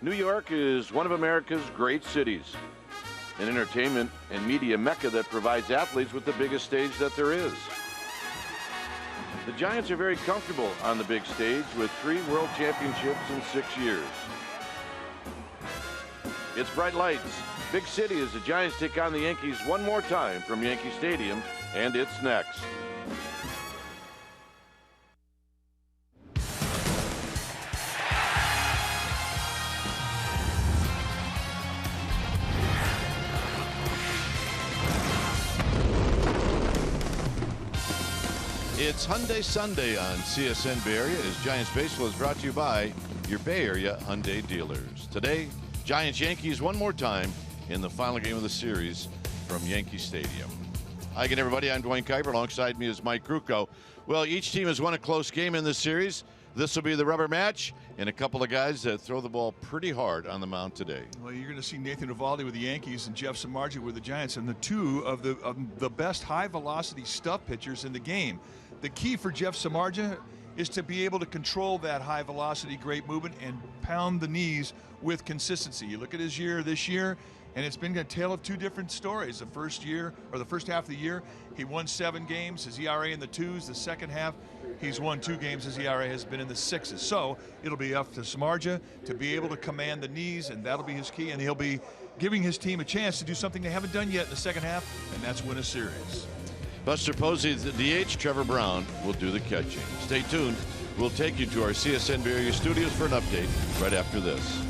New York is one of America's great cities, an entertainment and media mecca that provides athletes with the biggest stage that there is. The Giants are very comfortable on the big stage with 3 world championships in 6 years. It's bright lights, big city as the Giants take on the Yankees one more time from Yankee Stadium, and it's next. It's Hyundai Sunday on CSN Bay Area as Giants Baseball is brought to you by your Bay Area Hyundai dealers. Today, Giants-Yankees one more time in the final game of the series from Yankee Stadium. Hi again, everybody. I'm Dwayne Kuiper. Alongside me is Mike Krukow. Well, each team has won a close game in this series. This will be the rubber match, and a couple of guys that throw the ball pretty hard on the mound today. Well, you're going to see Nathan Eovaldi with the Yankees and Jeff Samardzija with the Giants, and the two of the best high-velocity stuff pitchers in the game. The key for Jeff Samardzija is to be able to control that high-velocity, great movement, and pound the knees with consistency. You look at his year this year, and it's been a tale of two different stories. The first half of the year, he won 7 games, his ERA in the 2s. The second half, he's won 2 games, his ERA has been in the 6s. So it'll be up to Samardzija to be able to command the knees, and that'll be his key, and he'll be giving his team a chance to do something they haven't done yet in the second half, and that's win a series. Buster Posey, the DH, Trevor Brown will do the catching. Stay tuned. We'll take you to our CSN Bay Area studios for an update right after this.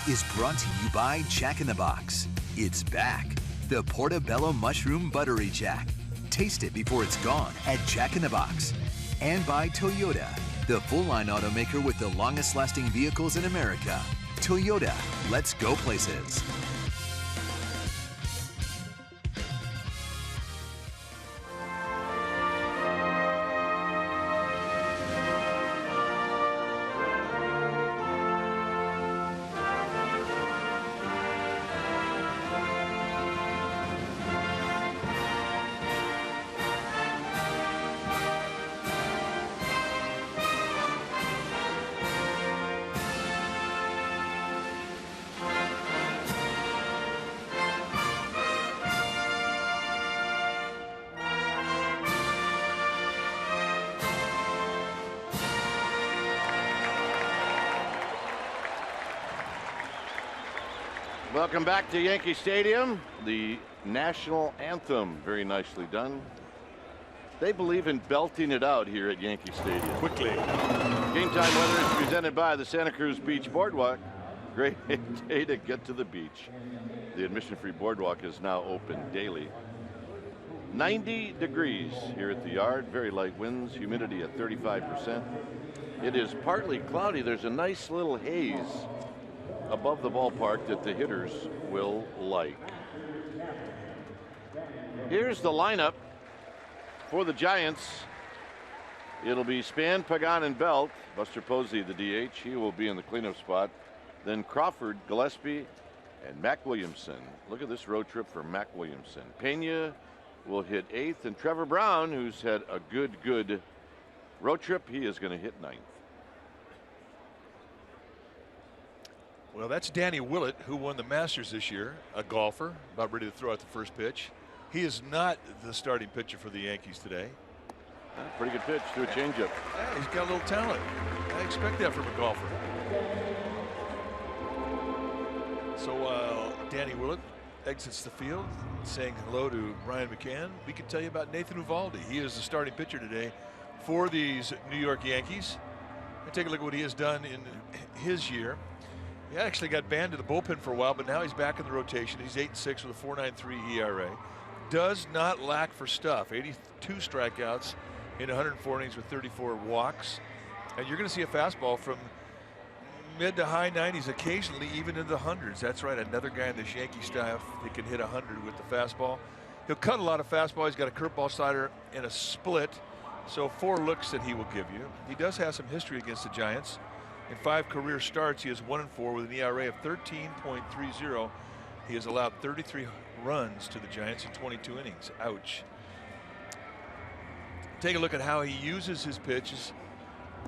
is brought to you by Jack in the Box. It's back. The Portobello Mushroom Buttery Jack. Taste it before it's gone at Jack in the Box. And by Toyota, the full-line automaker with the longest-lasting vehicles in America. Toyota, let's go places. Welcome back to Yankee Stadium. The national anthem, very nicely done. They believe in belting it out here at Yankee Stadium. Quickly. Game time weather is presented by the Santa Cruz Beach Boardwalk. Great day to get to the beach. The admission-free boardwalk is now open daily. 90 degrees here at the yard. Very light winds. Humidity at 35%. It is partly cloudy. There's a nice little haze above the ballpark that the hitters will like. Here's the lineup for the Giants. It'll be Span, Pagan, and Belt. Buster Posey, the DH. He will be in the cleanup spot. Then Crawford, Gillespie, and Mac Williamson. Look at this road trip for Mac Williamson. Pena will hit 8th, and Trevor Brown, who's had a good road trip, he is going to hit 9th. Well, that's Danny Willett, who won the Masters this year, a golfer, about ready to throw out the first pitch. He is not the starting pitcher for the Yankees today. Pretty good pitch to a changeup. Yeah, he's got a little talent. I expect that from a golfer. So while Danny Willett exits the field saying hello to Brian McCann, we can tell you about Nathan Eovaldi. He is the starting pitcher today for these New York Yankees. And take a look at what he has done in his year. He actually got banned to the bullpen for a while, but now he's back in the rotation. He's 8-6 with a 4.93 ERA. Does not lack for stuff. 82 strikeouts in 104 innings with 34 walks. And you're going to see a fastball from mid to high 90s, occasionally even into the hundreds. That's right, another guy in this Yankee staff that can hit 100 with the fastball. He'll cut a lot of fastball. He's got a curveball slider and a split. So 4 looks that he will give you. He does have some history against the Giants. In 5 career starts, he is 1-4 with an ERA of 13.30. He has allowed 33 runs to the Giants in 22 innings. Ouch. Take a look at how he uses his pitches.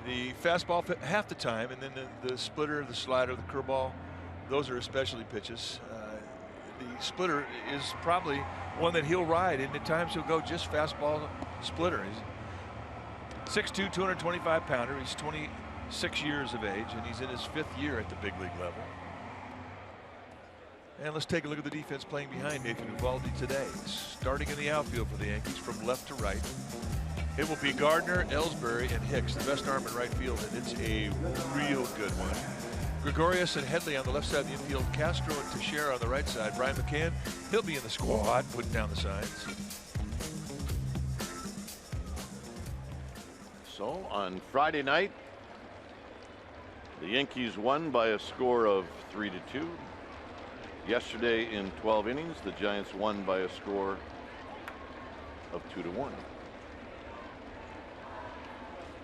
The fastball half the time, and then the splitter, the slider, the curveball, those are his specialty pitches. The splitter is probably one that he'll ride, and at times he'll go just fastball splitter. He's 6'2", 225 pounder. He's 26 years of age, and he's in his 5th year at the big league level. And let's take a look at the defense playing behind Nathan Eovaldi today. Starting in the outfield for the Yankees from left to right. It will be Gardner, Ellsbury, and Hicks, the best arm in right field, and it's a real good one. Gregorius and Headley on the left side of the infield. Castro and Teixeira on the right side. Brian McCann, he'll be in the squad, putting down the signs. So on Friday night, the Yankees won by a score of 3-2. Yesterday in 12 innings, the Giants won by a score of 2-1.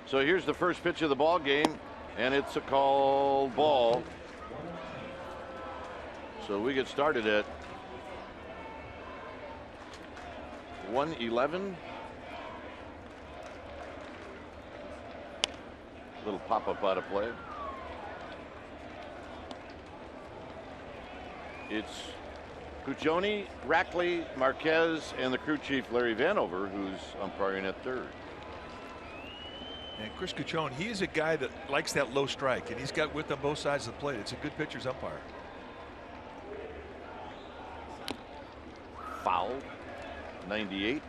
So here's the first pitch of the ball game, and it's a called ball. So we get started at 1:11. Little pop-up out of play. It's Cuccione, Rackley, Marquez, and the crew chief Larry Vanover, who's umpiring at third. And Chris Cuccione, he is a guy that likes that low strike, and he's got width on both sides of the plate. It's a good pitcher's umpire. Foul, 98.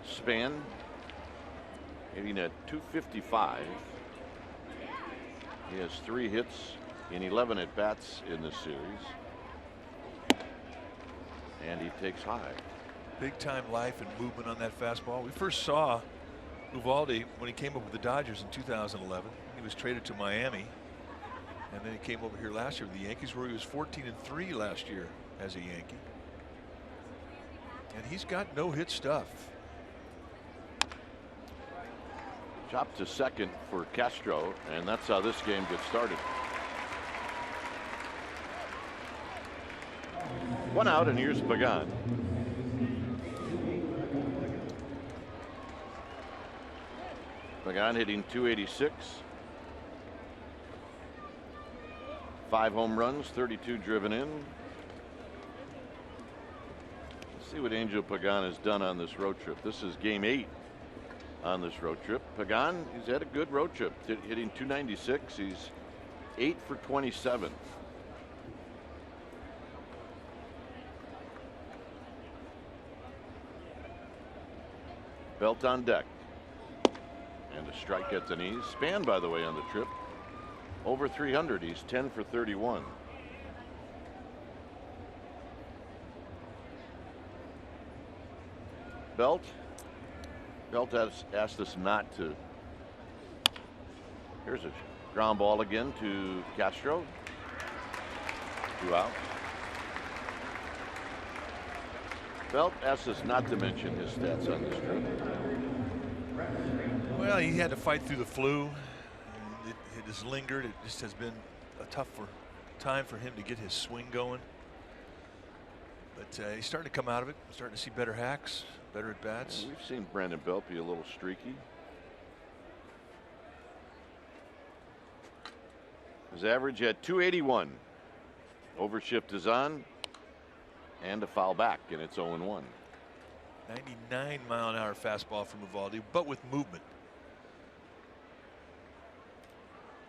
span, hitting at .255. He has 3 hits in 11 at bats in this series, and he takes high. Big time life and movement on that fastball. We first saw Uvalde when he came up with the Dodgers in 2011. He was traded to Miami, and then he came over here last year with the Yankees, where he was 14-3 last year as a Yankee. And he's got no-hit stuff. Chop to second for Castro, and that's how this game gets started. 1 out, and here's Pagan. Pagan hitting .286. 5 home runs, 32 driven in. Let's see what Angel Pagan has done on this road trip. This is game 8 on this road trip. Pagan, he's had a good road trip, hitting .296. He's 8 for 27. Belt on deck. And a strike at the knees. Span, by the way, on the trip, over 300. He's 10 for 31. Belt has asked us not to. Here's a ground ball again to Castro. 2 outs. Belt asked us not to mention his stats on this trip. Well, he had to fight through the flu. It has lingered. It just has been a tough time for him to get his swing going. But he's starting to come out of it. Starting to see better hacks, better at bats. We've seen Brandon Belt be a little streaky. His average at .281. Overshift is on, and a foul back, and it's 0-1. 99-mile-an-hour fastball from Uvalde, but with movement.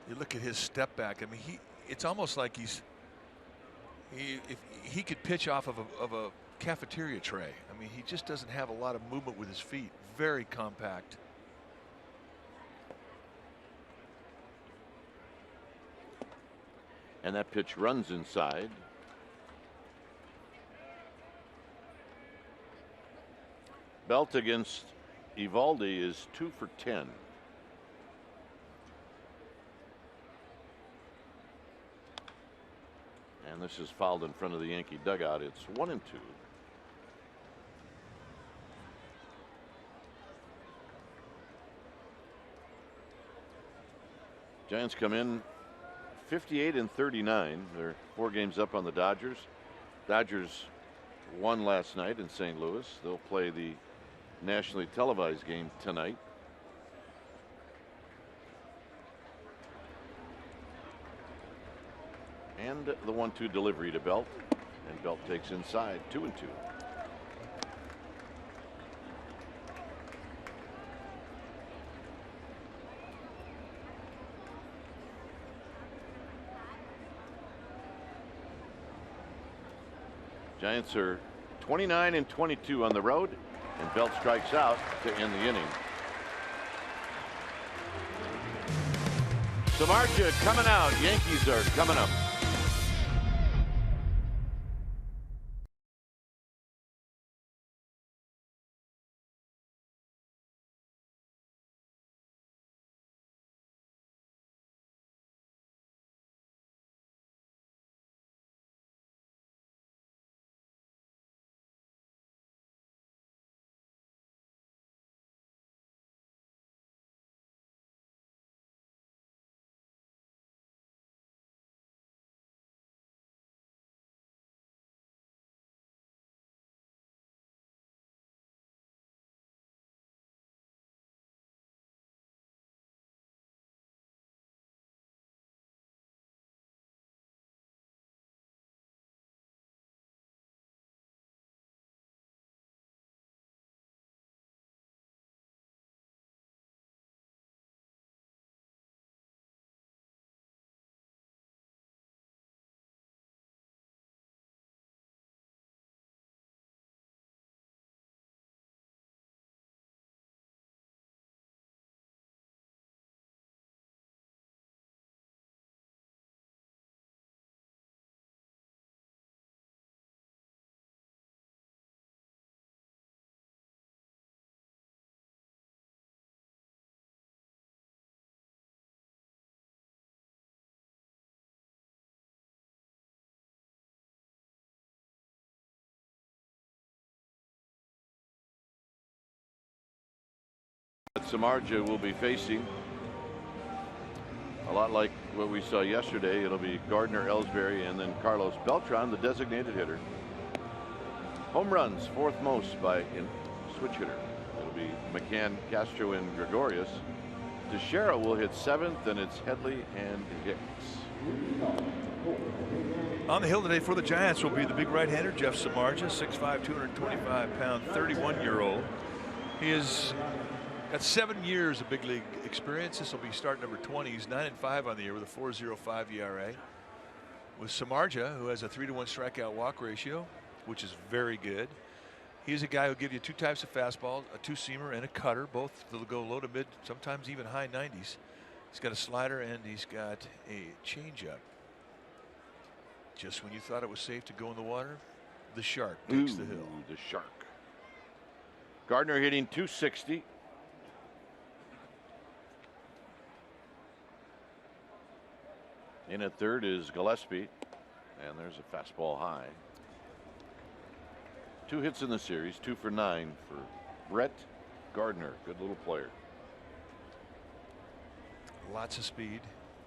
You look at his step back. I mean, it's almost like if he could pitch off of a cafeteria tray. I mean, he just doesn't have a lot of movement with his feet. Very compact. And that pitch runs inside. Belt against Evaldi is 2 for 10. And this is fouled in front of the Yankee dugout. It's 1-2. Giants come in 58-39. They're 4 games up on the Dodgers. Dodgers won last night in St. Louis. They'll play the nationally televised game tonight. And the 1-2 delivery to Belt, and Belt takes inside. 2-2. Giants are 29-22 on the road, and Belt strikes out to end the inning. Samardzija coming out. Yankees are coming up. Samardzija will be facing, a lot like what we saw yesterday, it'll be Gardner, Ellsbury, and then Carlos Beltran, the designated hitter. Home runs, fourth most by switch hitter. It'll be McCann, Castro, and Gregorius. Teixeira will hit seventh, and it's Headley and Hicks. On the hill today for the Giants will be the big right-hander Jeff Samardzija, 6'5", 225-pound, 31-year-old. He has got 7 years of big league experience. This will be start number 20. He's 9-5 on the year with a 4.05 ERA. With Samardzija, who has a 3-to-1 strikeout walk ratio, which is very good. He's a guy who'll give you two types of fastball, a two-seamer and a cutter. Both will go low to mid, sometimes even high 90s. He's got a slider and he's got a changeup. Just when you thought it was safe to go in the water, the Shark takes the hill. The Shark. Gardner hitting .260. In at third is Gillespie, and there's a fastball high. 2 hits in the series, 2 for 9 for Brett Gardner. Good little player. Lots of speed,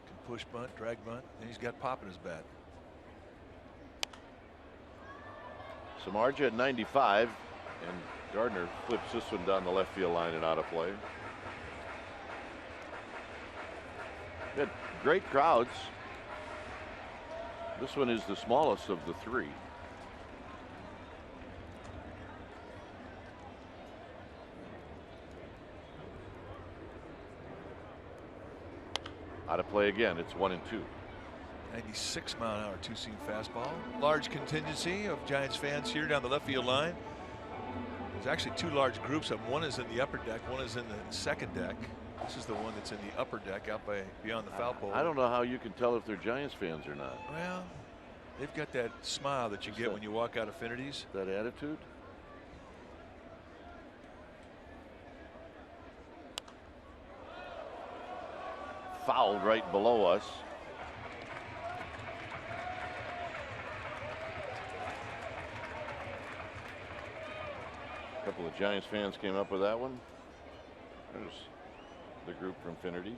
can push bunt, drag bunt, and he's got pop in his bat. Samardzija at 95, and Gardner flips this one down the left field line and out of play. Good, great crowds. This one is the smallest of the 3. Out of play again. It's 1-2. 96-mile-an-hour two-seam fastball. Large contingency of Giants fans here down the left field line. There's actually 2 large groups of them. One is in the upper deck, one is in the second deck. This is the one that's in the upper deck out beyond the foul pole. I don't know how you can tell if they're Giants fans or not. Well, they've got that smile that you get when you walk out of Affinities. That attitude. Fouled right below us. A couple of Giants fans came up with that one. There's the group from Affinities.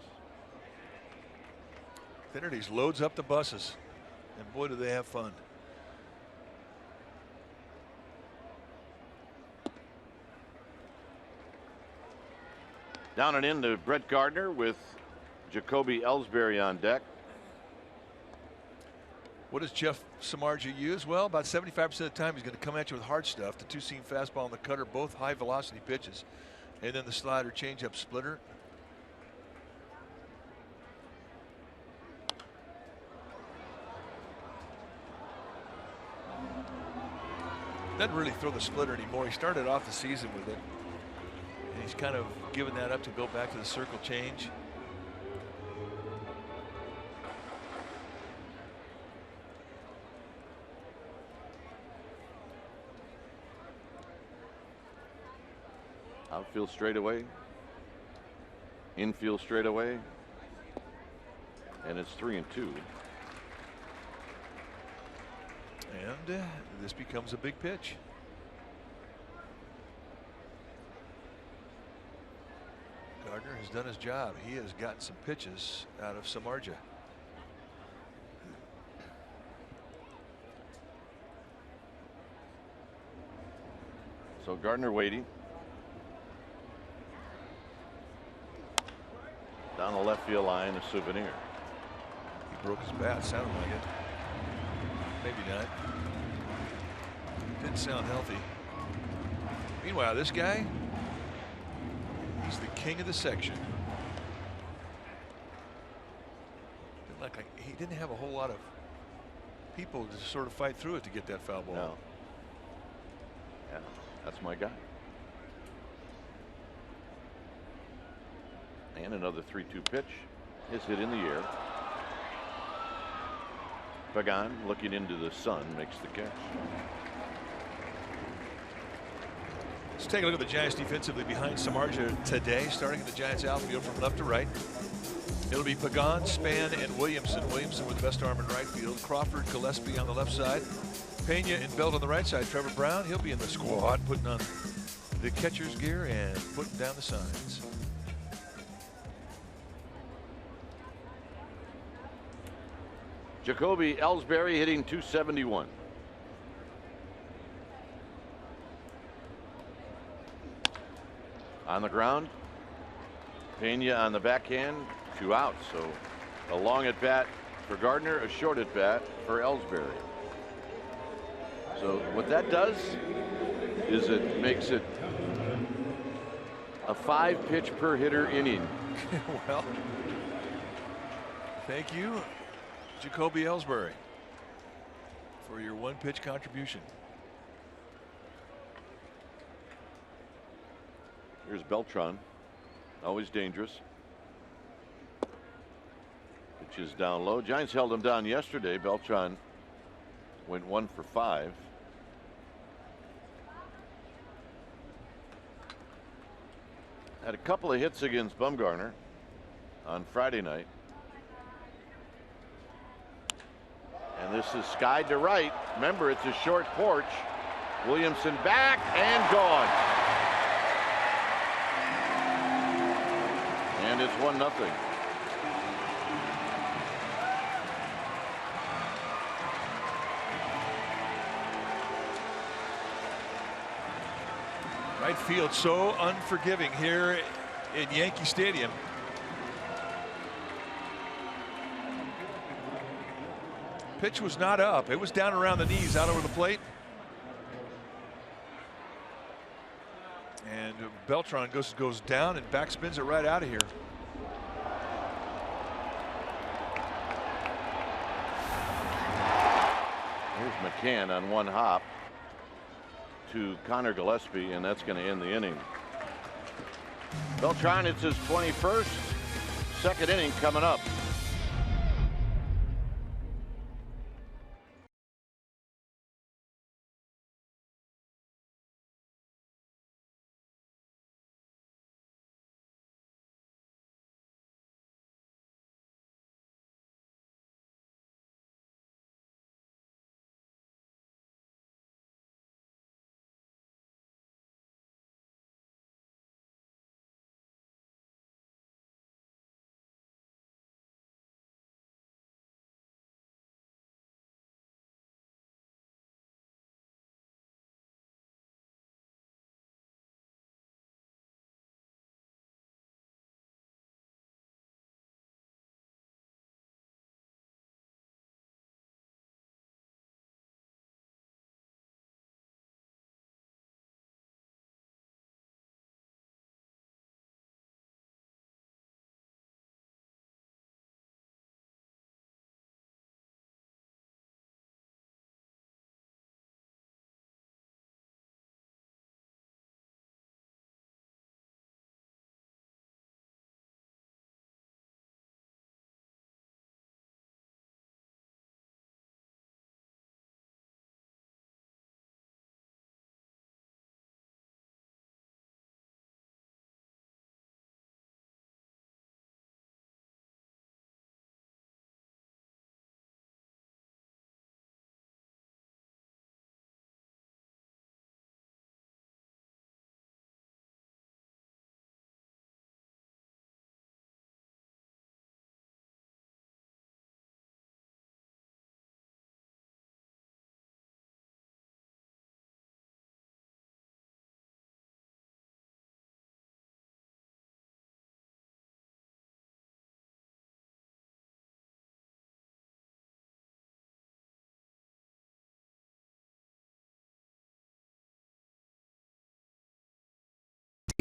Affinities loads up the buses, and boy do they have fun. Down and in to Brett Gardner with Jacoby Ellsbury on deck. What does Jeff Samardzija use? Well, about 75% of the time he's going to come at you with hard stuff. The two-seam fastball and the cutter, both high velocity pitches, and then the slider, changeup, splitter. Doesn't really throw the splitter anymore. He started off the season with it, and he's kind of given that up to go back to the circle change. Outfield straightaway, infield straightaway, and it's 3-2. And this becomes a big pitch. Gardner has done his job. He has gotten some pitches out of Samardzija. So Gardner waiting. Down the left field line, a souvenir. He broke his bat, sounded like it. Maybe not. Didn't sound healthy. Meanwhile, this guy, he's the king of the section. He didn't have a whole lot of people to sort of fight through it to get that foul ball. No. Yeah, that's my guy. And another 3-2 pitch is hit in the air. Pagan, looking into the sun, makes the catch. Let's take a look at the Giants defensively behind Samardzija today, starting in the Giants outfield from left to right. It'll be Pagan, Span, and Williamson. Williamson with the best arm in right field. Crawford, Gillespie on the left side. Pena and Belt on the right side. Trevor Brown, he'll be in the squad, putting on the catcher's gear and putting down the signs. Jacoby Ellsbury hitting .271. On the ground, Pena on the backhand, 2 outs. So a long at bat for Gardner, a short at bat for Ellsbury. So what that does is it makes it a 5-pitch per hitter inning. Well, thank you, Jacoby Ellsbury, for your 1-pitch contribution. Here's Beltran, always dangerous. Pitch is down low. Giants held him down yesterday. Beltran went 1 for 5. Had a couple of hits against Bumgarner on Friday night. And this is skied to right. Remember, it's a short porch. Williamson back and gone. And it's 1-0. Right field so unforgiving here in Yankee Stadium. Pitch was not up. It was down around the knees, out over the plate. And Beltran goes down and backspins it right out of here. Here's McCann on 1 hop to Connor Gillespie, and that's going to end the inning. Beltran, it's his 21st. Second inning coming up.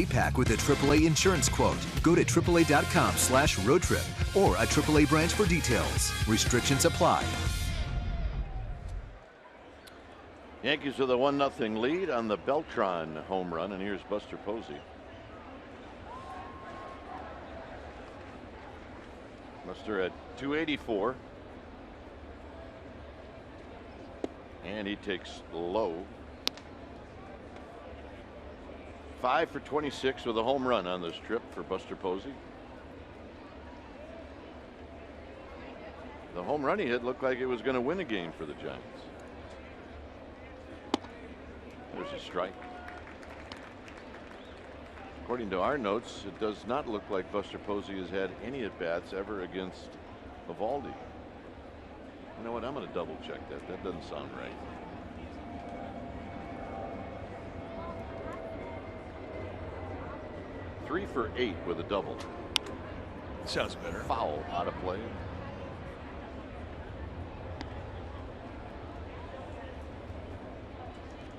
Pack with a AAA insurance quote. Go to AAA.com/roadtrip or a AAA branch for details. Restrictions apply. Yankees with a 1-0 lead on the Beltran home run, and here's Buster Posey. Buster at 284. And he takes low. 5 for 26 with a home run on this trip for Buster Posey. The home run he hit looked like it was going to win a game for the Giants. There's a strike. According to our notes, it does not look like Buster Posey has had any at-bats ever against Eovaldi. You know what? I'm going to double check that. That doesn't sound right. Three for 8 with a double. Sounds better. Foul out of play.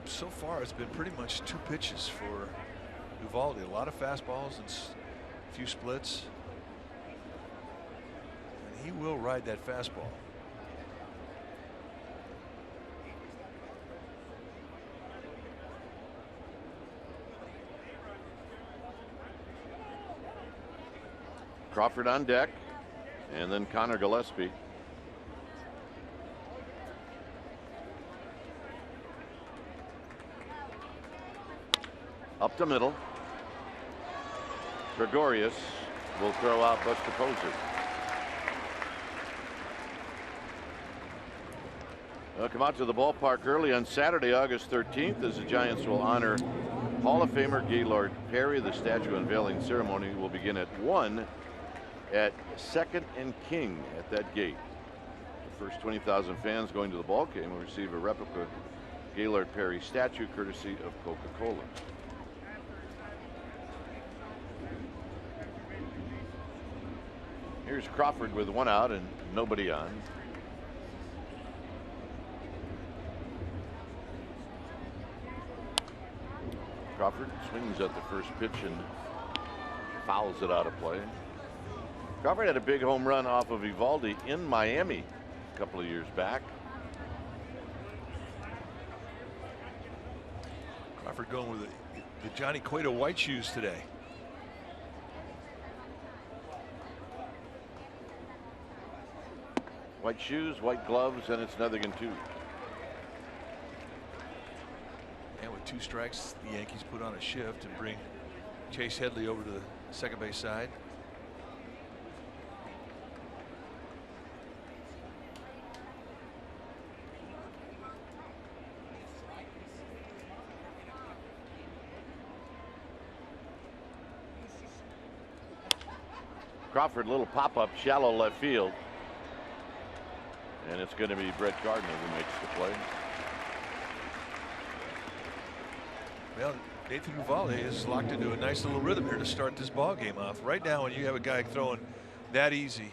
So far, it's been pretty much 2 pitches for Uvalde. A lot of fastballs and a few splits. And he will ride that fastball. Crawford on deck, and then Connor Gillespie. Up the middle. Gregorius will throw out Buster Posey. They'll come out to the ballpark early on Saturday, August 13th, as the Giants will honor Hall of Famer Gaylord Perry. The statue unveiling ceremony will begin at 1 at 2nd and King at that gate. The first 20,000 fans going to the ball game will receive a replica Gaylord Perry statue courtesy of Coca-Cola. Here's Crawford with 1 out and nobody on. Crawford swings at the first pitch and fouls it out of play. Crawford had a big home run off of Eovaldi in Miami a couple of years back. Crawford going with the Johnny Cueto white shoes today. White shoes, white gloves, and it's nothing in 2. And with 2 strikes, the Yankees put on a shift and bring Chase Headley over to the second base side. Crawford, little pop-up, shallow left field. And it's going to be Brett Gardner who makes the play. Well, Nathan Uvalde is locked into a nice little rhythm here to start this ball game off. Right now, when you have a guy throwing that easy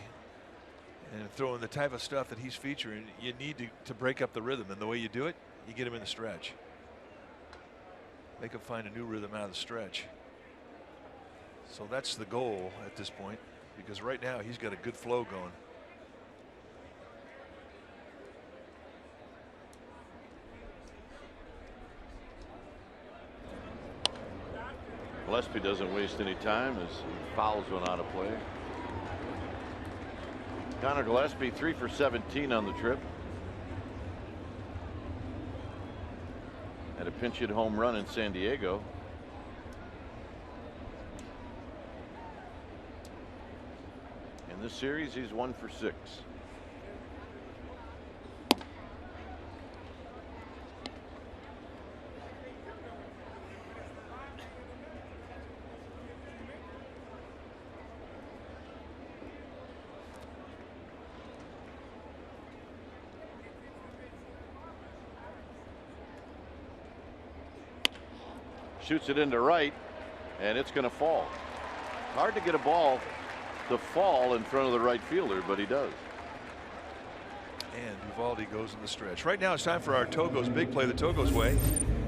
and throwing the type of stuff that he's featuring, you need to break up the rhythm. And the way you do it, you get him in the stretch. Make him find a new rhythm out of the stretch. So that's the goal at this point, because right now he's got a good flow going. Gillespie doesn't waste any time as he fouls one out of play. Connor Gillespie 3 for 17 on the trip. Had a pinch hit home run in San Diego. In this series, he's 1 for 6. Shoots it into right, and it's going to fall. Hard to get a ball to fall in front of the right fielder, but he does. And Uvalde goes in the stretch. Right now it's time for our Togos big play the Togos way.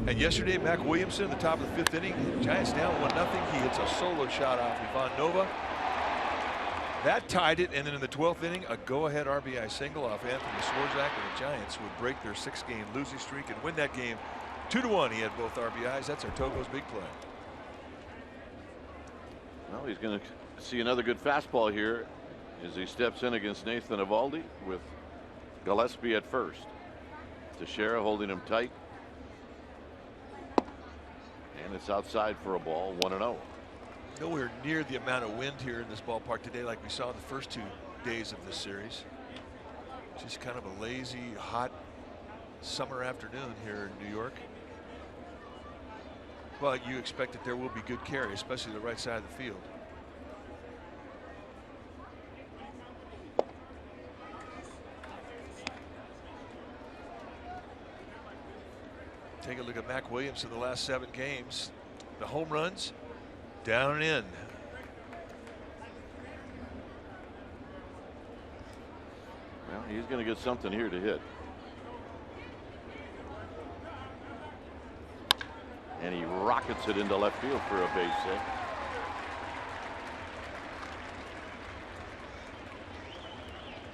And yesterday, Mac Williamson, the top of the 5th inning, Giants down 1-0. He hits a solo shot off Ivan Nova. That tied it, and then in the 12th inning, a go-ahead RBI single off Anthony Swarzak, and the Giants would break their 6-game losing streak and win that game 2-1. He had both RBIs. That's our Togos big play. Well, he's going to see another good fastball here as he steps in against Nathan Eovaldi with Gillespie at first. Teixeira holding him tight. And it's outside for a ball, 1-0. Nowhere near the amount of wind here in this ballpark today like we saw the first 2 days of this series. Just kind of a lazy, hot summer afternoon here in New York. But you expect that there will be good carry, especially the right side of the field. Take a look at Mac Williams in the last 7 games. The home runs down and in. Well, he's going to get something here to hit. And he rockets it into left field for a base hit.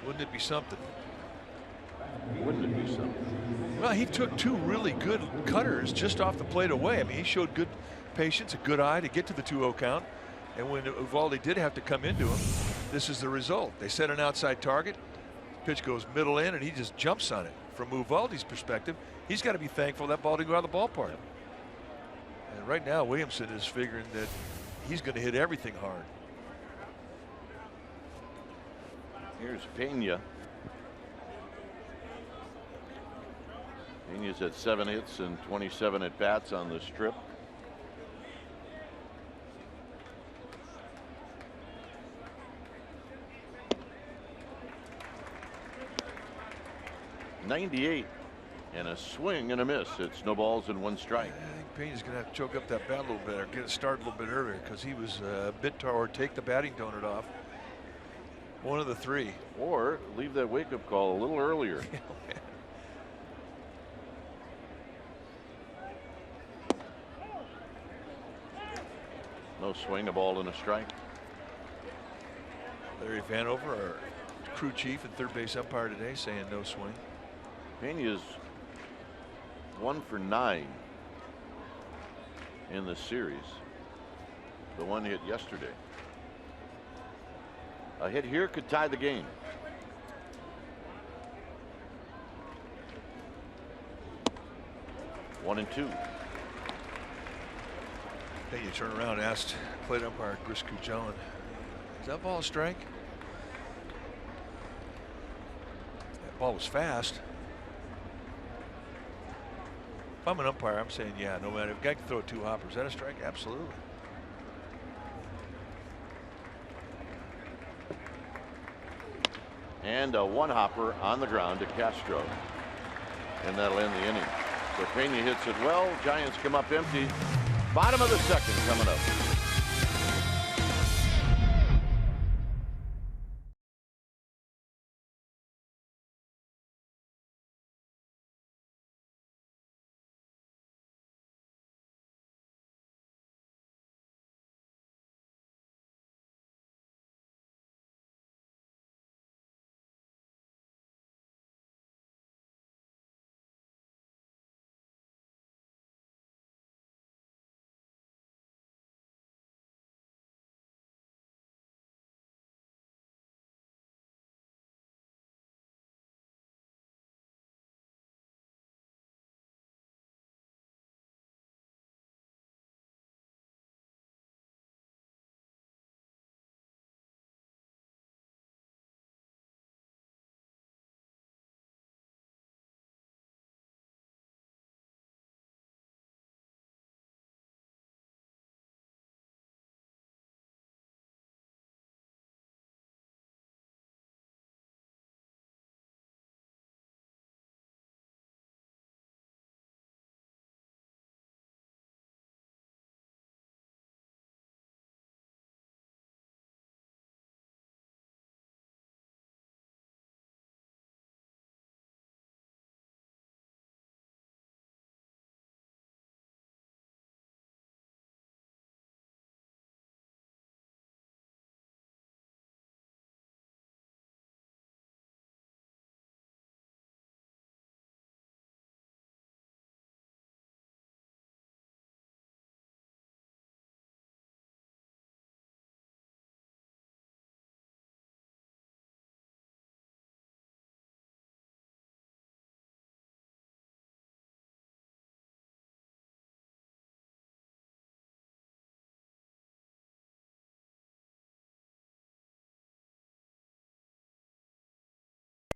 Wouldn't it be something? Wouldn't it be something? Well, he took 2 really good cutters just off the plate away. I mean, he showed good patience, a good eye to get to the 2-0 count. And when Uvalde did have to come into him, this is the result. They set an outside target. Pitch goes middle in, and he just jumps on it. From Uvalde's perspective, he's got to be thankful that ball didn't go out of the ballpark. And right now, Williamson is figuring that he's going to hit everything hard. Here's Pena. Pena's had 7 hits and 27 at bats on the strip. .98 and a swing and a miss. It's no balls and 1 strike. I think Pena's going to have to choke up that bat a little bit or get it started a little bit earlier because he was a bit toward take the batting donut off. One of the 3. Or leave that wake-up call a little earlier. No swing, a ball and a strike. Larry Vanover, our crew chief and third base umpire today, saying no swing. Pena's 1 for 9 in the series. The one hit yesterday. A hit here could tie the game. One and 2. Then you turn around and asked plate umpire Chris Cujon, is that ball a strike? That ball was fast. If I'm an umpire, I'm saying, yeah, no matter. If a guy can throw 2 hoppers, is that a strike? Absolutely. And a 1-hopper on the ground to Castro. And that'll end the inning. So Pena hits it well. Giants come up empty. Bottom of the 2nd coming up.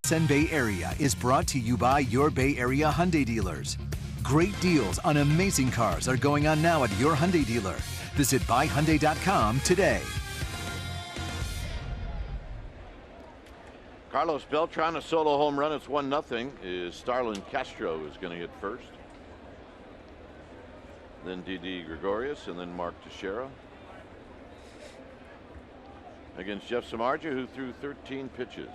SFN Bay Area is brought to you by your Bay Area Hyundai dealers. Great deals on amazing cars are going on now at your Hyundai dealer. Visit buyhyundai.com today. Carlos Beltran, a solo home run. It's 1-0. Is Starlin Castro is going to hit first. then Didi Gregorius, and then Mark Teixeira. Against Jeff Samardzija, who threw 13 pitches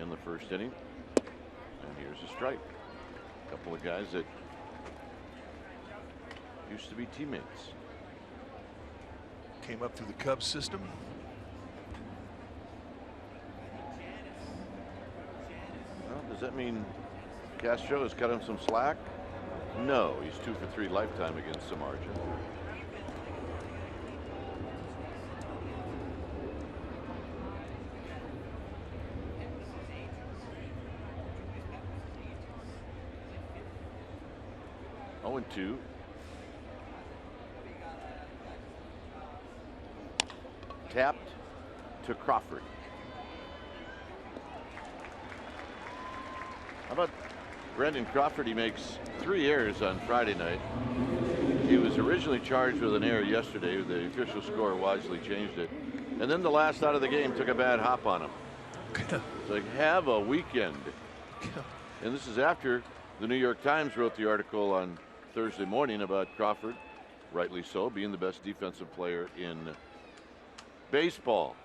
in the first inning. And here's a strike. A couple of guys that used to be teammates. Came up through the Cubs system. Well, does that mean Castro has cut him some slack? No, he's 2 for 3 lifetime against Samardzija. Oh, and 2. Tapped to Crawford. How about Brandon Crawford? He makes 3 errors on Friday night. He was originally charged with an error yesterday. The official score wisely changed it. And then the last out of the game took a bad hop on him. It's like, have a weekend. And this is after the New York Times wrote the article on Thursday morning about Crawford, rightly so, being the best defensive player in baseball.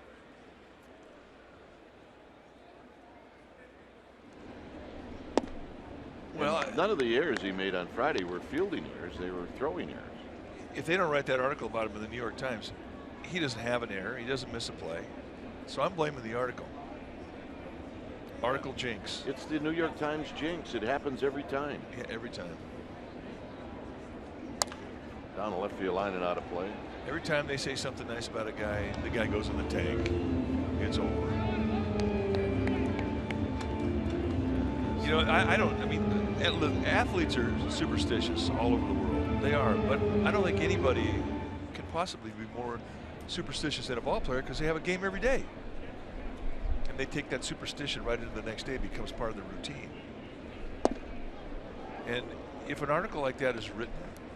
Well, none of the errors he made on Friday were fielding errors. They were throwing errors. If they don't write that article about him in the New York Times, he doesn't have an error. He doesn't miss a play. So I'm blaming the article. Article jinx. It's the New York Times jinx. It happens every time. Yeah, every time. Down the left field line and out of play. Every time they say something nice about a guy, the guy goes in the tank. It's over. You know, I mean, athletes are superstitious all over the world. They are, but I don't think anybody can possibly be more superstitious than a ball player because they have a game every day. And they take that superstition right into the next day. It becomes part of the routine. And if an article like that is written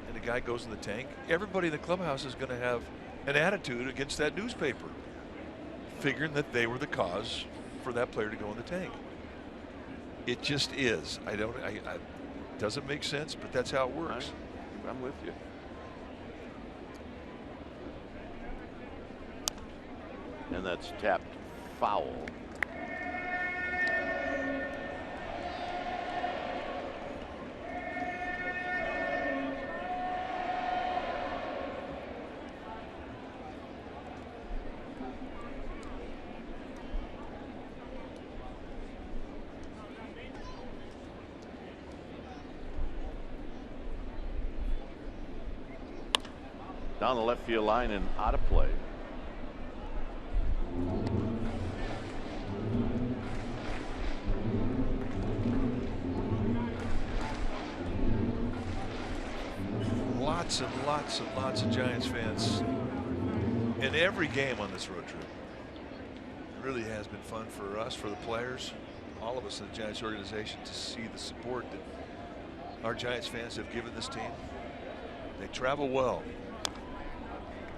and a guy goes in the tank, everybody in the clubhouse is going to have an attitude against that newspaper, figuring that they were the cause for that player to go in the tank. It just is. It doesn't make sense, but that's how it works. I'm with you. And that's tapped foul. Down the left field line and out of play. Lots and lots and lots of Giants fans in every game on this road trip. It really has been fun for us, for the players, all of us in the Giants organization, to see the support that our Giants fans have given this team. They travel well.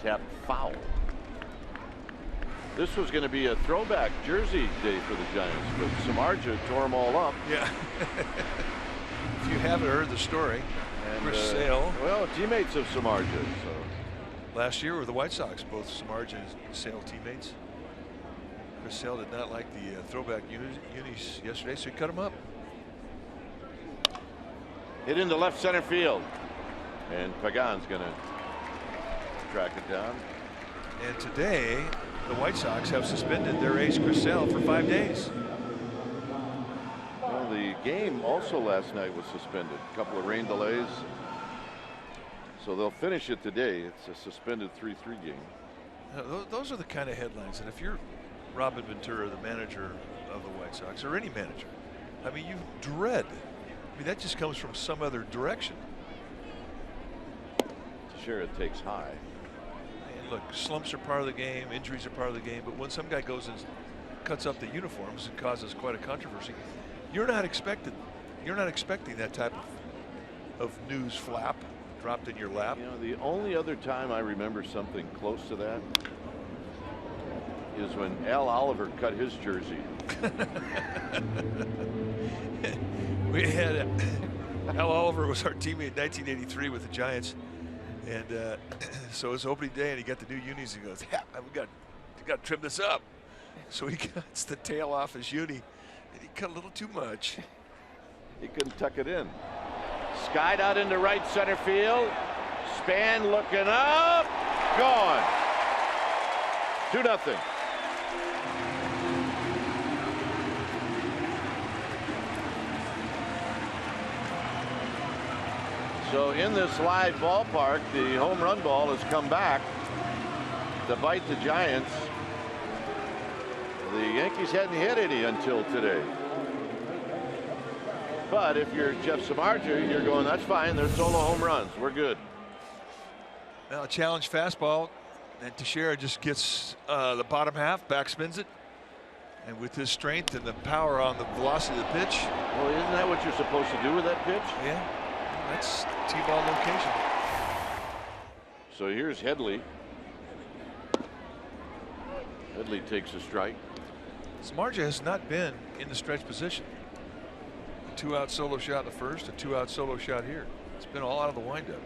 Tap foul. This was going to be a throwback jersey day for the Giants, but Samardzija tore them all up. Yeah. If you haven't heard the story, and Chris Sale. Well, teammates of Samardzija. So. Last year with the White Sox, both Samardzija and Sale teammates. Chris Sale did not like the throwback unis yesterday, so he cut them up. Hit into left center field. And Pagan's going to track it down. And today, the White Sox have suspended their ace Chris Sale for 5 days. Well, the game also last night was suspended. A couple of rain delays. So they'll finish it today. It's a suspended 3-3 game. Those are the kind of headlines. And if you're Robin Ventura, the manager of the White Sox, or any manager, I mean, you dread. I mean, that just comes from some other direction. Teixeira takes high. And look, slumps are part of the game, injuries are part of the game, but when some guy goes and cuts up the uniforms and causes quite a controversy, you're not expecting that type of news flap dropped in your lap. You know, the only other time I remember something close to that is when Al Oliver cut his jersey. We had Al Oliver was our teammate in 1983 with the Giants, and so it was opening day, and he got the new unis. He goes, "Yeah, we got to trim this up." So he cuts the tail off his uni, and he cut a little too much. He couldn't tuck it in. Skied out into right center field. Span looking up. Gone. 2-0. So in this live ballpark, the home run ball has come back to bite the Giants. The Yankees hadn't hit any until today. But if you're Jeff Samardzija, you're going, that's fine. They're solo home runs. We're good. Now, challenge fastball, and Teixeira just gets the bottom half, backspins it, and with his strength and the power on the velocity of the pitch. Well, isn't that what you're supposed to do with that pitch? Yeah, that's T-ball location. So here's Headley. Headley takes a strike. Samardzija has not been in the stretch position. A 2-out solo shot in the first, a 2-out solo shot here. It's been all out of the windup.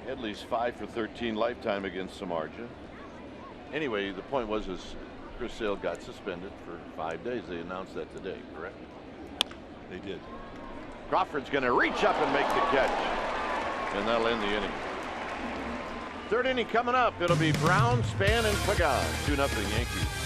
Headley's 5 for 13 lifetime against Samardzija. Anyway, the point was Chris Sale got suspended for 5 days. They announced that today, correct? They did. Crawford's going to reach up and make the catch, and that'll end the inning. Third inning coming up. It'll be Brown, Span, and Pagan. 2-0 Yankees.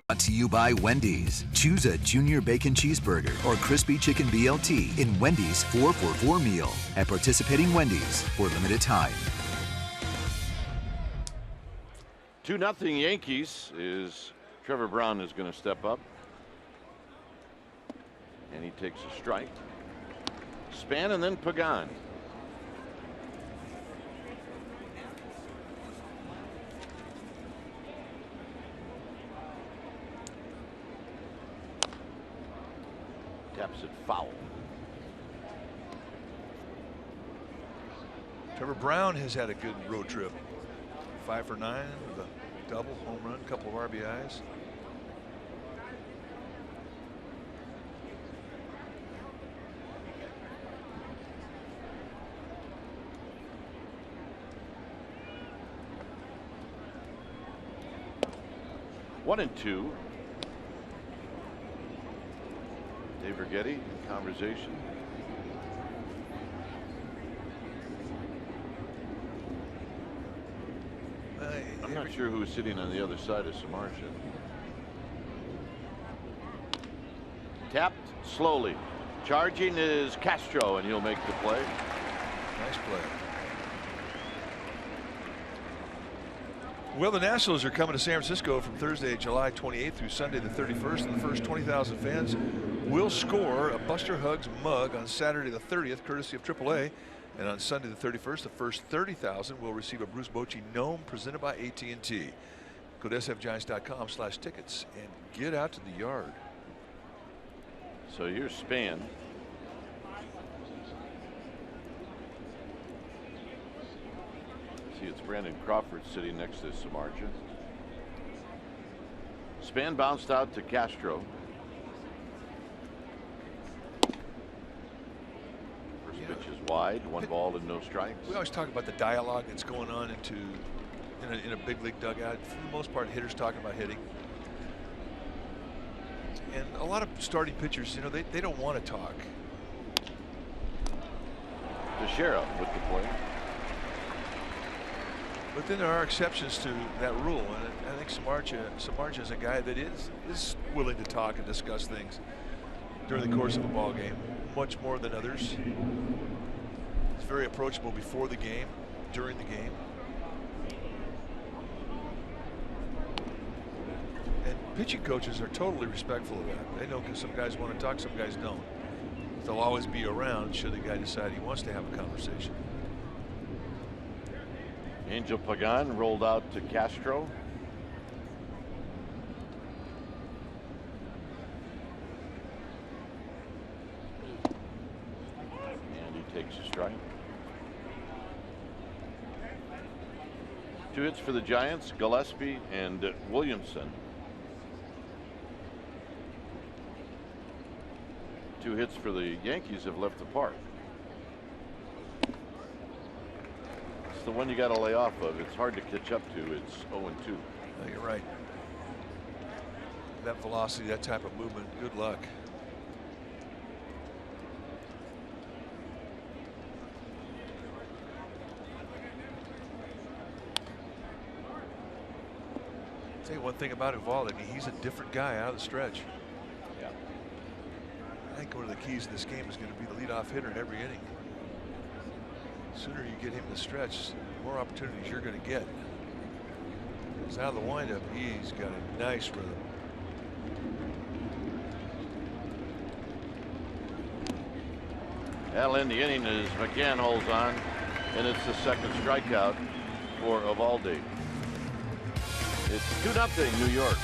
Brought to you by Wendy's. Choose a junior bacon cheeseburger or crispy chicken BLT in Wendy's 4-for-4 meal at participating Wendy's for limited time. 2-0 Yankees. Is Trevor Brown is going to step up, and he takes a strike. Span and then Pagan. Taps it foul. Trevor Brown has had a good road trip. 5 for 9 with a double, home run, couple of RBIs. One and two. Dave Righetti in conversation. I'm not sure who's sitting on the other side of Samardzija. Tapped slowly. Charging is Castro, and he'll make the play. Nice play. Well, the Nationals are coming to San Francisco from Thursday, July 28th through Sunday the 31st. And the first 20,000 fans will score a Buster Hugs mug on Saturday the 30th, courtesy of AAA. And on Sunday the 31st, the first 30,000 will receive a Bruce Bochy gnome presented by AT&T. Go to sfgiants.com/tickets and get out to the yard. So here's Span. See, it's Brandon Crawford sitting next to Samardzija. Span bounced out to Castro. First pitch is wide, 1 ball and no strikes. We always talk about the dialogue that's going on in a big league dugout. For the most part, hitters talking about hitting. And a lot of starting pitchers, you know, they don't want to talk. Teixeira with the play. But then there are exceptions to that rule, and I think Samardzija is a guy that is willing to talk and discuss things during the course of a ball game, much more than others. He's very approachable before the game, during the game. And pitching coaches are totally respectful of that. They know some guys want to talk, some guys don't. They'll always be around should the guy decide he wants to have a conversation. Angel Pagan rolled out to Castro. And he takes a strike. 2 hits for the Giants, Gillespie and Williamson. 2 hits for the Yankees have left the park. It's the one you got to lay off of. It's hard to catch up to. It's 0-2. No, you're right. That velocity, that type of movement, good luck. I'll tell you one thing about Evaldi, I mean, he's a different guy out of the stretch. Yeah. I think one of the keys to this game is going to be the leadoff hitter in every inning. The sooner you get him in the stretch, the more opportunities you're going to get. He's out of the windup. He's got a nice rhythm. Well, in the inning as McCann holds on, and it's the second strikeout for Evaldi. It's 2-0 New York.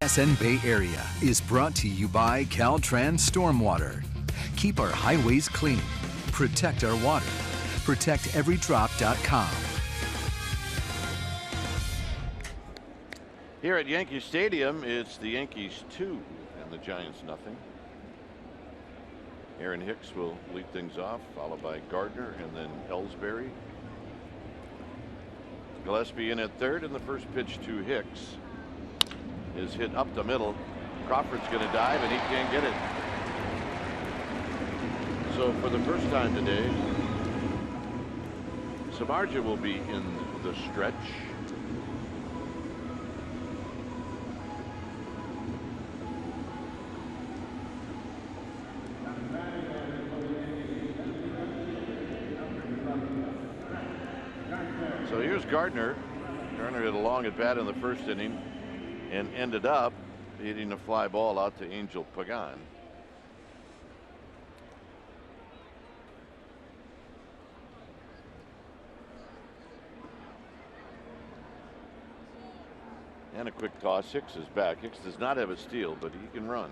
SN Bay Area is brought to you by Caltrans Stormwater. Keep our highways clean. Protect our water. ProtectEveryDrop.com. Here at Yankee Stadium, it's the Yankees 2 and the Giants nothing. Aaron Hicks will lead things off, followed by Gardner and then Ellsbury. Gillespie in at third, and the first pitch to Hicks is hit up the middle. Crawford's going to dive, and he can't get it. So for the first time today, Samardzija will be in the stretch. So here's Gardner. Gardner hit a long at bat in the first inning and ended up hitting a fly ball out to Angel Pagan. And a quick toss. Hicks is back. Hicks does not have a steal, but he can run.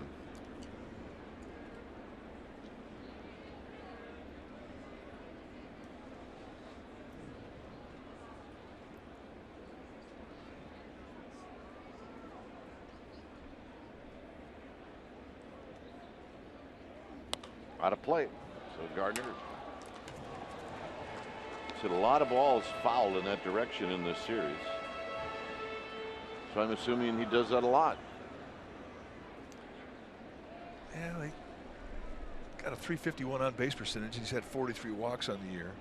Out of play. So Gardner has hit a lot of balls fouled in that direction in this series. So I'm assuming he does that a lot. Yeah, he got a .351 on base percentage. He's had 43 walks on the year.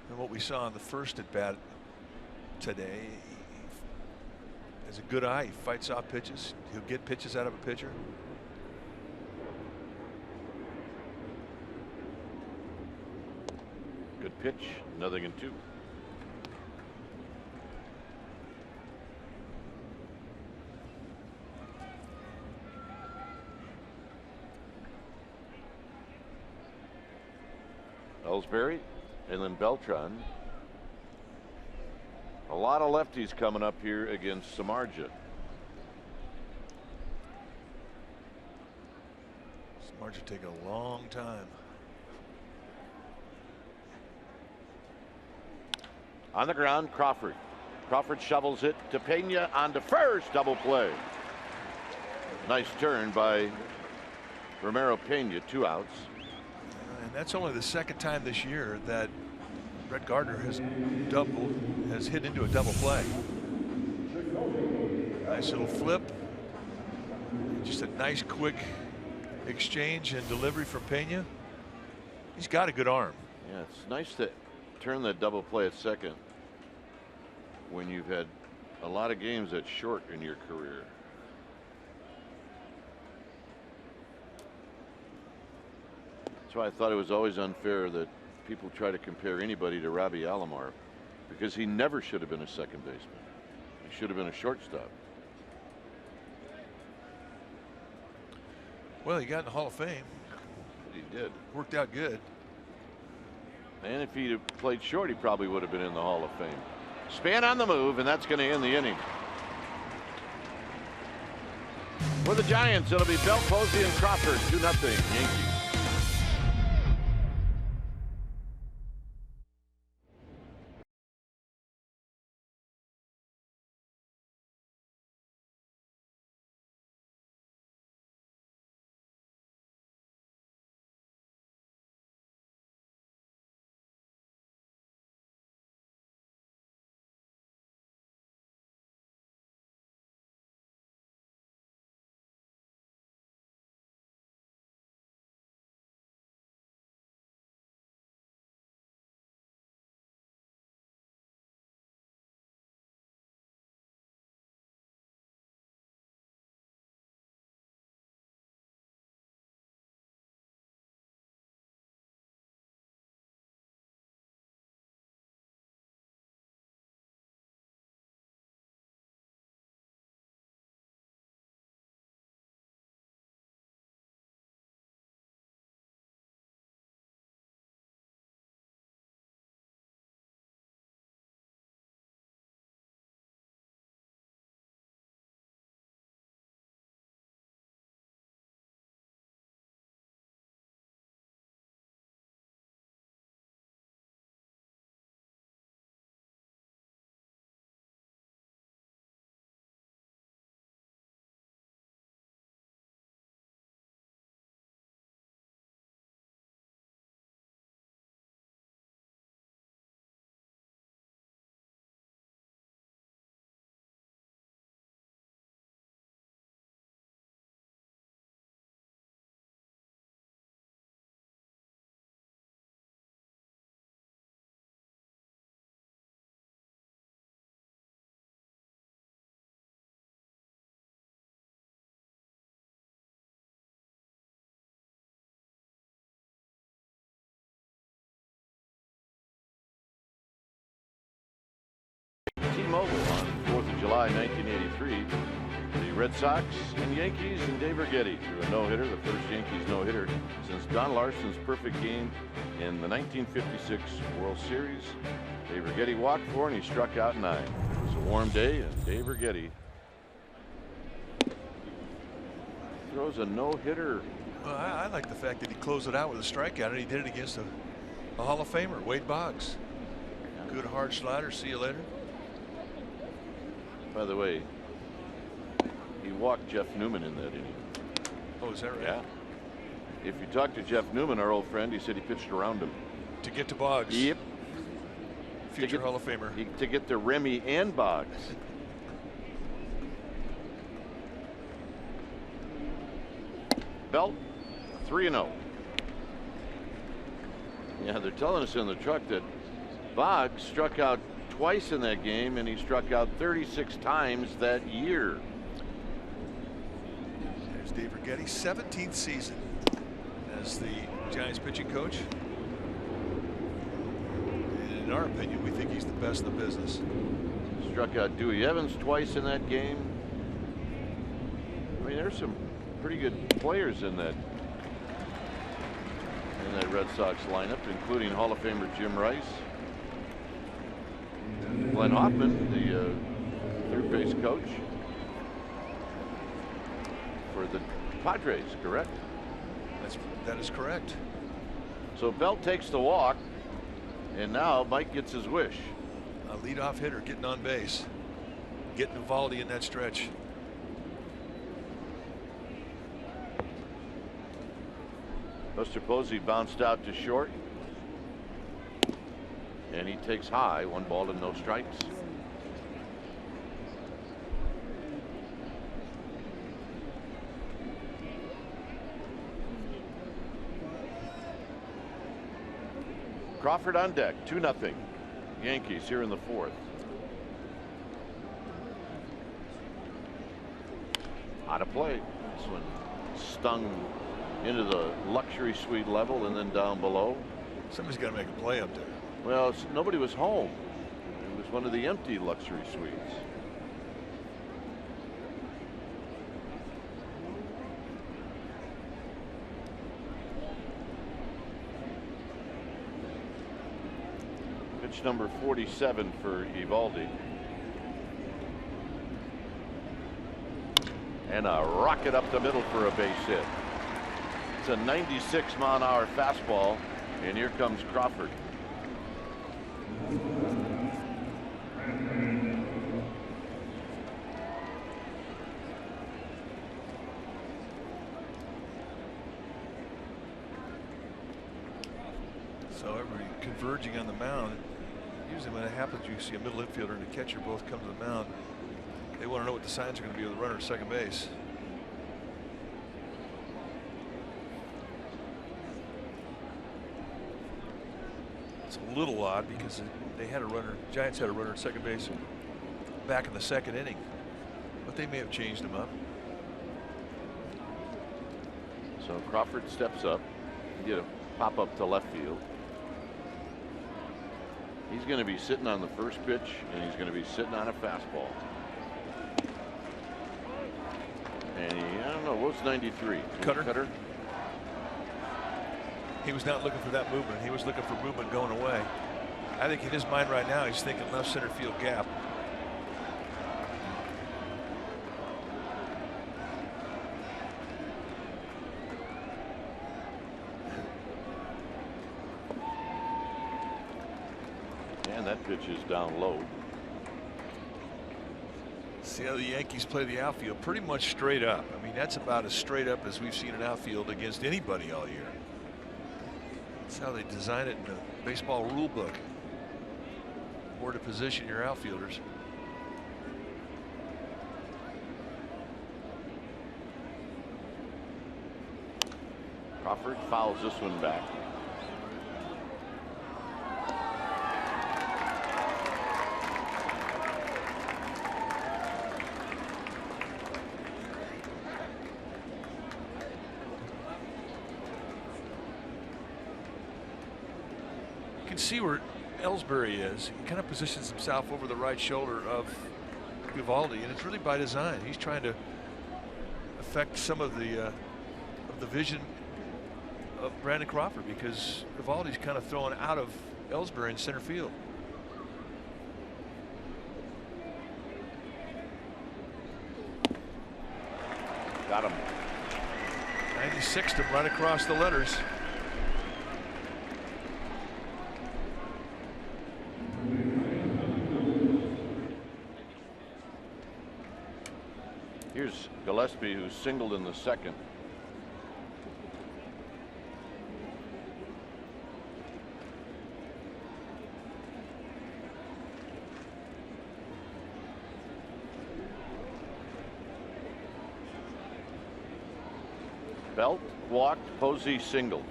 And what we saw in the first at bat today, he has a good eye. He fights off pitches. He'll get pitches out of a pitcher. Good pitch, 0-2. Ellsbury and then Beltran. A lot of lefties coming up here against Samardzija. Samardzija taking a long time. On the ground, Crawford. Crawford shovels it to Pena on to first. Double play. Nice turn by Romero Pena. 2 outs. And that's only the second time this year that Brett Gardner has hit into a double play. Nice little flip. Just a nice quick exchange and delivery from Pena. He's got a good arm. Yeah, it's nice to turn that double play at second when you've had a lot of games that's short in your career. That's why I thought it was always unfair that people try to compare anybody to Robbie Alomar, because he never should have been a second baseman. He should have been a shortstop. Well, he got in the Hall of Fame. He did. Worked out good. And if he'd have played short, he probably would have been in the Hall of Fame. Span on the move, and that's going to end the inning. For the Giants, it'll be Belt, Posey, and Crawford. 2-0 Yankees. T-Mobile on 4th of July, 1983. The Red Sox and Yankees, and Dave Righetti threw a no-hitter, the first Yankees no-hitter since Don Larsen's perfect game in the 1956 World Series. Dave Righetti walked 4 and he struck out 9. It was a warm day, and Dave Righetti throws a no-hitter. Well, I like the fact that he closed it out with a strikeout, and he did it against a Hall of Famer, Wade Boggs. Good hard slider. See you later. By the way, he walked Jeff Newman in that inning. Oh, is that right? Yeah. If you talk to Jeff Newman, our old friend, he said he pitched around him. To get to Boggs. Yep. Future Hall of Famer. To get to Remy and Boggs. Belt, 3-0. Yeah, they're telling us in the truck that Boggs struck out twice in that game, and he struck out 36 times that year. There's Dave Righetti, 17th season as the Giants pitching coach. And in our opinion, we think he's the best in the business. Struck out Dewey Evans twice in that game. I mean, there's some pretty good players in that Red Sox lineup, including Hall of Famer Jim Rice, Glenn Hoffman, the third base coach for the Padres, correct? That is correct. So Belt takes the walk, and now Mike gets his wish. A leadoff hitter getting on base, getting Eovaldi in that stretch. Buster Posey bounced out to short, and he takes high, 1 ball and no strikes. Crawford on deck, 2-0. Yankees here in the 4th. Out of play. This one stung into the luxury suite level and then down below. Somebody's got to make a play up there. Well, nobody was home. It was one of the empty luxury suites. Pitch number 47 for Eovaldi. And a rocket up the middle for a base hit. It's a 96-mile-an-hour fastball, and here comes Crawford. So everybody converging on the mound. Usually when it happens, you see a middle infielder and a catcher both come to the mound. They want to know what the signs are going to be with the runner at second base. It's a little odd because they had a runner, Giants had a runner at second base back in the 2nd inning, but they may have changed him up. So Crawford steps up, get a pop up to left field. He's going to be sitting on the first pitch, and he's going to be sitting on a fastball. And I don't know, what's 93? Cutter. He was not looking for that movement. He was looking for movement going away. I think in his mind right now, he's thinking left center field gap. And that pitch is down low. See how the Yankees play the outfield, pretty much straight up. I mean, that's about as straight up as we've seen an outfield against anybody all year. That's how they design it in the baseball rule book. Where to position your outfielders. Crawford fouls this one back. You can see where Ellsbury is. He kind of positions himself over the right shoulder of Eovaldi, and it's really by design. He's trying to affect some of the vision of Brandon Crawford, because Eovaldi's kind of thrown out of Ellsbury in center field. Got him. 96 to right across the letters. Here's Gillespie, who singled in the second. Belt walked, Posey singled.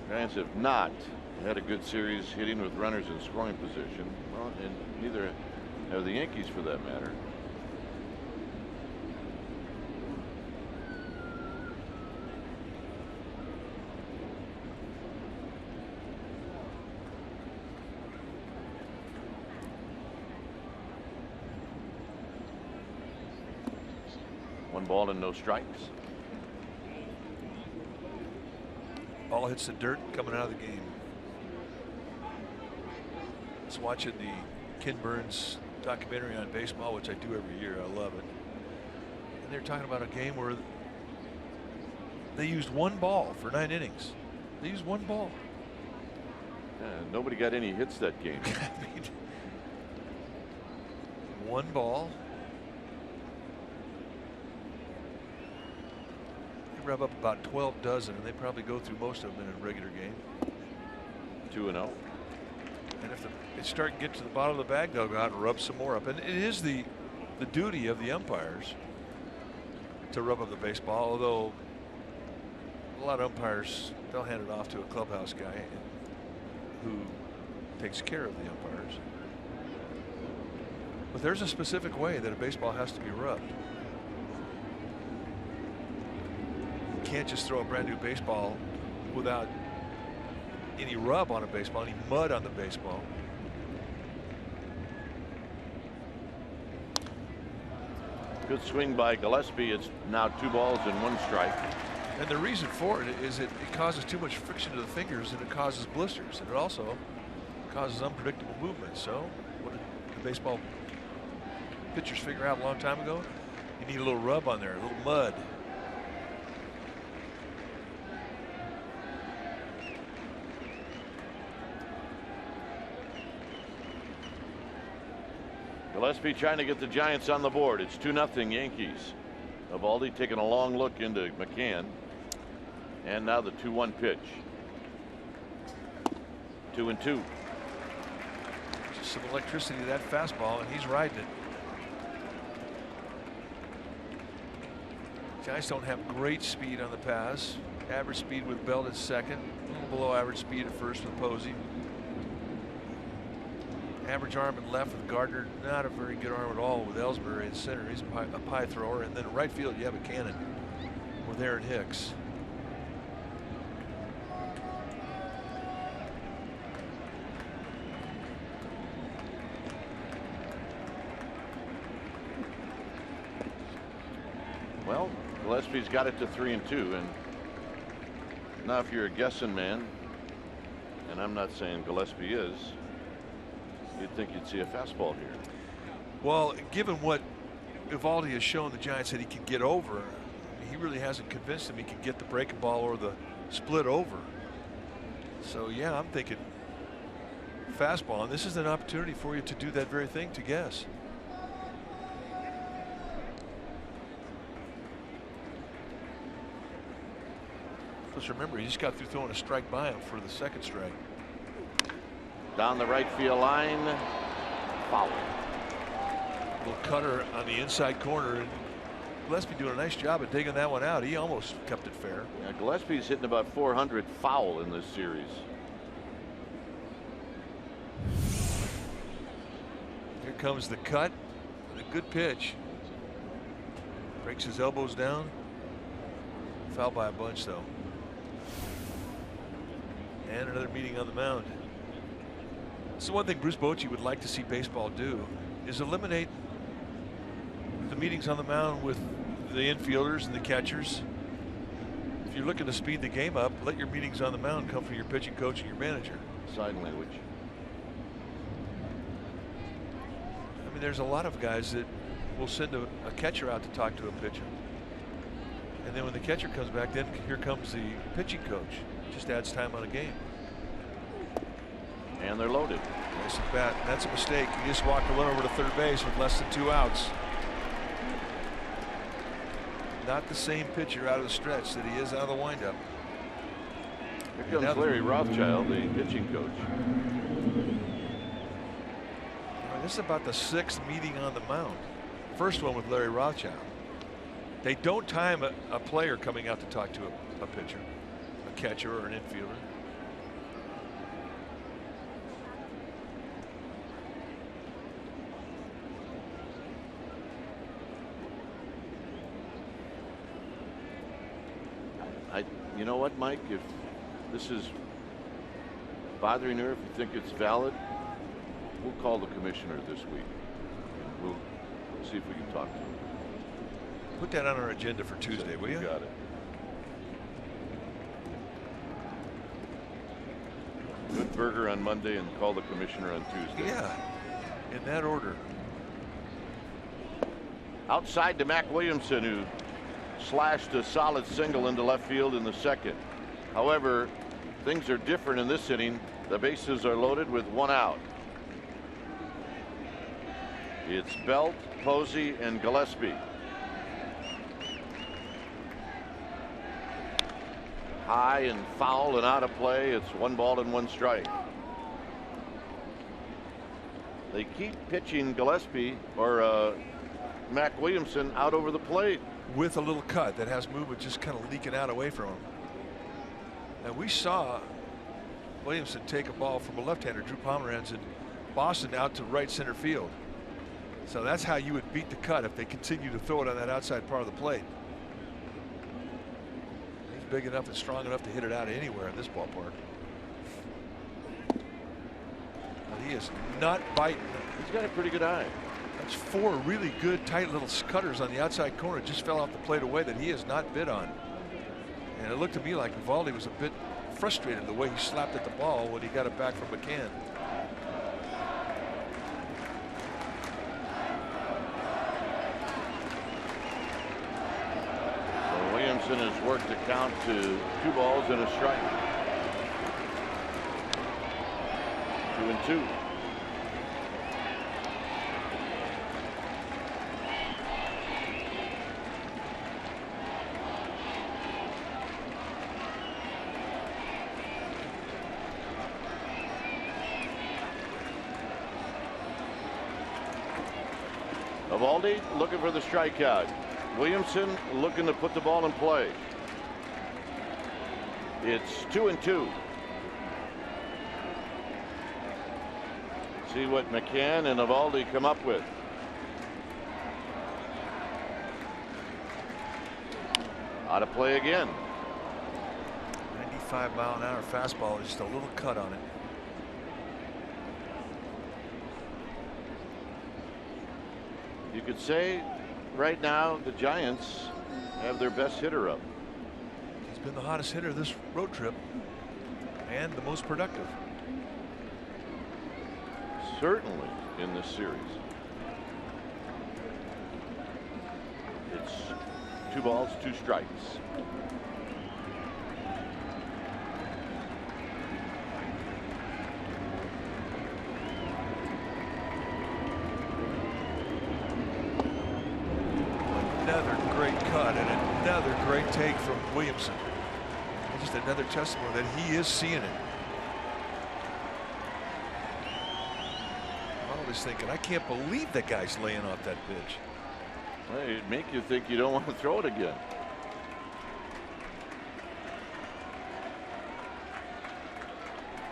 Giants have not had a good series hitting with runners in scoring position. Well, and neither have the Yankees, for that matter. One ball and no strikes. Ball hits the dirt coming out of the game. I was watching the Ken Burns documentary on baseball, which I do every year. I love it. And they're talking about a game where they used one ball for 9 innings. They used one ball. Yeah, nobody got any hits that game. I mean, one ball. They rub up about 12 dozen, and they probably go through most of them in a regular game. 2-0. And if they start to get to the bottom of the bag, they'll go out and rub some more up. And it is the duty of the umpires to rub up the baseball, although a lot of umpires, they'll hand it off to a clubhouse guy who takes care of the umpires. But there's a specific way that a baseball has to be rubbed. You can't just throw a brand new baseball without any rub on a baseball, any mud on the baseball. Good swing by Gillespie. It's now 2 balls and 1 strike. And the reason for it is it causes too much friction to the fingers, and it causes blisters, and it also causes unpredictable movement. So what did the baseball pitchers figure out a long time ago? You need a little rub on there, a little mud. Gillespie trying to get the Giants on the board. It's 2-0 Yankees. Eovaldi taking a long look into McCann. And now the 2-1 pitch. 2-2. Just some electricity to that fastball, and he's riding it. Giants don't have great speed on the pass. Average speed with Belt at second. A little below average speed at first with Posey. Average arm in left with Gardner. Not a very good arm at all with Ellsbury in center. He's a pie thrower. And then in right field, you have a cannon with Aaron Hicks. Well, Gillespie's got it to 3-2, and now if you're a guessing man, and I'm not saying Gillespie is, you'd think you'd see a fastball here. Well, given what Eovaldi has shown the Giants that he can get over, he really hasn't convinced them he can get the breaking ball or the split over. So yeah, I'm thinking fastball, and this is an opportunity for you to do that very thing, to guess. Plus remember, he just got through throwing a strike by him for the second strike. Down the right field line. Foul. Little cutter on the inside corner, and Gillespie doing a nice job of digging that one out. He almost kept it fair. Yeah, Gillespie's hitting about 400 foul in this series. Here comes the cut. A good pitch. Breaks his elbows down. Foul by a bunch, though. and another meeting on the mound. So one thing Bruce Bochy would like to see baseball do is eliminate the meetings on the mound with the infielders and the catchers. If you're looking to speed the game up, let your meetings on the mound come from your pitching coach and your manager. Sign language. I mean, there's a lot of guys that will send a catcher out to talk to a pitcher. And then when the catcher comes back, then here comes the pitching coach. Just adds time on a game. And they're loaded. Nice at bat. That's a mistake. He just walked a run over to third base with less than 2 outs. Not the same pitcher out of the stretch that he is out of the windup. Here comes Larry Rothschild, the pitching coach. This is about the 6th meeting on the mound. First one with Larry Rothschild. They don't time a player coming out to talk to a pitcher, a catcher, or an infielder. You know what, Mike? If this is bothering her, if you think it's valid, we'll call the commissioner this week. We'll see if we can talk to him. Put that on our agenda for Tuesday, will you? Got it. Good burger on Monday and call the commissioner on Tuesday. Yeah, in that order. Outside to Mac Williamson, who slashed a solid single into left field in the second. However, things are different in this inning. The bases are loaded with 1 out. It's Belt, Posey, and Gillespie. High and foul and out of play. It's 1 ball and 1 strike. They keep pitching Gillespie or Mac Williamson out over the plate. With a little cut that has movement just kind of leaking out away from him. And we saw Williamson take a ball from a left-hander, Drew Pomeranz, in Boston out to right center field. So that's how you would beat the cut if they continue to throw it on that outside part of the plate. He's big enough and strong enough to hit it out anywhere in this ballpark. But he is not biting. He's got a pretty good eye. That's 4 really good tight little cutters on the outside corner. Just fell off the plate away that he has not bid on. And it looked to me like Eovaldi was a bit frustrated the way he slapped at the ball when he got it back from McCann. So Williamson has worked the count to 2 balls and a strike. 2-2. Eovaldi looking for the strikeout. Williamson looking to put the ball in play. It's 2-2. See what McCann and Eovaldi come up with. Out of play again. 95-mile-an-hour fastball, just a little cut on it. You could say right now the Giants have their best hitter up. He's been the hottest hitter this road trip and the most productive. Certainly in this series. It's 2 balls, 2 strikes. Another great cut and another great take from Williamson. Just another testimony that he is seeing it. I'm always thinking, I can't believe that guy's laying off that pitch. Well, it'd make you think you don't want to throw it again.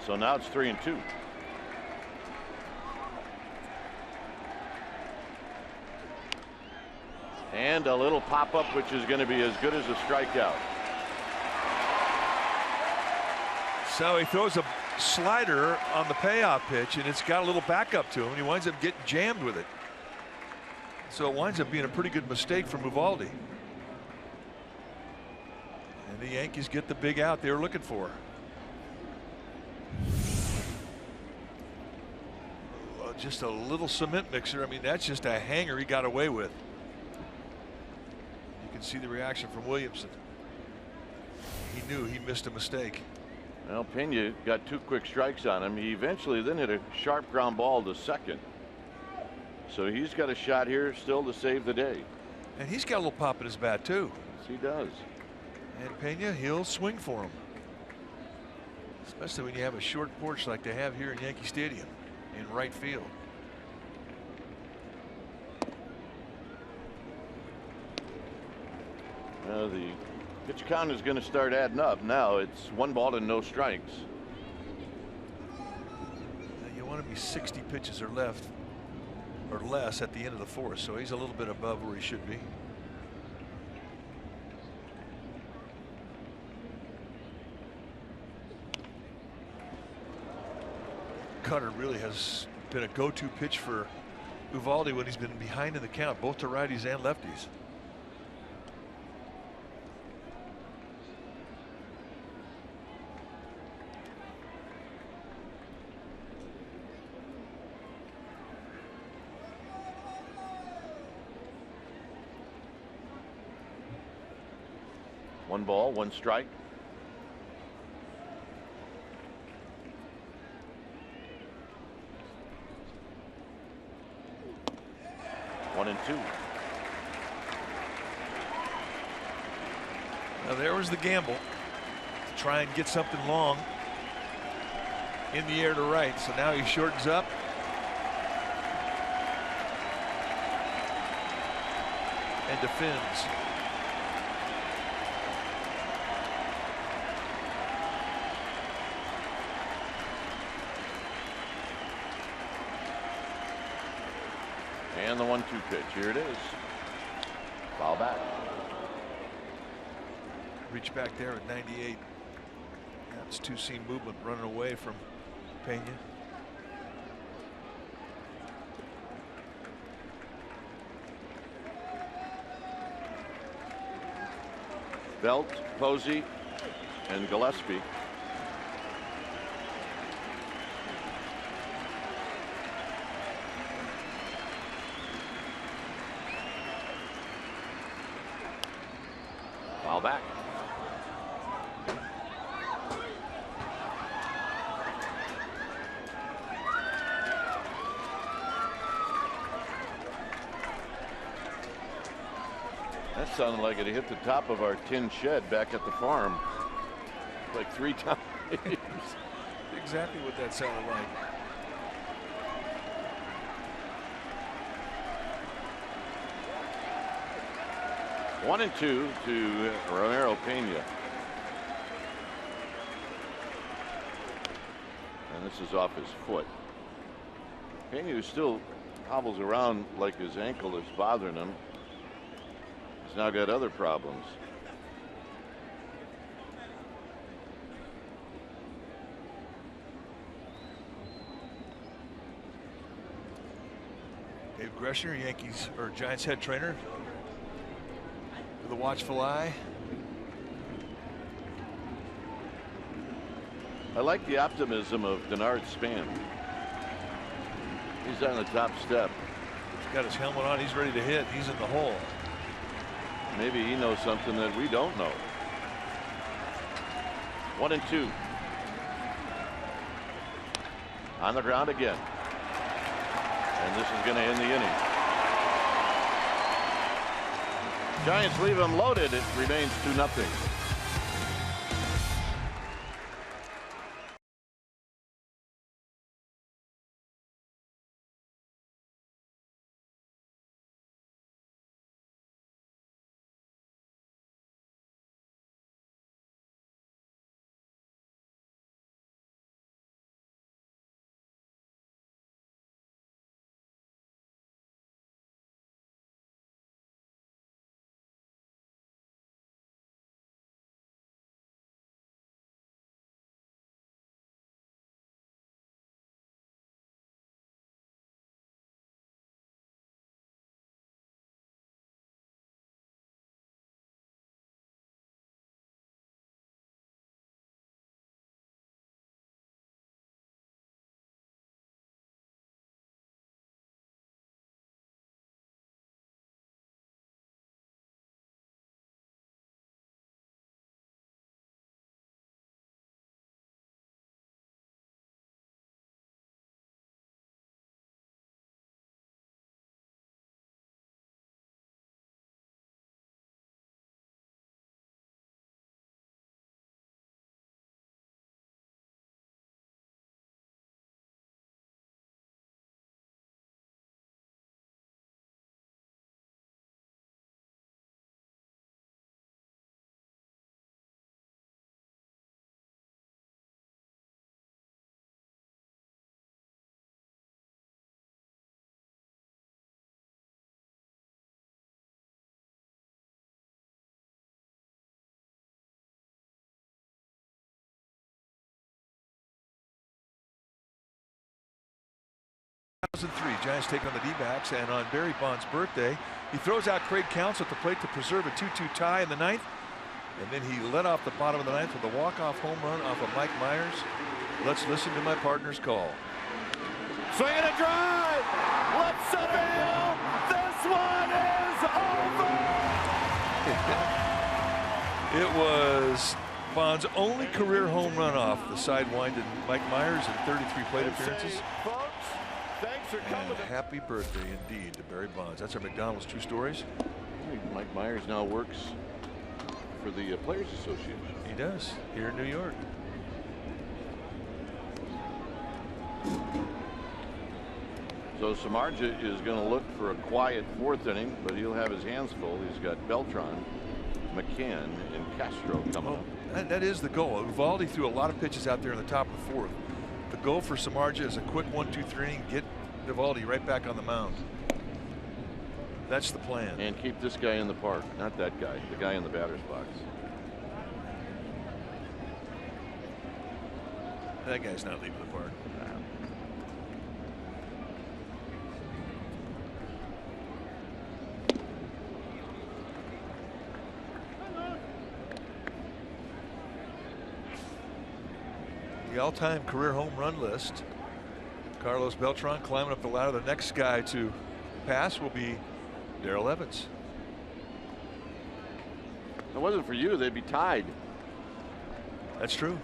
So now it's 3-2. And a little pop-up, which is going to be as good as a strikeout. So he throws a slider on the payoff pitch, and it's got a little backup to him, and he winds up getting jammed with it. So it winds up being a pretty good mistake for Eovaldi. And the Yankees get the big out they were looking for. Well, just a little cement mixer. I mean, that's just a hanger he got away with. You can see the reaction from Williamson. He knew he missed a mistake. Well, Pena got 2 quick strikes on him. He eventually then hit a sharp ground ball to second. So he's got a shot here still to save the day. And he's got a little pop in his bat too. Yes, he does. And Pena, he'll swing for him. Especially when you have a short porch like they have here in Yankee Stadium in right field. The pitch count is going to start adding up. Now it's 1 ball and no strikes. Now you want to be 60 pitches or less at the end of the 4th, so he's a little bit above where he should be. Cutter really has been a go-to pitch for Eovaldi when he's been behind in the count, both to righties and lefties. One ball, 1 strike. One and 2. Now there was the gamble to try and get something long in the air to right. So now he shortens up. And defends. And the 1-2 pitch. Here it is. Foul back. Reach back there at 98. That's 2-seam movement running away from Pena. Belt, Posey, and Gillespie. Foul back. That sounded like it hit the top of our tin shed back at the farm like 3 times. Exactly what that sounded like. One and 2 to Romero Pena. And this is off his foot. Pena, who still hobbles around like his ankle is bothering him, has now got other problems. Dave Greshner, Yankees or Giants head trainer, with a watchful eye. I like the optimism of Denard Span. He's on the top step. He's got his helmet on. He's ready to hit. He's in the hole. Maybe he knows something that we don't know. 1 and 2. On the ground again. And this is going to end the inning. Giants leave him loaded. It remains 2-0. 2003, Giants take on the D-backs, and on Barry Bonds' birthday, he throws out Craig Counts at the plate to preserve a 2-2 tie in the ninth, and then he led off the bottom of the ninth with a walk-off home run off of Mike Myers. Let's listen to my partner's call. Swing and a drive. Left center field. This one is over. It was Bonds' only career home run off the sidewinded Mike Myers in 33 plate appearances. Folks, thanks for coming. And happy birthday indeed to Barry Bonds. That's our McDonald's True Stories. Mike Myers now works for the Players Association. He does, here in New York. So Samardzija is going to look for a quiet fourth inning, but he'll have his hands full. He's got Beltran, McCann, and Castro coming up. That is the goal. Uvalde threw a lot of pitches out there in the top of the fourth. The goal for Samardzija is a quick 1-2-3 inning, get Uvalde right back on the mound. That's the plan. And keep this guy in the park, not that guy, the guy in the batter's box. That guy's not leaving the park. The all-time career home run list. Carlos Beltran climbing up the ladder. The next guy to pass will be Darrell Evans. If it wasn't for you, they'd be tied. That's true.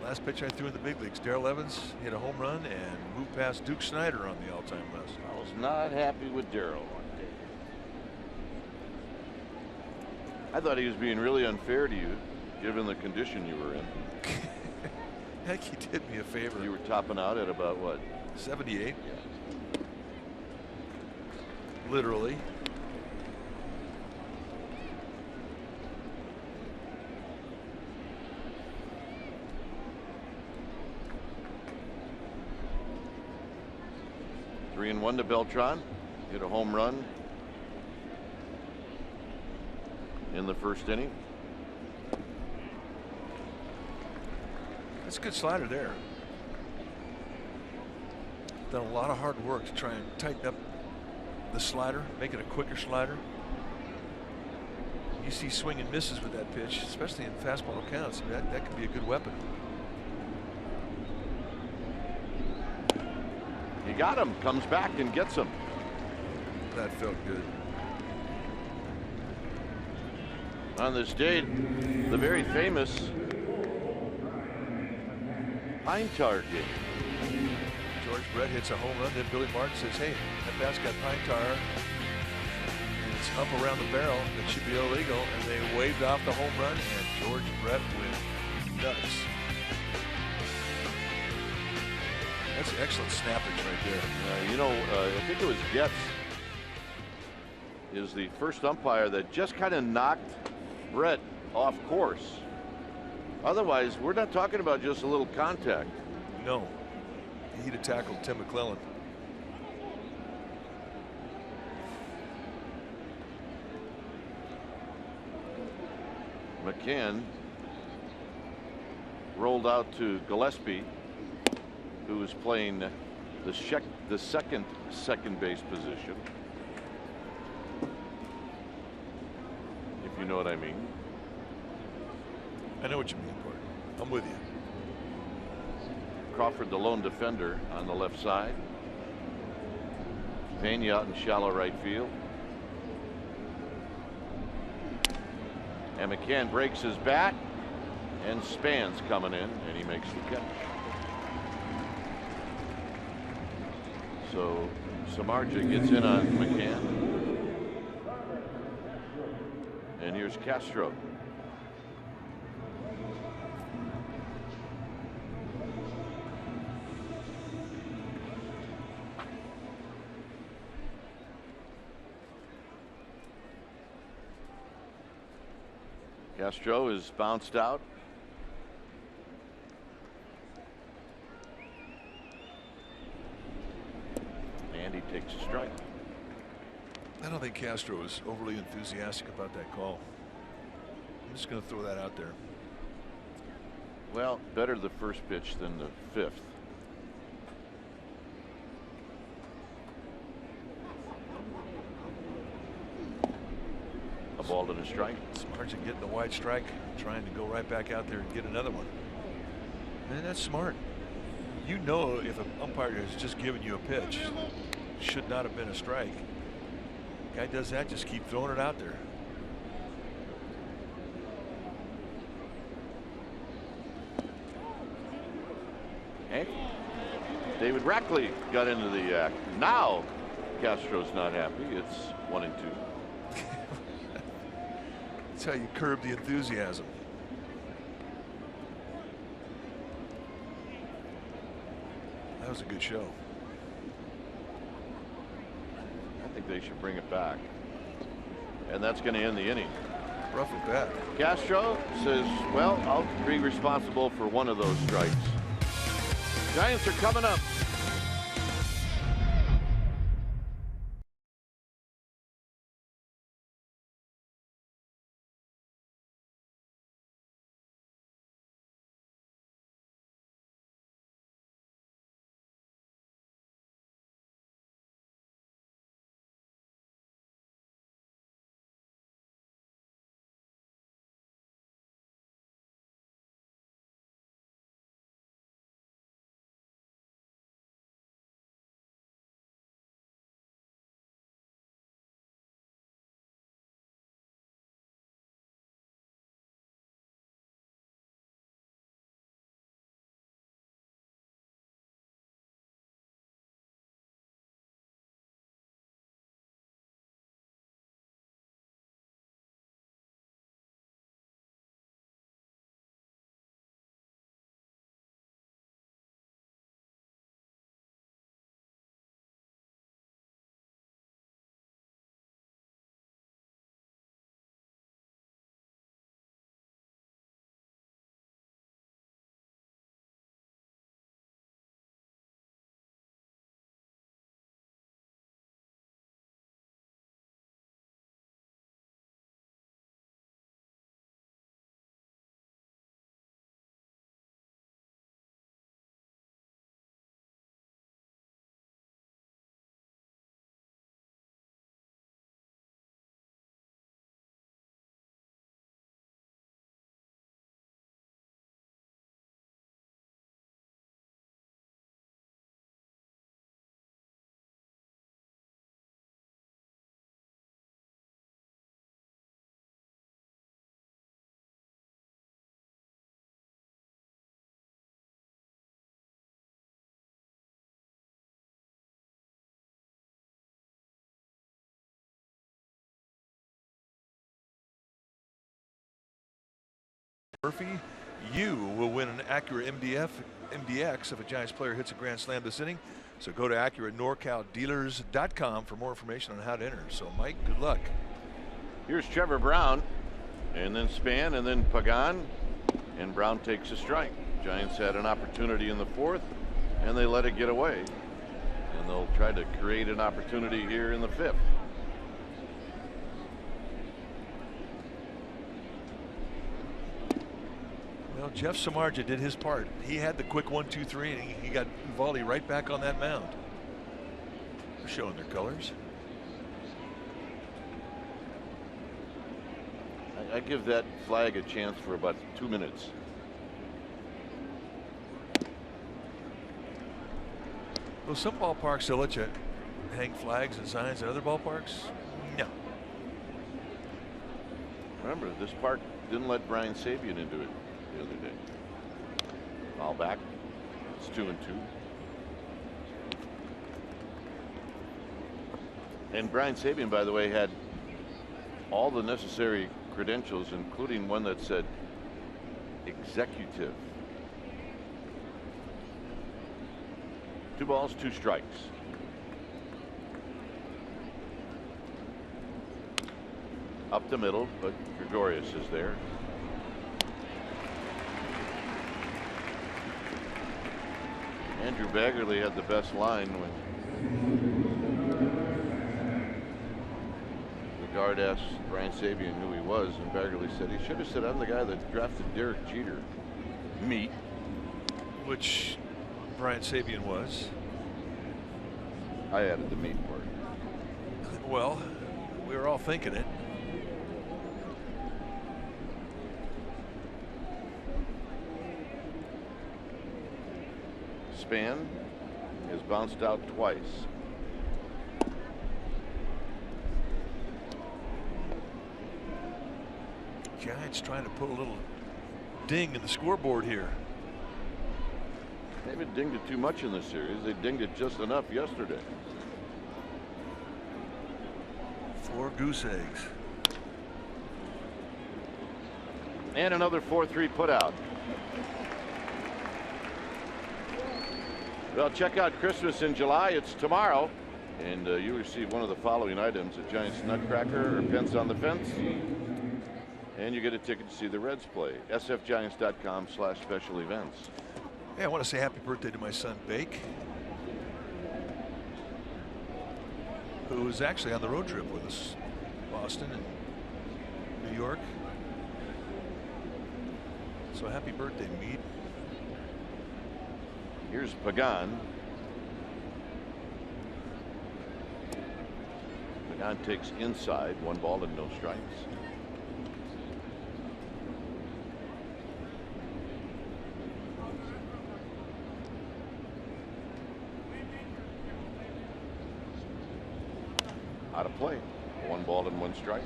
Last pitch I threw in the big leagues, Darrell Evans hit a home run and moved past Duke Snider on the all-time list. I was not happy with Darrell one day. I thought he was being really unfair to you, given the condition you were in. Heck, he did me a favor. You were topping out at about what? 78. Literally. Three and one to Beltran. Hit a home run in the first inning. That's a good slider there. Done a lot of hard work to try and tighten up the slider, make it a quicker slider. You see swing and misses with that pitch, especially in fastball counts. That could be a good weapon. He got him, comes back and gets him. That felt good. On this date, the very famous Pine Tar game. George Brett hits a home run, then Billy Martin says, hey, that bat's got pine tar and it's up around the barrel. It should be illegal. And they waved off the home run, and George Brett went nuts. That's excellent snappage right there. You know, I think it was Getz is the first umpire that just kind of knocked Brett off course. Otherwise, we're not talking about just a little contact. No. He'd have tackled Tim McClellan. McCann rolled out to Gillespie, who was playing the second base position, if you know what I mean. I know what you mean, Bart. I'm with you. Crawford, the lone defender, on the left side. Pena out in shallow right field. And McCann breaks his bat, and Span's coming in, and he makes the catch. So Samardzija gets in on McCann. And here's Castro. Castro is bounced out. And he takes a strike. I don't think Castro is overly enthusiastic about that call. I'm just going to throw that out there. Well, better the first pitch than the fifth. ball and a strike. Samardzija getting the wide strike, trying to go right back out there and get another one. Man, that's smart. You know, if an umpire has just given you a pitch, should not have been a strike. Guy does that, just keep throwing it out there. Hey, David Rackley got into the act. Now Castro's not happy. It's 1-2. That's how you curb the enthusiasm. That was a good show. I think they should bring it back. And that's going to end the inning. Rough at bat. Castro says, well, I'll be responsible for one of those strikes. Giants are coming up. Murphy, you will win an Acura MDX if a Giants player hits a grand slam this inning. So go to AcuraNorCalDealers.com for more information on how to enter. So Mike, good luck. Here's Trevor Brown, and then Span, and then Pagan, and Brown takes a strike. Giants had an opportunity in the fourth, and they let it get away. And they'll try to create an opportunity here in the fifth. Well, Jeff Samardzija did his part. He had the quick 1-2-3, and he got Uvalde right back on that mound. They're showing their colors. I give that flag a chance for about 2 minutes. Well, some ballparks they'll let you hang flags and signs. At other ballparks, no. Remember, this park didn't let Brian Sabian into it the other day. Foul back. It's 2-2. And Brian Sabian, by the way, had all the necessary credentials, including one that said executive. 2 balls, 2 strikes. Up the middle, but Gregorius is there. Andrew Baggerly had the best line when the guard asked Brian Sabian who he was, and Baggerly said he should have said, "I'm the guy that drafted Derek Jeter." Meat. Which Brian Sabian was. I added the meat part. Well, we were all thinking it. span has bounced out twice. Giants trying to put a little ding in the scoreboard here. They haven't dinged it too much in this series. They dinged it just enough yesterday. 4 goose eggs. And another 4-3 putout. Well, check out Christmas in July. It's tomorrow. And you receive one of the following items: a Giants Nutcracker or Pence on the Fence. And you get a ticket to see the Reds play. sfgiants.com/special events. Hey, I want to say happy birthday to my son Bake, who was actually on the road trip with us, Boston and New York. So happy birthday, Mead. Here's Pagan. Pagan takes inside, 1 ball and no strikes. Out of play, 1 ball and 1 strike.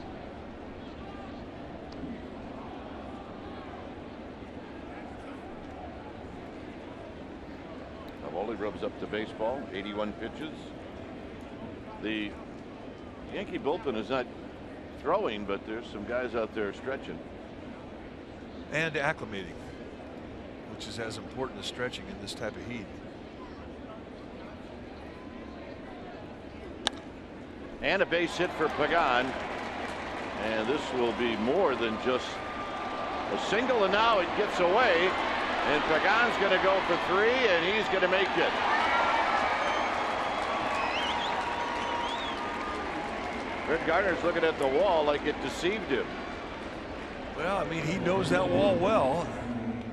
Navoli rubs up the baseball. 81 pitches. The Yankee bullpen is not throwing, but there's some guys out there stretching and acclimating, which is as important as stretching in this type of heat. And a base hit for Pagan, and this will be more than just a single, and now it gets away, and Pagan's going to go for 3, and he's going to make it. Fred Gardner's looking at the wall like it deceived him. Well, I mean, he knows that wall well.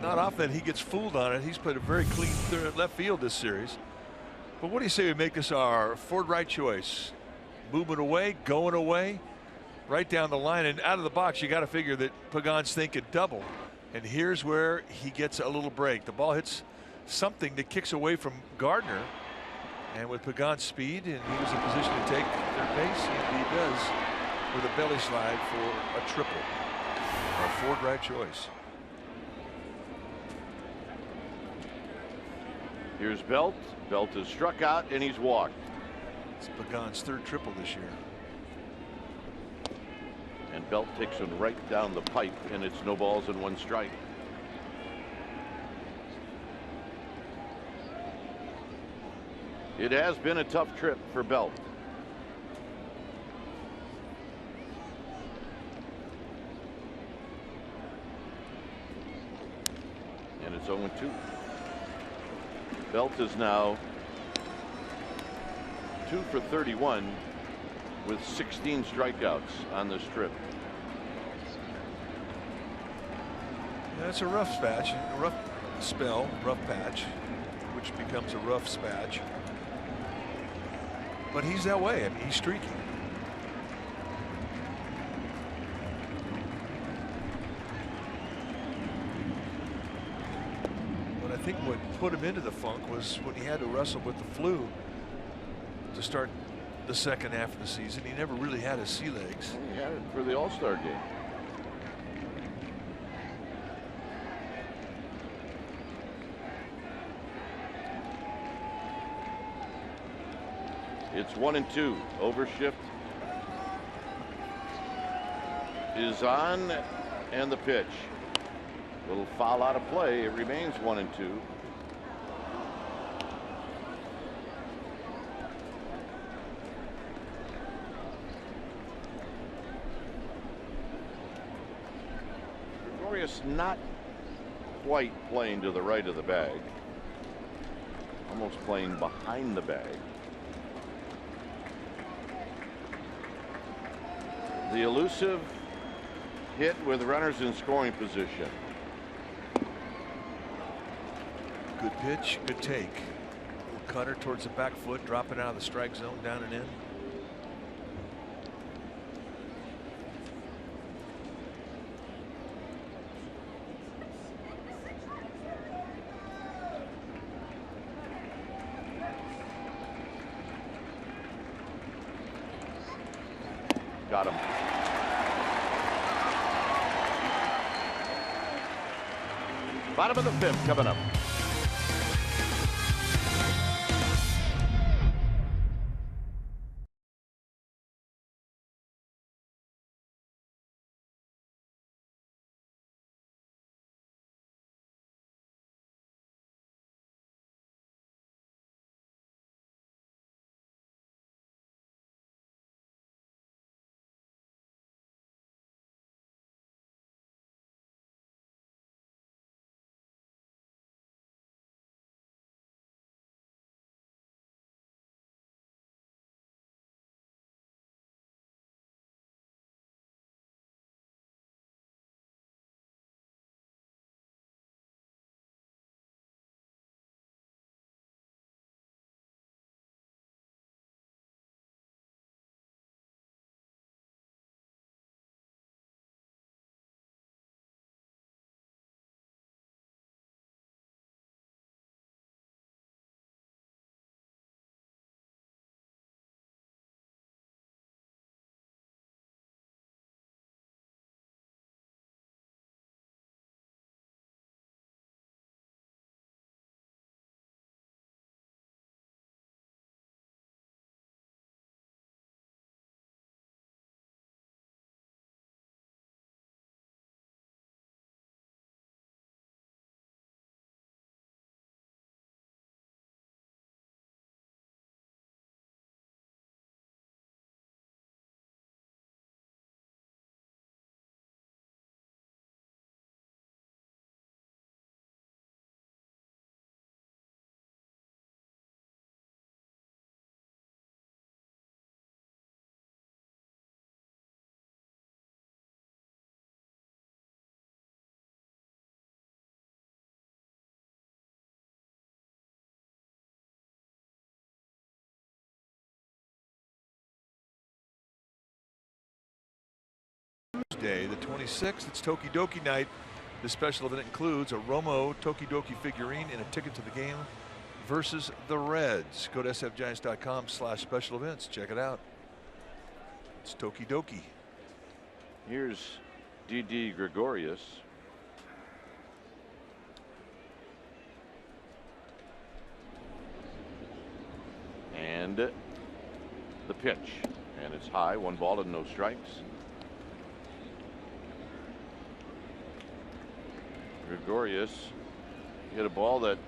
Not often he gets fooled on it. He's played a very clean left field this series. But what do you say we make this our Ford right choice? Moving away, going away, right down the line, and out of the box. You got to figure that Pagan's thinking double, and here's where he gets a little break. The ball hits something that kicks away from Gardner, and with Pagan's speed, and he was in position to take their base, and he does with a belly slide for a triple. Our Ford right choice. Here's Belt. Belt is struck out, and he's walked. It's Pagan's 3rd triple this year. And Belt takes him right down the pipe, and it's no balls and 1 strike. It has been a tough trip for Belt. And it's 0-2. Belt is now 2 for 31 with 16 strikeouts on this trip. Yeah, it's a rough patch, a rough spell, rough patch, which becomes a rough spatch. But he's that way. I mean, he's streaky. But I think what put him into the funk was when he had to wrestle with the flu to start the second half of the season. He never really had his sea legs. Well, he had it for the All-Star game. It's 1-2. Overshift is on, and the pitch. Little foul out of play. It remains 1-2. Not quite playing to the right of the bag, almost playing behind the bag. The elusive hit with runners in scoring position. Good pitch, good take. Little cutter towards the back foot, dropping out of the strike zone, down and in. Got him. Bottom of the 5th coming up. Tuesday, the 26th, it's Tokidoki night. The special event includes a Romo Tokidoki figurine and a ticket to the game versus the Reds. Go to sfgiants.com/special events. Check it out. It's Tokidoki. Here's D.D. Gregorius. And the pitch. And it's high, 1 ball and no strikes. Gregorius hit a ball that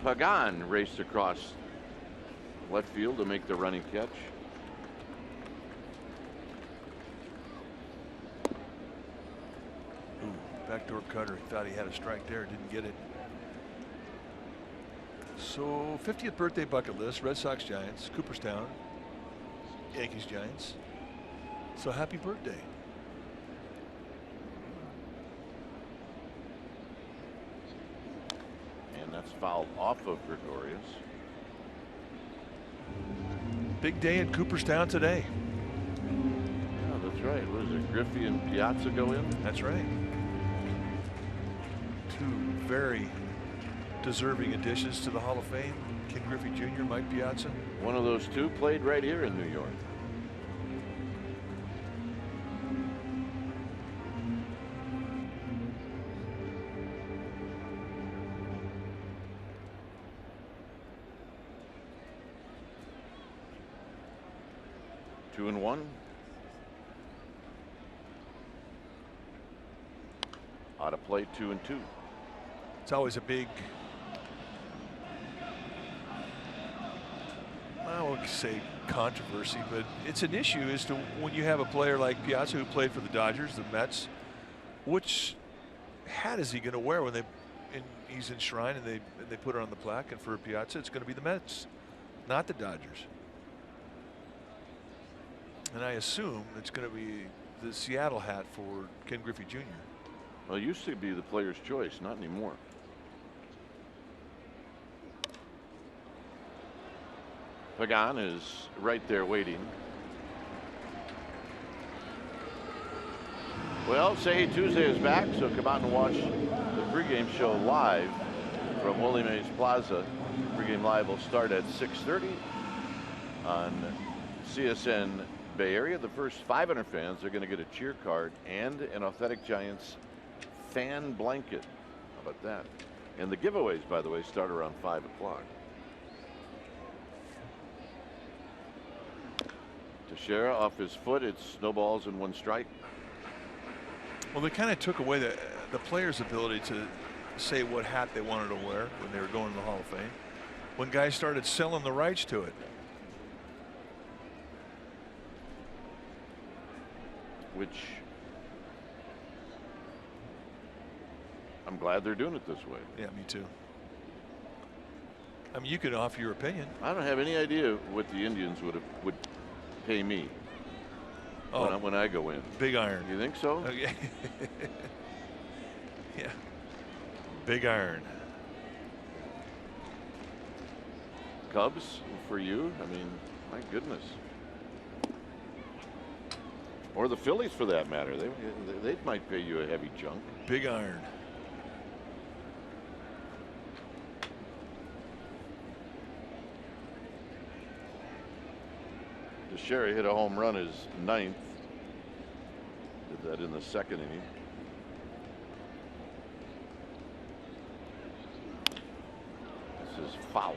Pagan raced across left field to make the running catch. Ooh, backdoor cutter. He thought he had a strike there, didn't get it. So 50th birthday bucket list: Red Sox, Giants, Cooperstown, Yankees, Giants. So happy birthday. That's fouled off of Gregorius. Big day in Cooperstown today. Yeah, that's right. What is it? Griffey and Piazza go in? That's right. 2 very deserving additions to the Hall of Fame. Ken Griffey Jr., Mike Piazza. One of those 2 played right here in New York. Two and one. Out of play, 2-2. It's always a big, I won't say controversy, but it's an issue as to when you have a player like Piazza who played for the Dodgers, the Mets, which hat is he going to wear when he's enshrined and they put it on the plaque? And for Piazza, it's going to be the Mets, not the Dodgers. And I assume it's going to be the Seattle hat for Ken Griffey Jr. Well, it used to be the player's choice, not anymore. Pagan is right there waiting. Well, Say Tuesday is back, so come out and watch the pregame show live from Willie Mays Plaza. Pregame live will start at 6:30 on CSN Bay Area, the first 500 fans are going to get a cheer card and an authentic Giants fan blanket. How about that? And the giveaways, by the way, start around 5 o'clock. Teixeira off his foot. It's no balls and 1 strike. Well, they kind of took away the players' ability to say what hat they wanted to wear when they were going to the Hall of Fame. When guys started selling the rights to it. Which I'm glad they're doing it this way. Yeah, me too. I mean, you could offer your opinion. I don't have any idea what the Indians would pay me when I go in. Big iron. You think so? Okay. Yeah. Big iron. Cubs for you? I mean, my goodness. Or the Phillies, for that matter. They might pay you a heavy chunk. Big iron. Teixeira hit a home run his 9th. Did that in the 2nd inning. This is foul.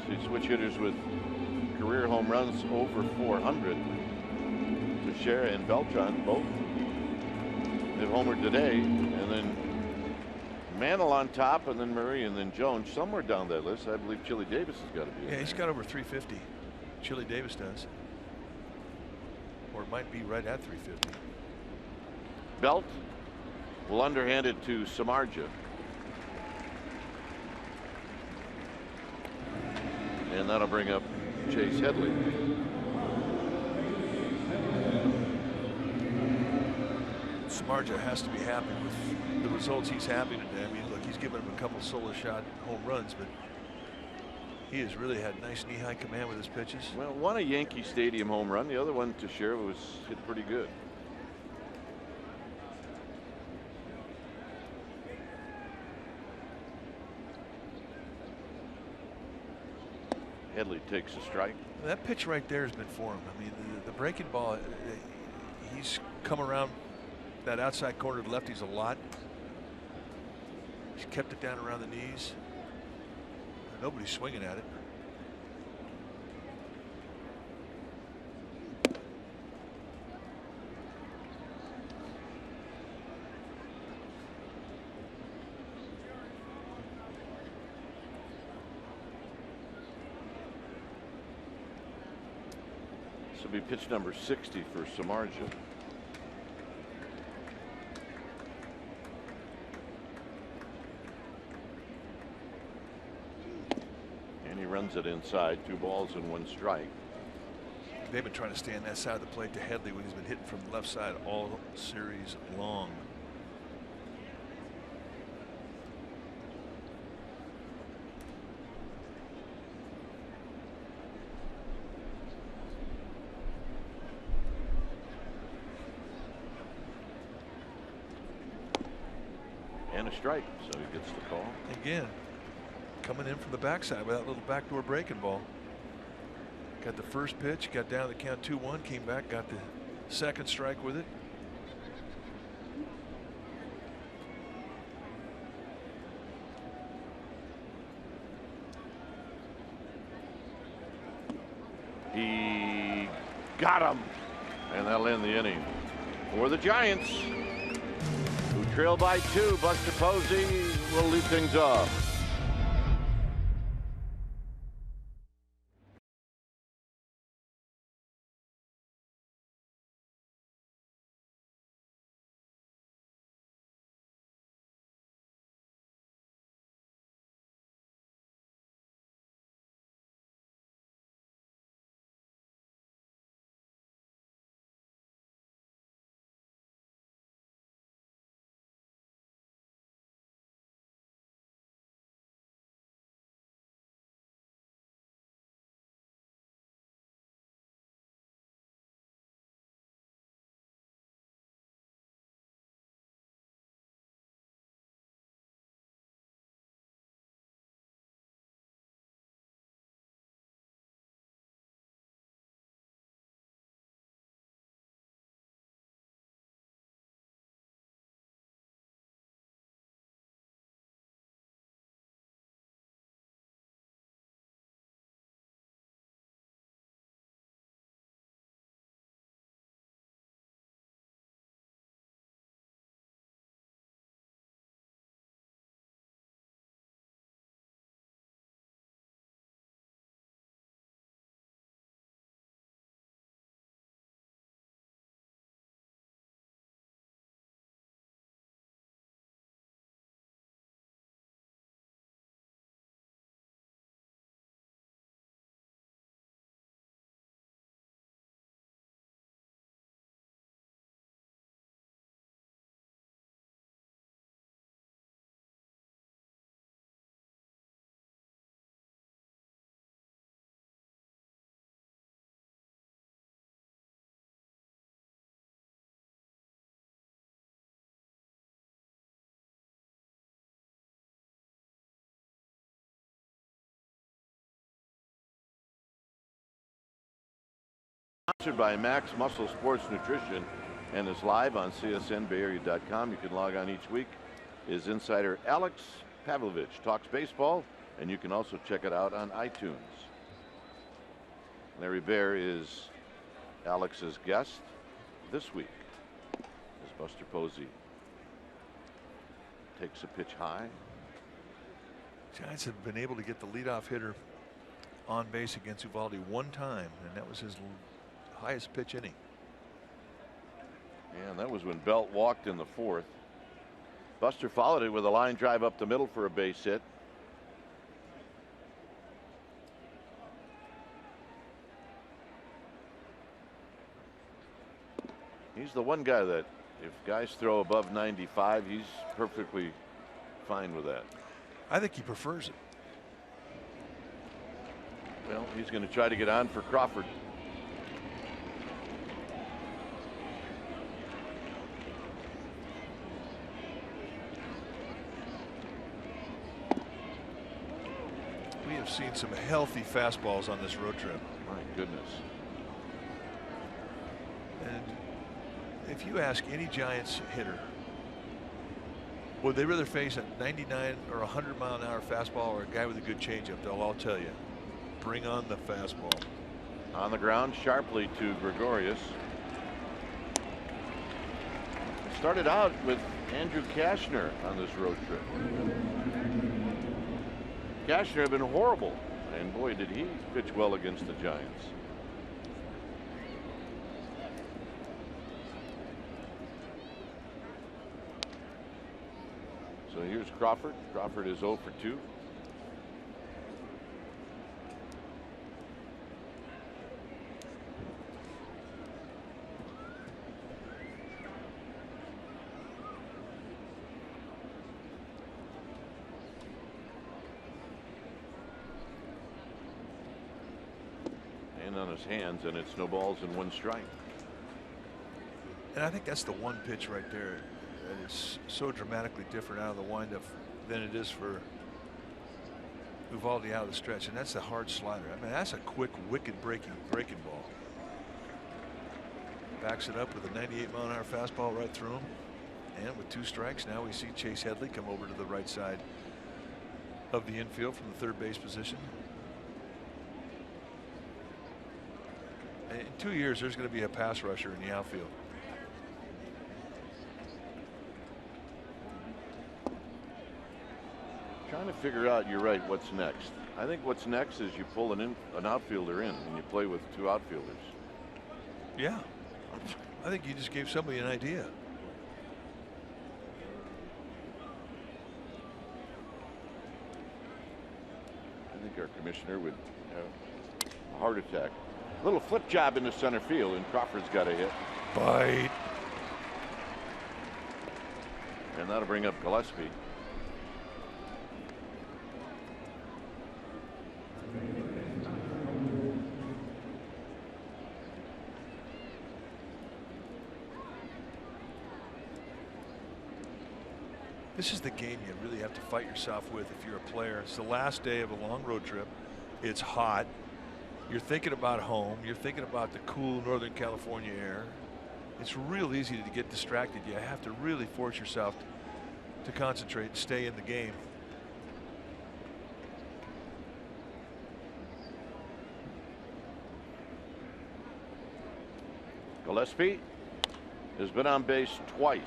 See, switch hitters with career home runs over 400. Teixeira and Beltran both have homered today, and then Mantle on top, and then Murray, and then Jones somewhere down that list. I believe Chili Davis has got to be. Yeah, he's got over 350. Chili Davis does, or it might be right at 350. Belt will underhand it to Samardzija. And that'll bring up Chase Headley. Samardzija has to be happy with the results he's having today. I mean, look, he's given him a couple solo shot home runs, but he has really had nice knee-high command with his pitches. Well, one a Yankee Stadium home run. The other one to Teixeira was hit pretty good. Headley takes a strike. That pitch right there has been for him. I mean, the breaking ball, he's come around that outside corner to lefties a lot. He's kept it down around the knees. Nobody's swinging at it. This will be pitch number 60 for Samardzija. And he runs it inside. 2 balls and 1 strike. They've been trying to stay on that side of the plate to Headley when he's been hitting from the left side all series long. And a strike, so he gets the call. Again, coming in from the backside with that little backdoor breaking ball. Got the first pitch, got down to the count 2-1, came back, got the second strike with it. He got him, and that'll end the inning for the Giants, who trail by 2. Buster Posey will lead things off. Sponsored by Max Muscle Sports Nutrition and is live on csnbayarea.com. You can log on each week. Is insider Alex Pavlovich talks baseball, and you can also check it out on iTunes. Larry Baer is Alex's guest this week as Buster Posey takes a pitch high. Giants have been able to get the leadoff hitter on base against Uvalde one time, and that was his highest pitch inning. And that was when Belt walked in the fourth. Buster followed it with a line drive up the middle for a base hit. He's the one guy that if guys throw above 95, he's perfectly fine with that. I think he prefers it. Well, he's going to try to get on for Crawford. We have seen some healthy fastballs on this road trip. My goodness. And if you ask any Giants hitter, would they rather face a 99 or 100-mile-an-hour fastball or a guy with a good changeup? They'll all tell you, bring on the fastball. On the ground sharply to Gregorius. It started out with Andrew Kashner on this road trip. Kashner had been horrible, and boy did he pitch well against the Giants. So here's Crawford. Crawford is 0 for 2. And on his hands, and it's no balls and 1 strike. And I think that's the one pitch right there that is so dramatically different out of the windup than it is for Uvalde out of the stretch, and that's the hard slider. I mean, that's a quick, wicked breaking ball. Backs it up with a 98-mile-an-hour fastball right through him, and with 2 strikes, now we see Chase Headley come over to the right side of the infield from the third base position. And in 2 years, there's going to be a pass rusher in the outfield. Trying to figure out, you're right, what's next. I think what's next is you pull an outfielder in and you play with 2 outfielders. Yeah. I think you just gave somebody an idea. I think our commissioner would have a heart attack. Little flip job into center field, and Crawford's got a hit. Bite. And that'll bring up Gillespie. This is the game you really have to fight yourself with if you're a player. It's the last day of a long road trip. It's hot. You're thinking about home. You're thinking about the cool Northern California air. It's real easy to get distracted. You have to really force yourself to concentrate and stay in the game. Gillespie has been on base twice.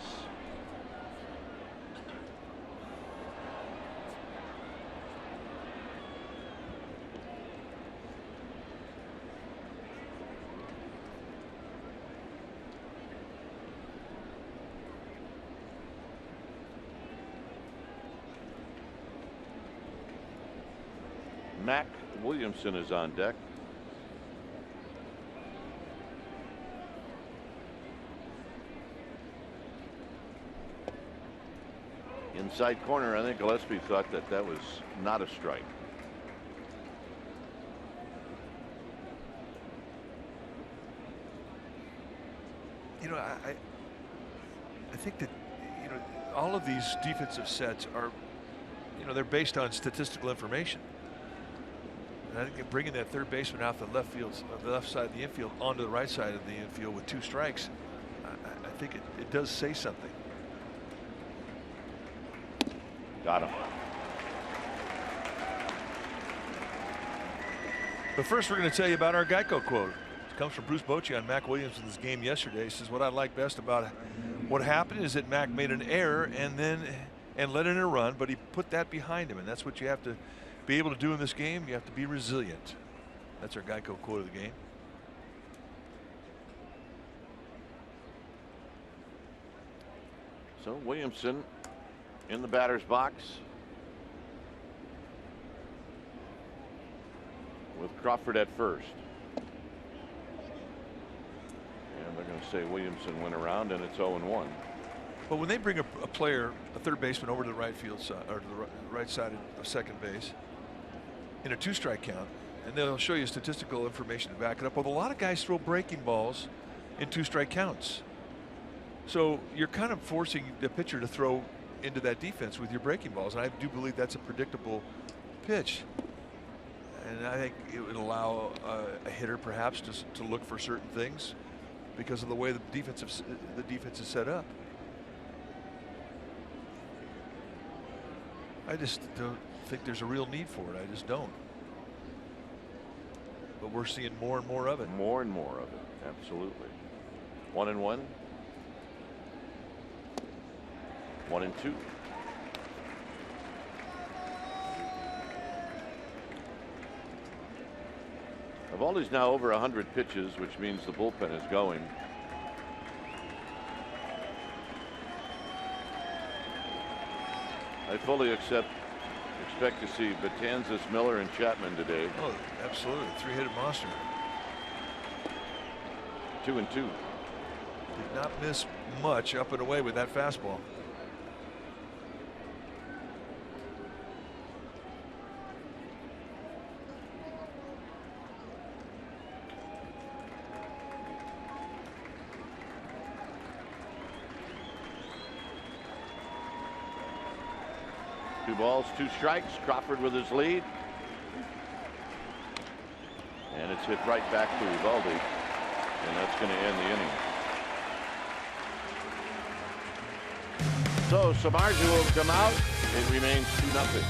Mac Williamson is on deck. Inside corner, I think Gillespie thought that was not a strike. You know, I think that, you know, all of these defensive sets are, you know, they're based on statistical information. And I think bringing that third baseman out the left field, the left side of the infield onto the right side of the infield with 2 strikes, I think it does say something. Got him. But first, we're going to tell you about our Geico quote. It comes from Bruce Bochy on Mac Williamson's game yesterday. He says, "What I like best about what happened is that Mac made an error and let in a run, but he put that behind him, and that's what you have to be able to do in this game. You have to be resilient." That's our Geico quote of the game. So Williamson in the batter's box with Crawford at first. And they're going to say Williamson went around, and it's 0-1. But when they bring a player, a third baseman, over to the right field side or to the right side of second base in a 2-strike count, and they'll show you statistical information to back it up. Well, a lot of guys throw breaking balls in 2-strike counts. So you're kind of forcing the pitcher to throw into that defense with your breaking balls. And I do believe that's a predictable pitch. And I think it would allow a hitter perhaps to look for certain things because of the way the defense is set up. I just don't think there's a real need for it. I just don't. But we're seeing more and more of it. More and more of it. Absolutely. 1-1. 1-2. Evaldi's now over 100 pitches, which means the bullpen is going. I fully expect to see Betanzas, Miller, and Chapman today. Oh, absolutely. 3-headed monster. 2-2. Did not miss much up and away with that fastball. Two balls, 2 strikes. Crawford with his lead. And it's hit right back to Evaldi. And that's going to end the inning. So Samardzija will come out. It remains 2-0.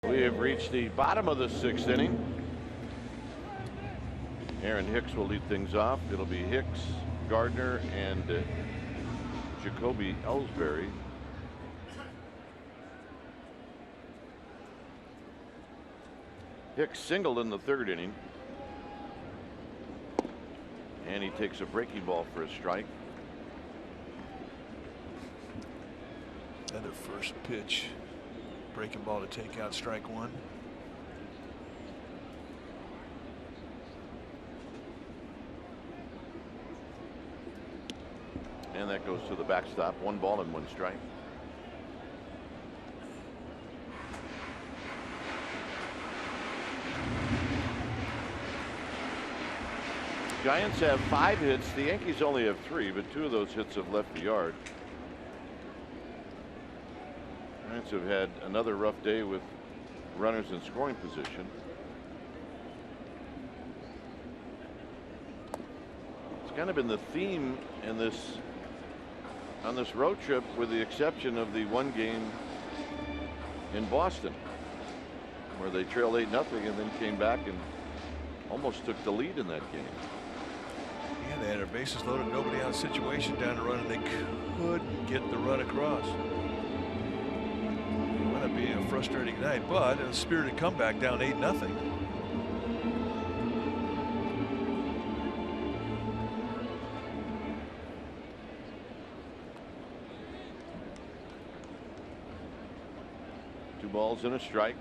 We have reached the bottom of the 6th inning. Aaron Hicks will lead things off. It'll be Hicks, Gardner, and Jacoby Ellsbury. Hicks singled in the 3rd inning. And he takes a breaking ball for a strike. Another first pitch. Breaking ball to take out strike 1. And that goes to the backstop. 1 ball and 1 strike. Giants have 5 hits. The Yankees only have 3, but 2 of those hits have left the yard. Giants have had another rough day with runners in scoring position. It's kind of been the theme in this on this road trip, with the exception of the 1 game in Boston, where they trailed 8-0 and then came back and almost took the lead in that game. Yeah, they had their bases loaded, nobody out situation down the run, and they couldn't get the run across. It wound up being a frustrating night, but a spirited comeback down 8-0. Balls and a strike.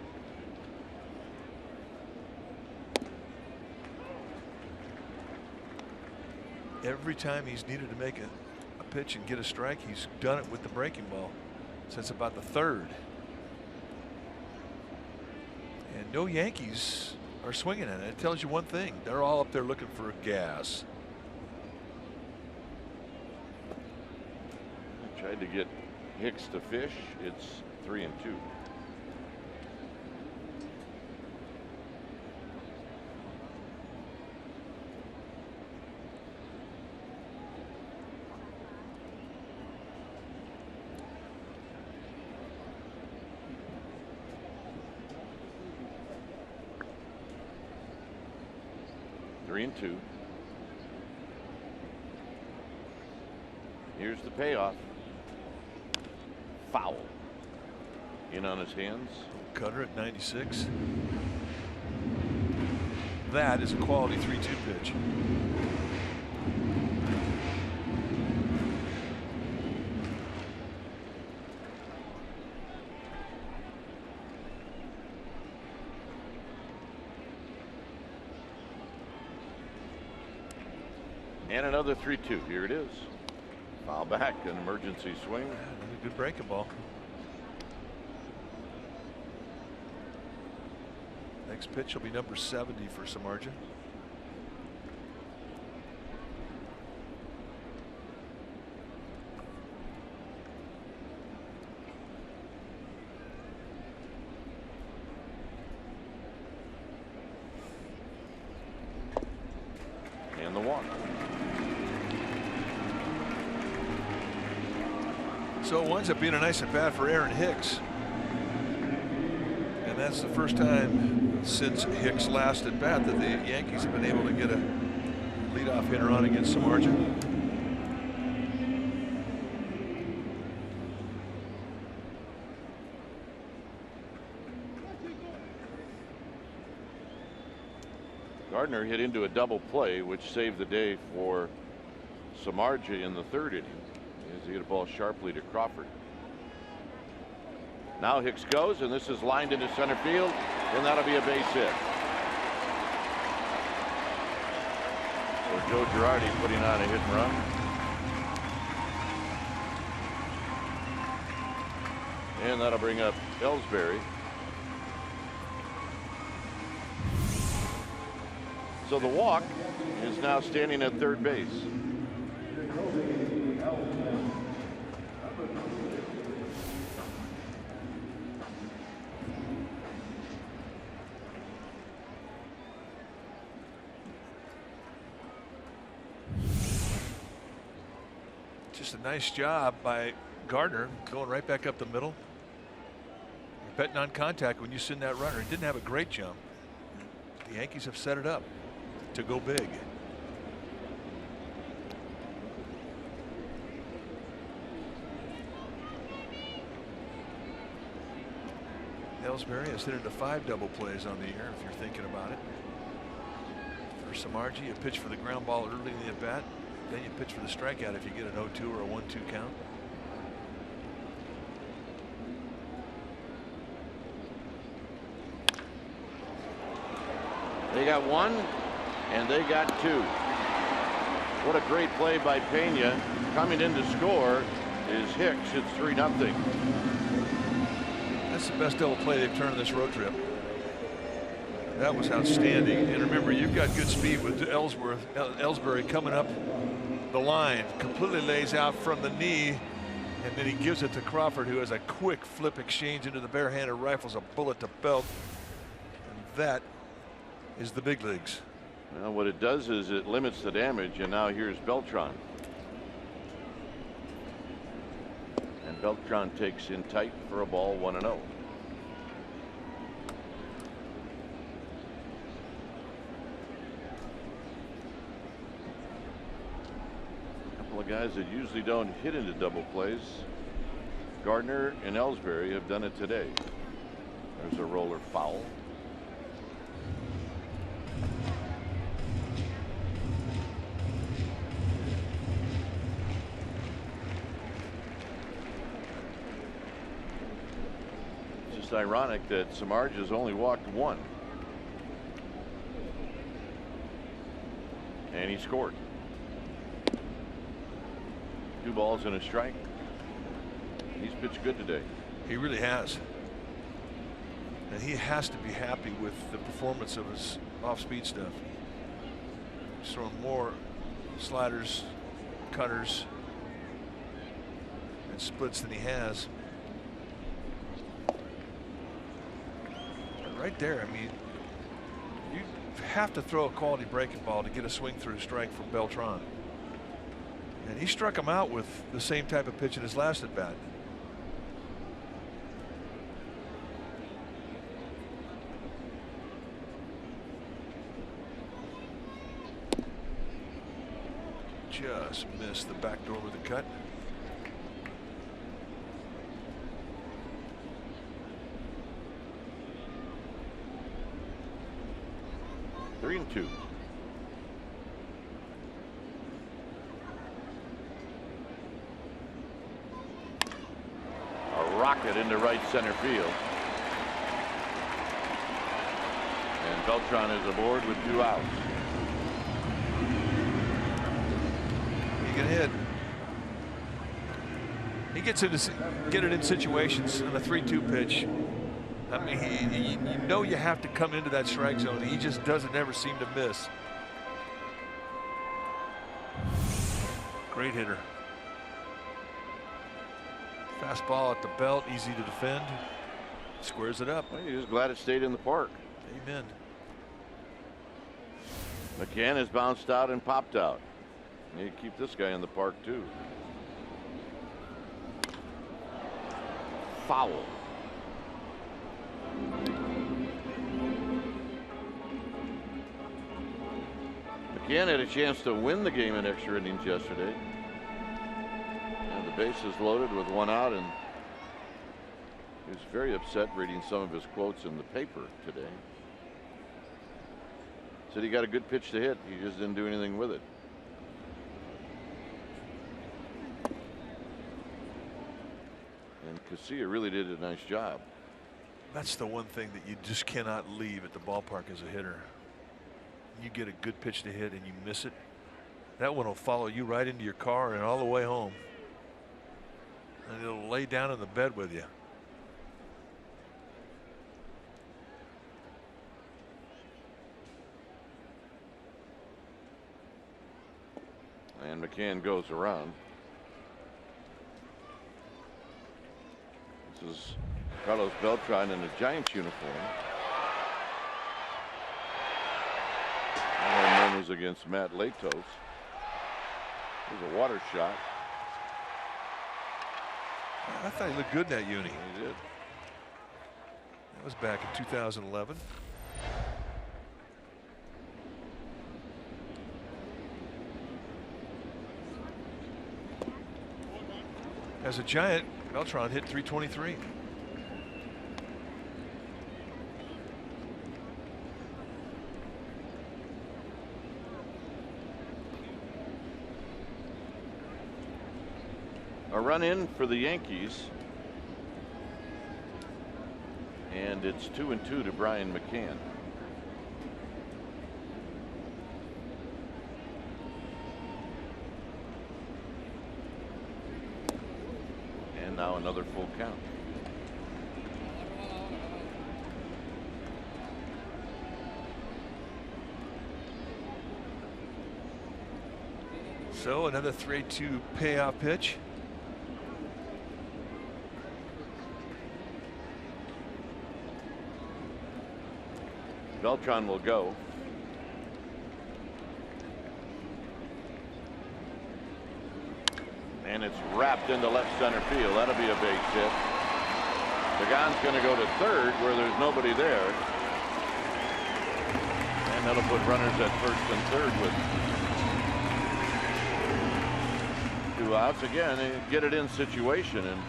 Every time he's needed to make a pitch and get a strike, he's done it with the breaking ball since about the 3rd. And no Yankees are swinging at it. It tells you one thing: they're all up there looking for gas. Tried to get Hicks to fish. It's 3-2. Here's the payoff. Foul. In on his hands. Cutter at 96. That is a quality 3-2 pitch. And another 3-2. Here it is. Foul back, an emergency swing. Another good breaking ball. Next pitch will be number 70 for Samardzija. And the walk. So it winds up being a nice at bat for Aaron Hicks. And that's the first time since Hicks' last at bat that the Yankees have been able to get a leadoff hitter on against Samardzija. Gardner hit into a double play, which saved the day for Samardzija in the 3rd inning, as he hit a ball sharply to Crawford. Now Hicks goes, and this is lined into center field, and that'll be a base hit. So Joe Girardi putting on a hit and run. And that'll bring up Ellsbury. So the walk is now standing at 3rd base. Just a nice job by Gardner going right back up the middle. You're betting on contact when you send that runner. He didn't have a great jump. The Yankees have set it up to go big. Ellsbury has hit into 5 double plays on the year, if you're thinking about it. For Samardzija, you pitch for the ground ball early in the at bat, then you pitch for the strikeout if you get an 0-2 or a 1-2 count. They got 1 and they got 2. What a great play by Pena. Coming in to score is Hicks. It's 3-0. That's the best double play they've turned on this road trip. That was outstanding. And remember, you've got good speed with Ellsbury coming up the line. Completely lays out from the knee, and then he gives it to Crawford, who has a quick flip exchange into the barehanded rifles a bullet to belt. And that is the big leagues. Well, what it does is it limits the damage, and now here's Beltran. And Beltran takes in tight for a ball, 1-0. A couple of guys that usually don't hit into double plays. Gardner and Ellsbury have done it today. There's a roller foul. It's ironic that Samardzija's only walked 1. And he scored. 2 balls and a strike. He's pitched good today. He really has. And he has to be happy with the performance of his off-speed stuff. He's throwing more sliders, cutters, and splits than he has. Right there, I mean, you have to throw a quality breaking ball to get a swing through strike from Beltran. And he struck him out with the same type of pitch in his last at bat. Just missed the back door with a cut. Three and 2. A rocket into right center field. And Beltran is aboard with 2 outs. He can hit. He gets it in situations on a 3-2 pitch. I mean, you know you have to come into that strike zone. He just doesn't ever seem to miss. Great hitter. Fastball at the belt, easy to defend. Squares it up. Well, you're just glad it stayed in the park. Amen. McCann has bounced out and popped out. You keep this guy in the park too. Foul. McCann had a chance to win the game in extra innings yesterday. And the bases loaded with 1 out, and he was very upset reading some of his quotes in the paper today. Said he got a good pitch to hit, he just didn't do anything with it. And Casilla really did a nice job. That's the one thing that you just cannot leave at the ballpark as a hitter. You get a good pitch to hit and you miss it, that one will follow you right into your car and all the way home. And it'll lay down in the bed with you. And McCann goes around. This is Carlos Beltran in a Giants uniform. And one was against Matt Latos. There's a water shot. I thought he looked good in that uni. He did. That was back in 2011. As a Giant, Beltran hit .323. A run in for the Yankees. And it's 2-2 to Brian McCann. And now another full count. So another 3-2 payoff pitch. Beltran will go. And it's wrapped into left center field. That'll be a base hit. Pagan's going to go to third where there's nobody there. And that'll put runners at first and third with 2 outs. Again, a get it in situation, and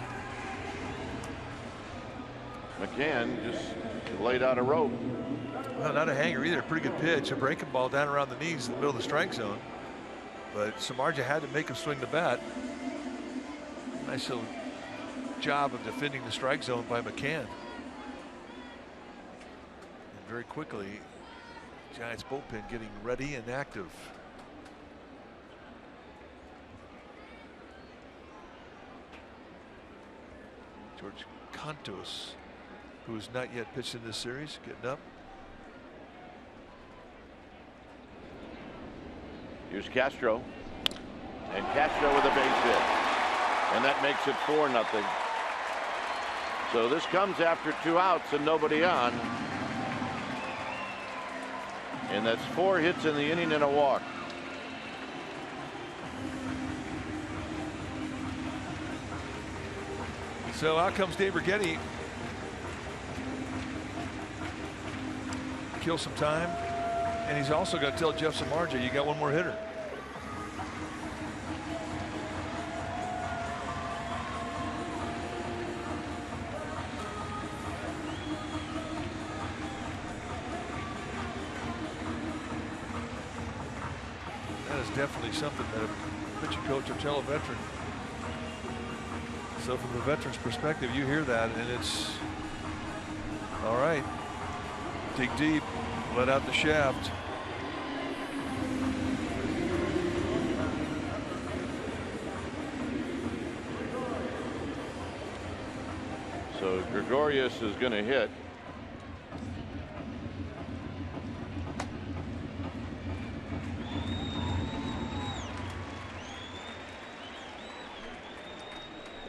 McCann just laid out a rope. Well, not a hanger either. Pretty good pitch. A breaking ball down around the knees in the middle of the strike zone. But Samardzija had to make him swing the bat. Nice little job of defending the strike zone by McCann. And very quickly, Giants bullpen getting ready and active. George Cantos, who has not yet pitched in this series, getting up. Here's Castro. And Castro with a base hit. And that makes it 4-0. So this comes after 2 outs and nobody on. And that's 4 hits in the inning and a walk. So out comes Dave Righetti. Kill some time. And he's also going to tell Jeff Samardzija, you got one more hitter. That is definitely something that a pitching coach will tell a veteran. So from the veteran's perspective, you hear that and it's all right. Dig deep, let out the shaft. So Gregorius is going to hit.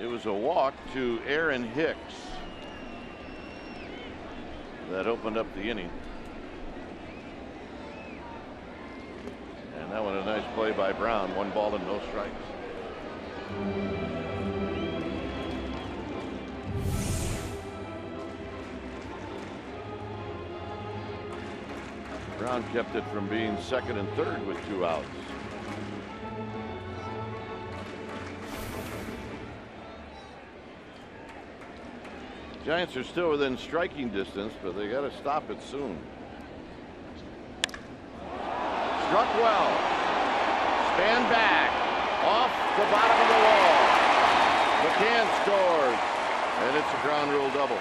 It was a walk to Aaron Hicks that opened up the inning. And that one a nice play by Brown. 1 ball and no strikes. Brown kept it from being second and third with 2 outs. Giants are still within striking distance, but they got to stop it soon. Struck well. Stand back. Off the bottom of the wall. McCann scores. And it's a ground rule double.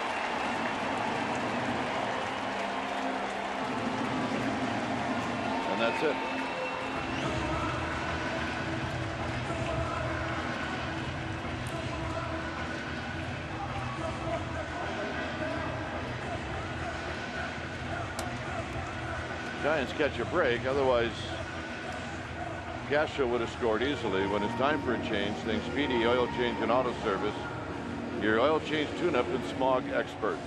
And that's it. Giants catch a break, otherwise Castro would have scored easily. When it's time for a change, think Speedy Oil Change and Auto Service, your oil change tune-up and smog experts.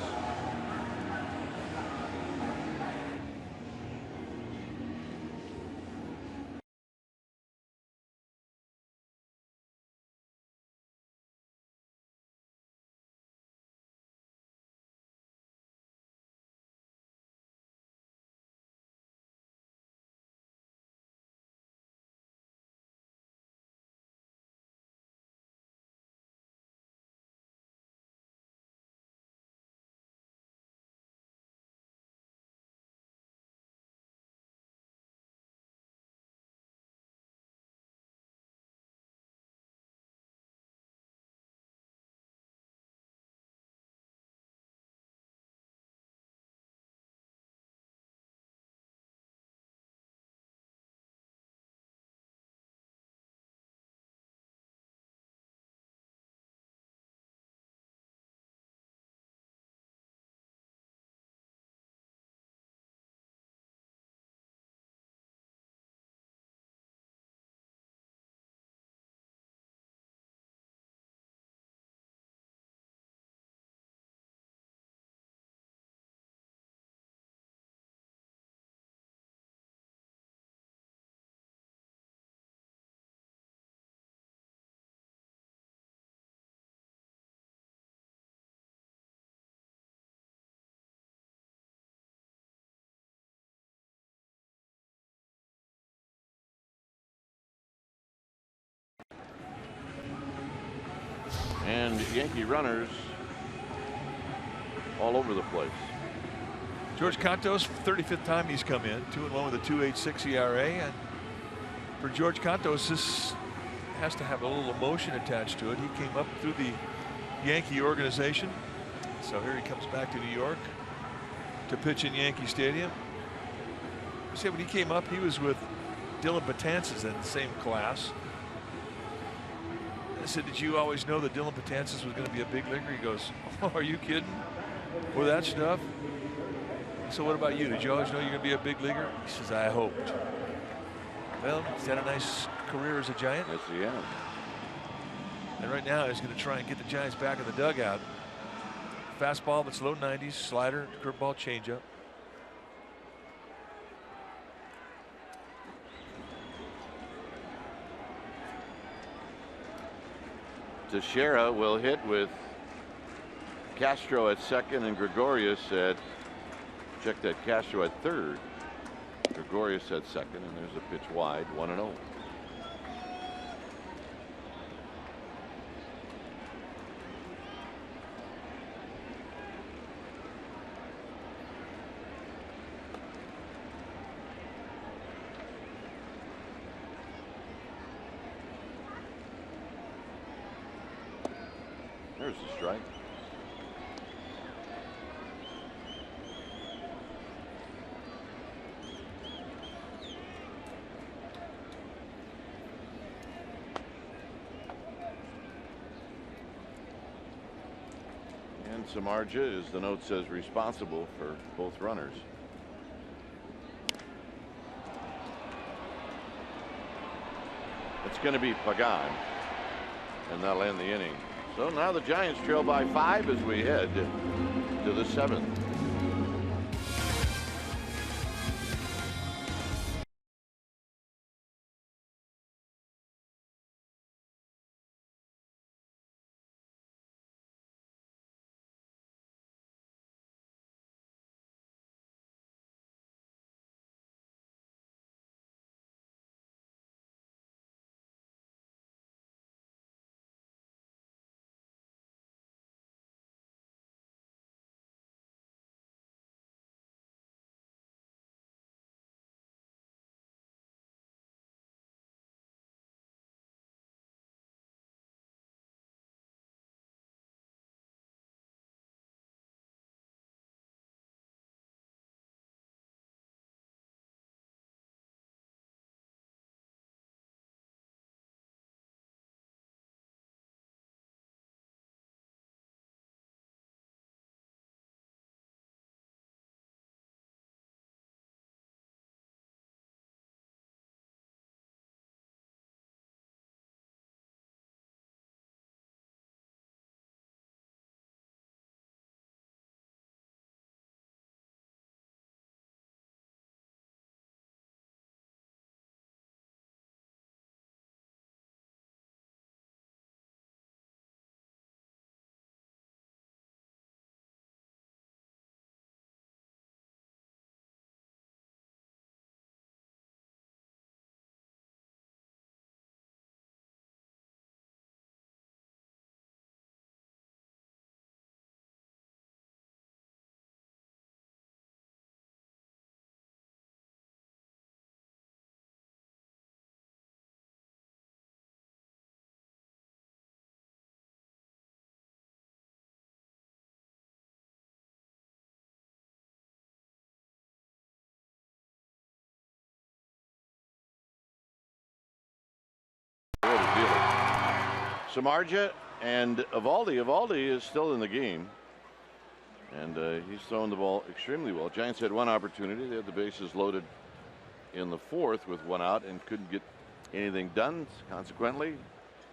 And Yankee runners all over the place. George Cantos, 35th time he's come in, 2-1 with a 2.86 ERA, and for George Cantos, this has to have a little emotion attached to it. He came up through the Yankee organization, so here he comes back to New York to pitch in Yankee Stadium. I said when he came up, he was with Dylan Betances in the same class. I said, did you always know that Dylan Betances was going to be a big leaguer? He goes, oh, are you kidding? With that stuff? So what about you? Did you always know you're going to be a big leaguer? He says, I hoped. Well, he's had a nice career as a Giant. Yes, he has. And right now he's going to try and get the Giants back in the dugout. Fastball that's low 90s, slider, curveball, changeup. Teixeira will hit with Castro at second and Gregorius at, check that, Castro at third. Gregorius at second, and there's a pitch wide, 1-0. There's the strike. And Samardzija, as the note says, responsible for both runners. It's going to be Pagan, and that'll end the inning. So now the Giants trail by 5 as we head to the 7th. Samardzija and Eovaldi is still in the game, and he's throwing the ball extremely well. Giants had one opportunity. They had the bases loaded in the 4th with 1 out and couldn't get anything done. Consequently,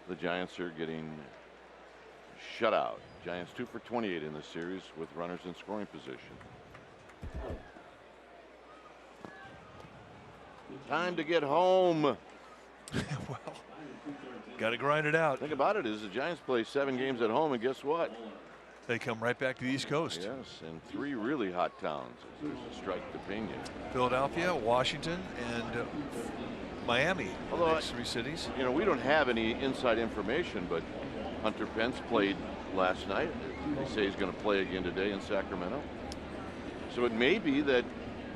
the Giants are getting shut out. Giants 2 for 28 in the series with runners in scoring position. Time to get home. Well, got to grind it out. Think about it, is the Giants play 7 games at home, and guess what? They come right back to the East Coast. Yes, and 3 really hot towns. There's a strike to Pena. Philadelphia, Washington, and Miami. Although, next 3 cities. You know, we don't have any inside information, but Hunter Pence played last night. They say he's going to play again today in Sacramento. So it may be that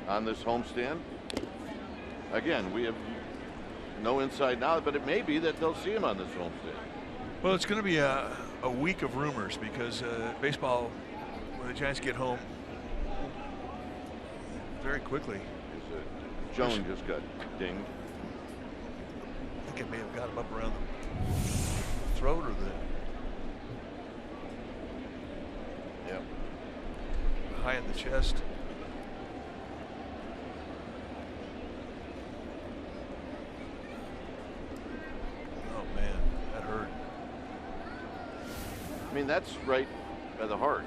on this homestand, again, we have no inside knowledge, but it may be that they'll see him on this homestand. Well, it's going to be a week of rumors because baseball, when the Giants get home very quickly. Joan just got dinged. I think it may have got him up around the throat or high in the chest. Oh man, that hurt. I mean, that's right by the heart.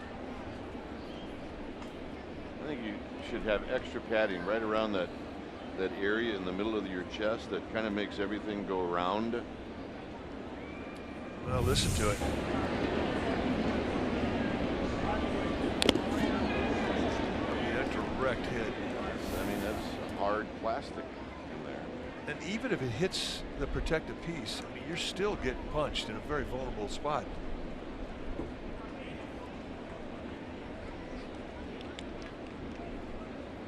I think you should have extra padding right around that area in the middle of your chest that kind of makes everything go around. Well, listen to it. Direct hit. I mean, that's hard plastic in there. And even if it hits the protective piece, I mean, you're still getting punched in a very vulnerable spot.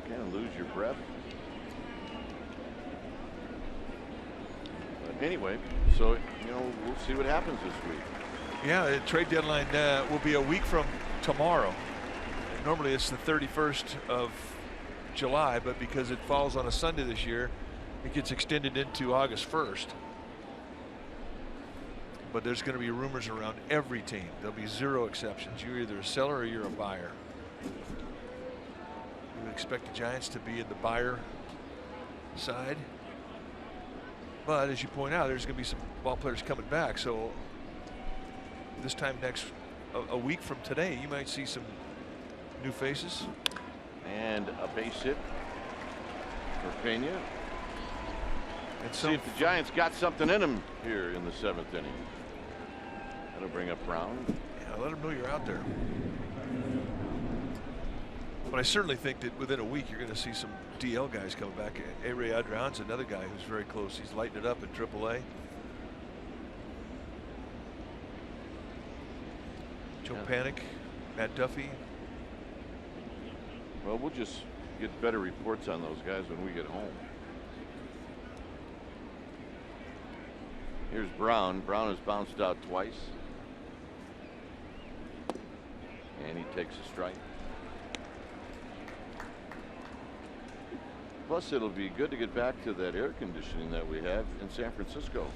Can't lose your breath. But anyway, so we'll see what happens this week. Yeah, the trade deadline will be a week from tomorrow. Normally it's the 31st of July, but because it falls on a Sunday this year, it gets extended into August 1st. But there's going to be rumors around every team. There'll be zero exceptions. You're either a seller or you're a buyer. You would expect the Giants to be in the buyer side. But as you point out, there's going to be some ball players coming back. So this time a week from today, you might see some new faces. And a base hit for Pena. And see if the Giants got something in them here in the 7th inning. That'll bring up Brown. Yeah, let them know you're out there. But I certainly think that within a week you're going to see some DL guys coming back. A-Ray Adrian's another guy who's very close. He's lighting it up at AAA. Joe Panik, Matt Duffy. Well, we'll just get better reports on those guys when we get home. Here's Brown. Brown has bounced out twice. And he takes a strike. Plus, it'll be good to get back to that air conditioning that we have in San Francisco.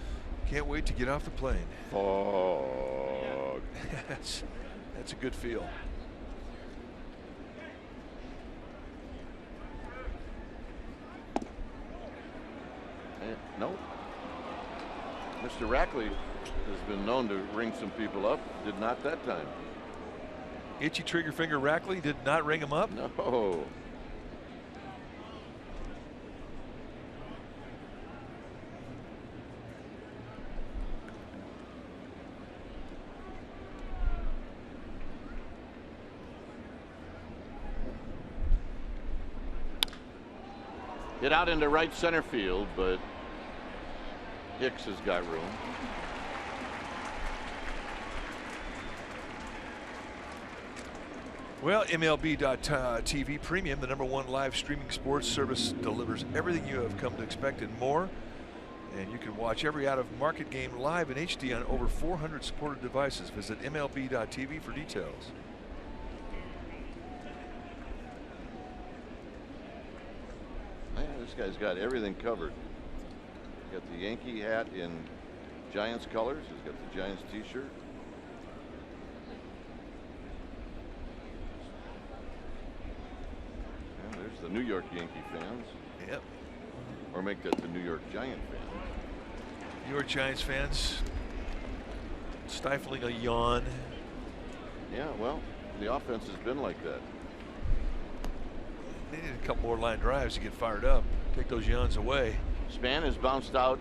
Can't wait to get off the plane. Fog. That's a good feel. No. Mr. Rackley has been known to ring some people up. Did not that time. Itchy trigger finger Rackley did not ring him up? No. Hit out into right center field, but Hicks has got room. Well, MLB.TV Premium, the #1 live streaming sports service, delivers everything you have come to expect and more. And you can watch every out-of-market game live in HD on over 400 supported devices. Visit MLB.TV for details. Man, this guy's got everything covered. He's got the Yankee hat in Giants colors. He's got the Giants t-shirt. And there's the New York Yankee fans. Yep. Or make that the New York Giant fans. New York Giants fans stifling a yawn. Yeah, well, the offense has been like that. They need a couple more line drives to get fired up. Take those yawns away. Span has bounced out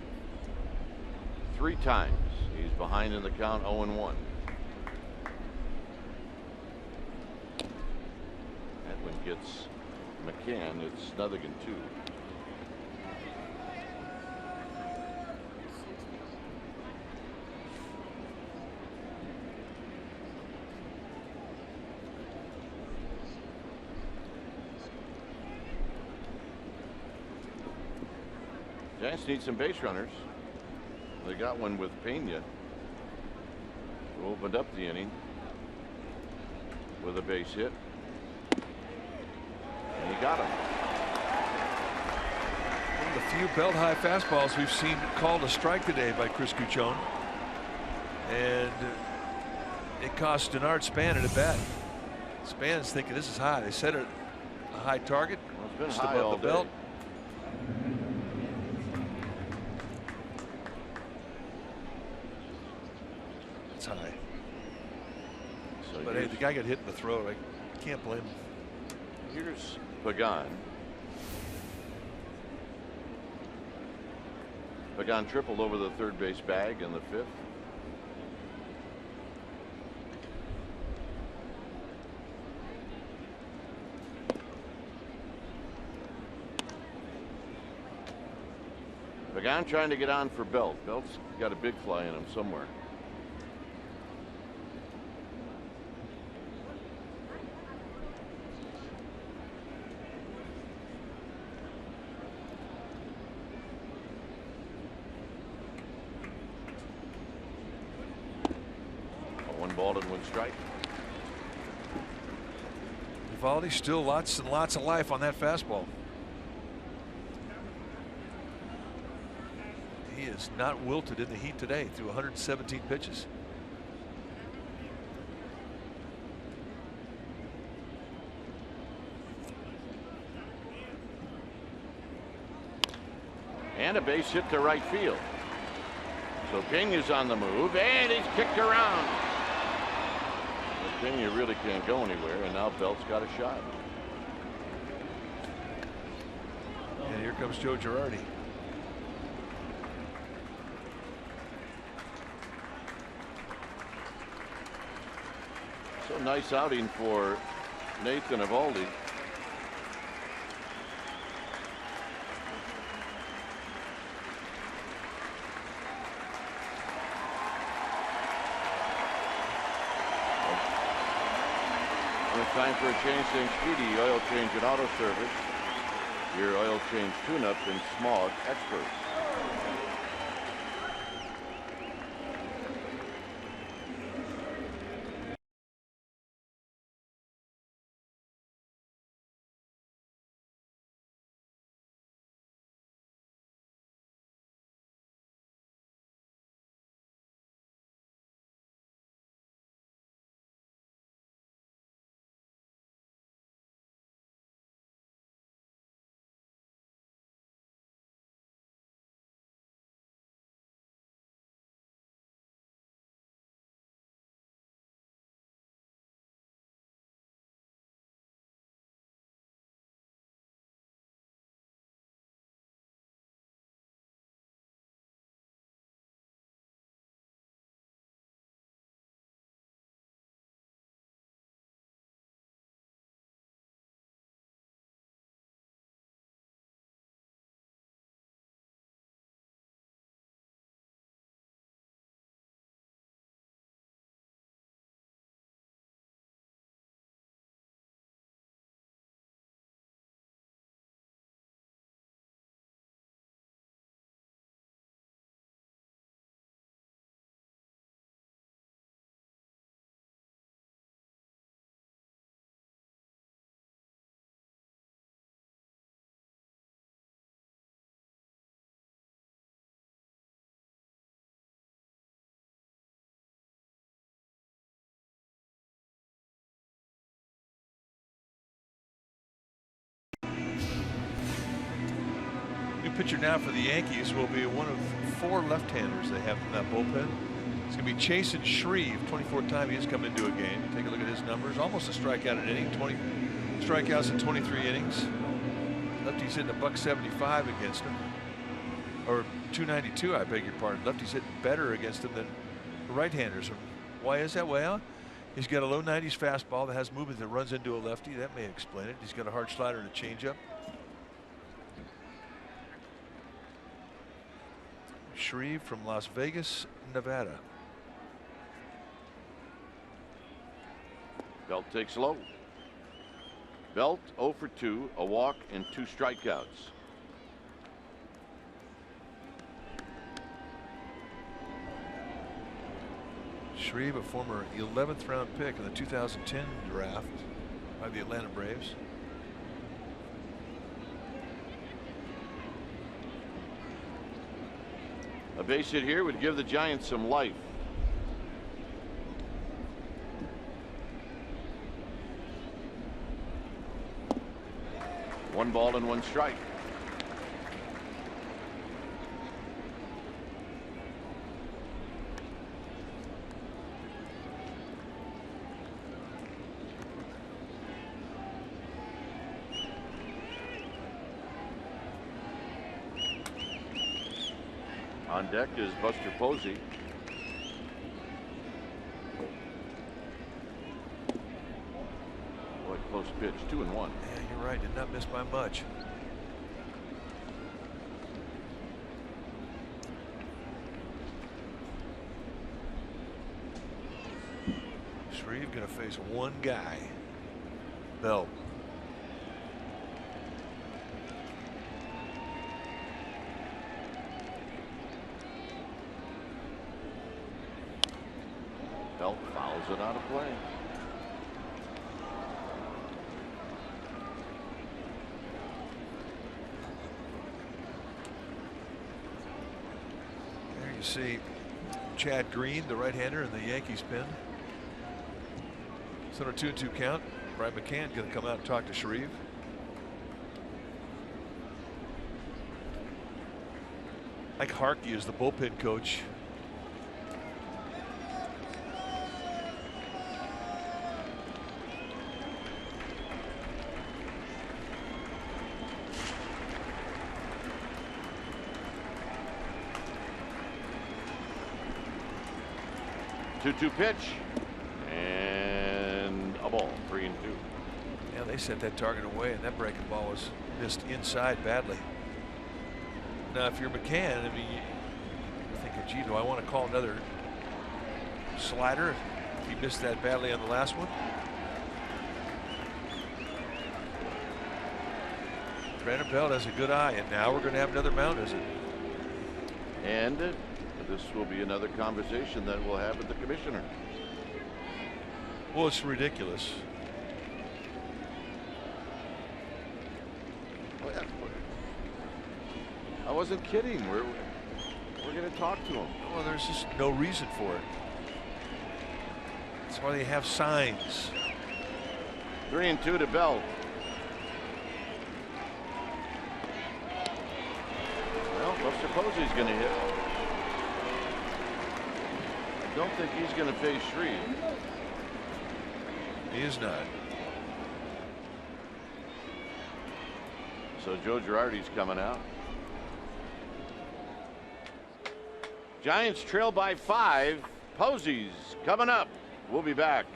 3 times. He's behind in the count 0-1. Edwin gets McCann. It's Snuthigan 2. Giants need some base runners. They got one with Pena, who opened up the inning with a base hit. And he got him. One of the few belt high fastballs we've seen called a strike today by Chris Cuccione. And it cost Denard Span at a bat. Span's thinking this is high. They set it a high target. Well, it's been just high above all the belt. day. It's high. So But hey, the guy got hit in the throat. I can't blame him. Here's Pagan. Pagan tripled over the third base bag in the fifth. Pagan trying to get on for Belt. Belt's got a big fly in him somewhere. One ball and one strike. Eovaldi still lots and lots of life on that fastball. He is not wilted in the heat today through 117 pitches. And a base hit to right field. So Pena's on the move, and he's kicked around. But Pena really can't go anywhere, and now Belt's got a shot. And here comes Joe Girardi. So nice outing for Nathan Eovaldi. Time for a change, saying Speedy Oil Change and Auto Service. Your oil change tune-up and smog experts. Pitcher now for the Yankees will be one of 4 left-handers they have in that bullpen. It's going to be Chasen Shreve. 24th time he has come into a game. Take a look at his numbers. Almost a strikeout an inning. 20 strikeouts in 23 innings. Lefty's hitting $175 against him, or 292. I beg your pardon. Lefty's hitting better against him than right-handers. Why is that? Well, he's got a low 90s fastball that has movement that runs into a lefty. That may explain it. He's got a hard slider and a changeup. Shreve from Las Vegas, Nevada. Belt takes low. Belt 0 for 2, a walk and 2 strikeouts. Shreve, a former 11th round pick in the 2010 draft by the Atlanta Braves. A base hit here would give the Giants some life. One ball and one strike. On deck is Buster Posey. What close pitch, 2-1. Yeah, you're right. Did not miss by much. Shreve going to face one guy. Bell. Belt fouls it out of play. There you see Chad Green, the right-hander, in the Yankees pen. So on a 2-2 count. Brian McCann going to come out and talk to Shreve. Mike Harkey is the bullpen coach. Two pitch and a ball, 3-2. Yeah, they sent that target away, and that breaking ball was missed inside badly. Now, if you're McCann, I mean, you're thinking, gee, do I want to call another slider if he missed that badly on the last one? Brandon Belt has a good eye, and now we're going to have another mound visit. And this will be another conversation that we'll have with the commissioner. Well, it's ridiculous. I wasn't kidding. We're going to talk to him. Well, there's just no reason for it. That's why they have signs. 3-2 to Bell. Well, Buster Posey's going to hit. I don't think he's going to face Shreve. He is not. So Joe Girardi's coming out. Giants trail by 5. Posey's coming up. We'll be back.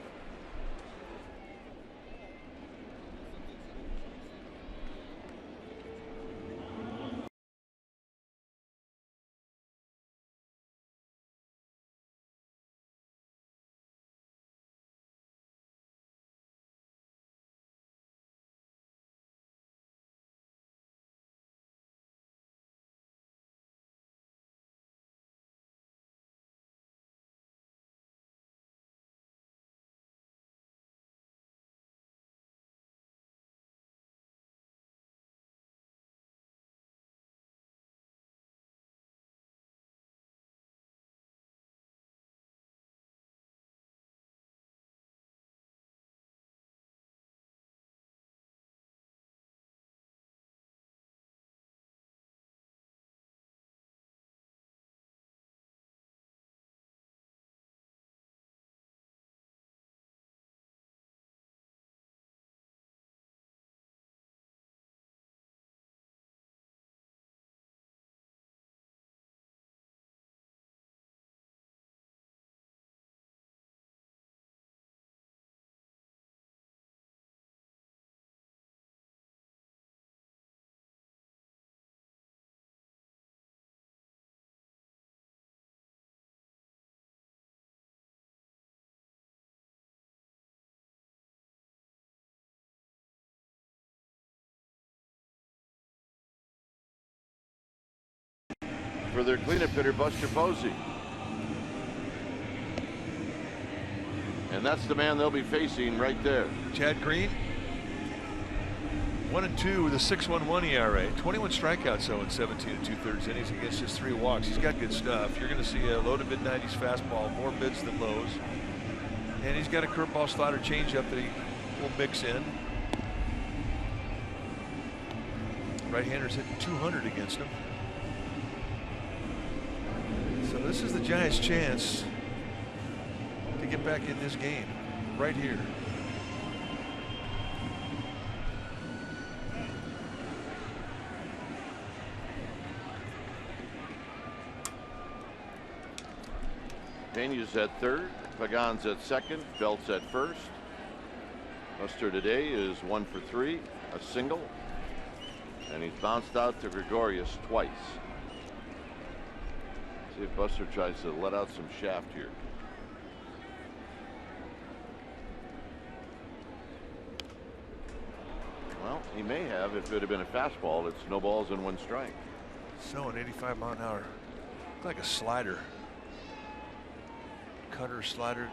For their cleanup hitter, Buster Posey. And that's the man they'll be facing right there. Chad Green, 1-2 with a 6.11 ERA, 21 strikeouts though in 17 2/3 innings against just 3 walks. He's got good stuff. You're going to see a low to mid 90s fastball, more mids than lows, and he's got a curveball, slider, changeup that he will mix in. Right-handers hitting 200 against him. So this is the Giants' chance to get back in this game right here. Pena's at third, Pagan's at second, Belt's at first. Buster today is 1 for 3, a single, and he's bounced out to Gregorius twice. See if Buster tries to let out some shaft here. Well, he may have if it had been a fastball. It's no balls and 1 strike. So an 85 mile an hour, looked like a slider. Cutter, slider.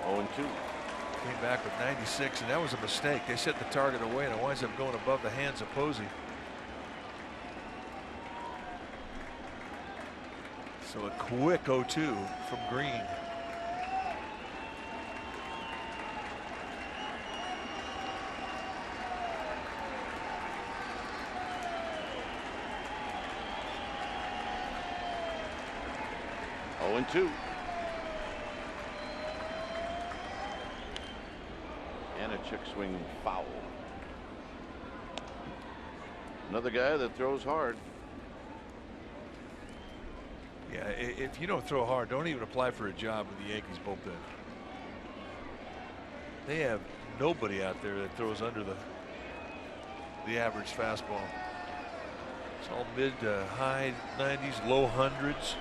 Oh, 2. Came back with 96, and that was a mistake. They set the target away, and it winds up going above the hands of Posey. So a quick 0-2 from Green. And 2. And a check swing foul. Another guy that throws hard. Yeah, if you don't throw hard, don't even apply for a job with the Yankees bullpen. They have nobody out there that throws under the average fastball. It's all mid to high 90s, low hundreds.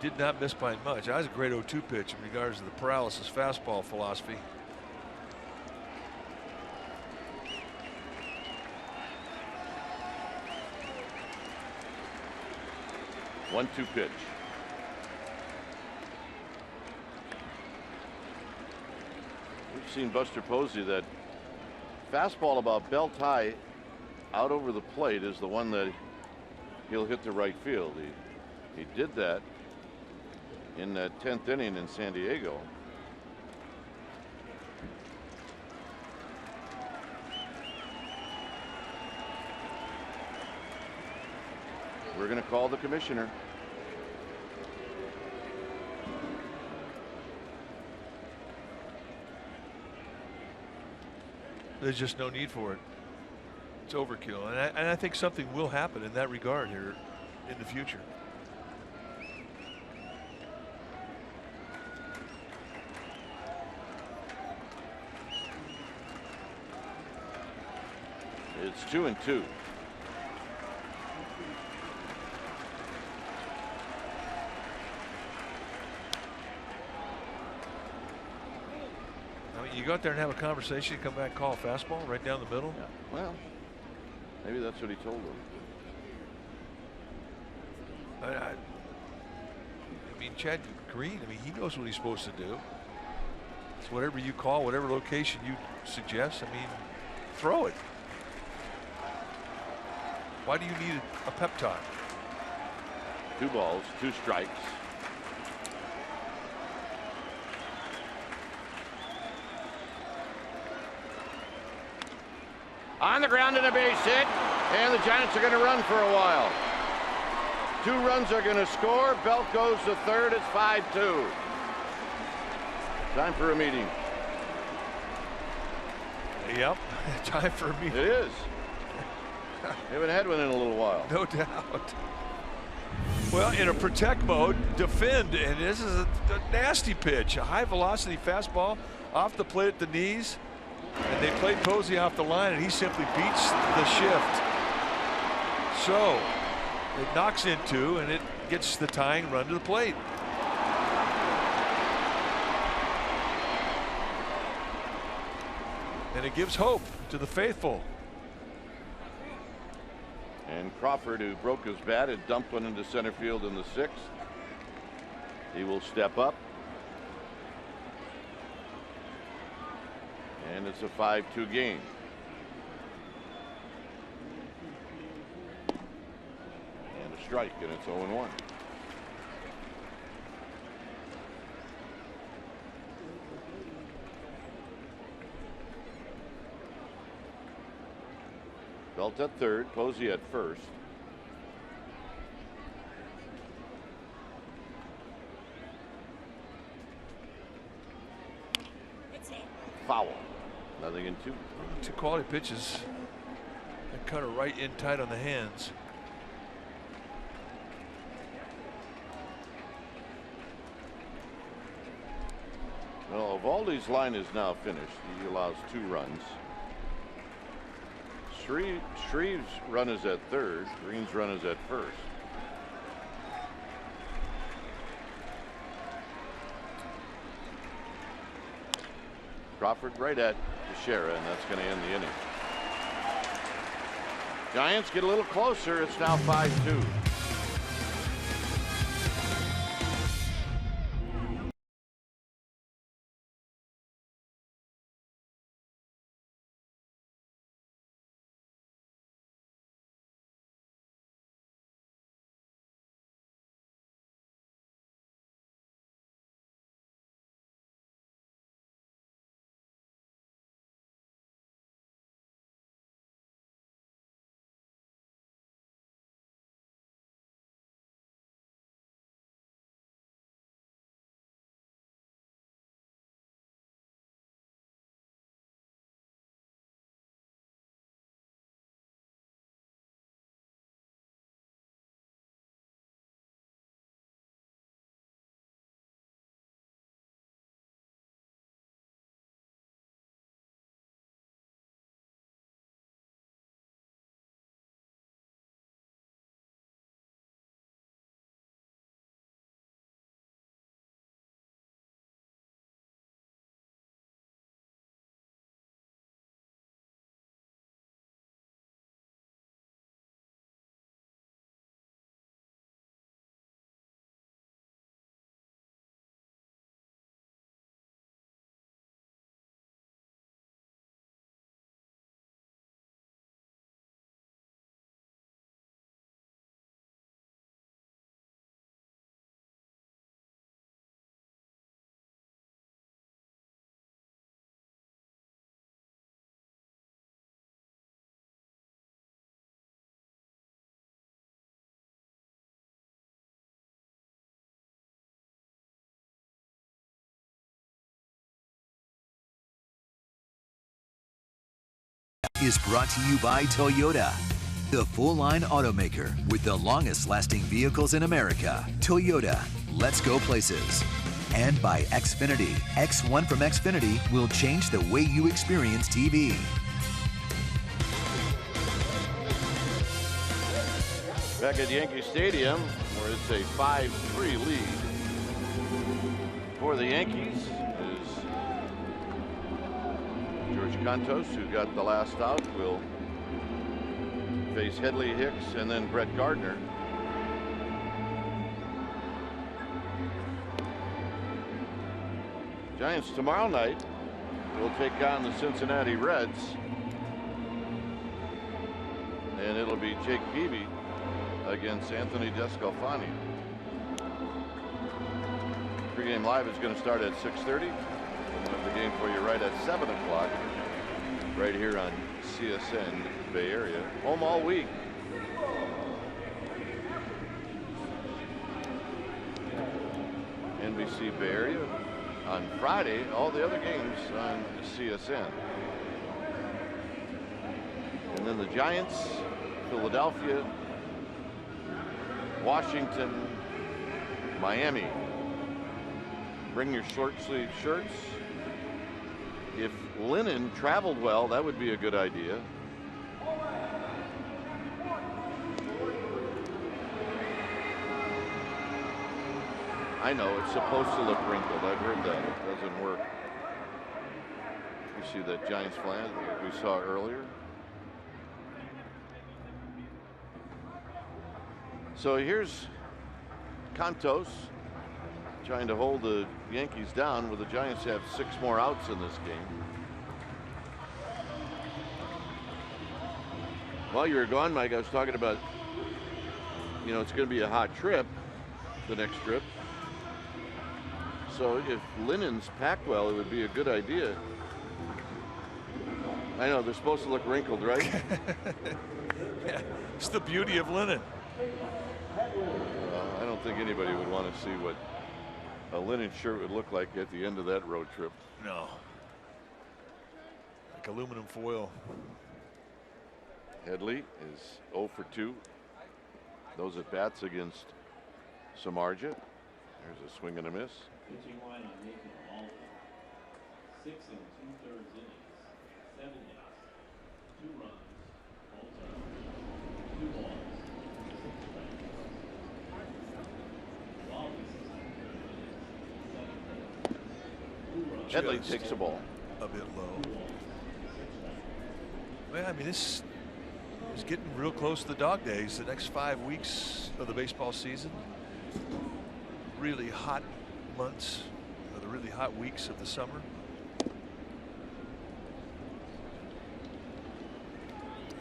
Did not miss by much. That was a great 0-2 pitch in regards to the paralysis fastball philosophy. One-two pitch. We've seen Buster Posey, that fastball about belt high out over the plate is the one that he'll hit to right field. He did that in that 10th inning in San Diego. We're going to call the commissioner. There's just no need for it. It's overkill, and I think something will happen in that regard here in the future. It's 2-2. I mean, you go out there and have a conversation, come back and call a fastball right down the middle. Yeah. Well, maybe that's what he told them. I mean, Chad Green, I mean, he knows what he's supposed to do. It's whatever you call, whatever location you suggest. I mean, throw it. Why do you need a pep talk? 2 balls, 2 strikes. On the ground and a base hit, and the Giants are going to run for a while. 2 runs are going to score. Belt goes to third. It's 5-2. Time for a meeting. Yep, time for a meeting. It is. We haven't had one in a little while. No doubt. Well, in a protect mode, defend, and this is a nasty pitch. A high-velocity fastball off the plate at the knees, and they played Posey off the line, and he simply beats the shift. So it knocks into, and it gets the tying run to the plate. And it gives hope to the faithful. And Crawford, who broke his bat and dumped one into center field in the 6th. He will step up. And it's a 5-2 game. And a strike, and it's 0-1. Belt at third, Posey at first. Foul. 0-2. Two quality pitches. That cut her right in tight on the hands. Well, Eovaldi's line is now finished. He allows 2 runs. Shreve's run is at third. Green's run is at first. Crawford right at Teixeira, and that's going to end the inning. Giants get a little closer. It's now 5-2. Is brought to you by Toyota, the full-line automaker with the longest-lasting vehicles in America. Toyota, let's go places. And by Xfinity. X1 from Xfinity will change the way you experience TV. Back at Yankee Stadium, where it's a 5-3 lead for the Yankees, is George Cantos, who got the last out, will face Headley Hicks and then Brett Gardner. Giants tomorrow night will take on the Cincinnati Reds, and it'll be Jake Peavy against Anthony Descalfani. Pregame live is going to start at 6:30. We'll have the game for you right at 7 o'clock, right here on CSN Bay Area. Home all week. NBC Bay Area on Friday. All the other games on CSN. And then the Giants, Philadelphia, Washington, Miami. Bring your short sleeve shirts. If linen traveled well, that would be a good idea. I know it's supposed to look wrinkled. I've heard that. It doesn't work. You see that Giants flag we saw earlier? So here's Cantos trying to hold the Yankees down, where the Giants have 6 more outs in this game. While you were gone, Mike, I was talking about, you know, it's going to be a hot trip, the next trip. So if linens packed well, it would be a good idea. I know, they're supposed to look wrinkled, right? Yeah, it's the beauty of linen. I don't think anybody would want to see what a linen shirt would look like at the end of that road trip. No. Like aluminum foil. Headley is 0 for 2. Those at bats against Samardzija. There's a swing and a miss. Pitching line on Nathan Malton. 6 2/3 innings, 7 hits, 2 runs, all turns, 2 balls, 6 strikes. Wallace is 2/3 innings, 7 hits, 2 runs. Headley takes the ball. A bit low. Man, I mean, this is getting real close to the dog days. The next 5 weeks of the baseball season. Really hot months, or the really hot weeks of the summer.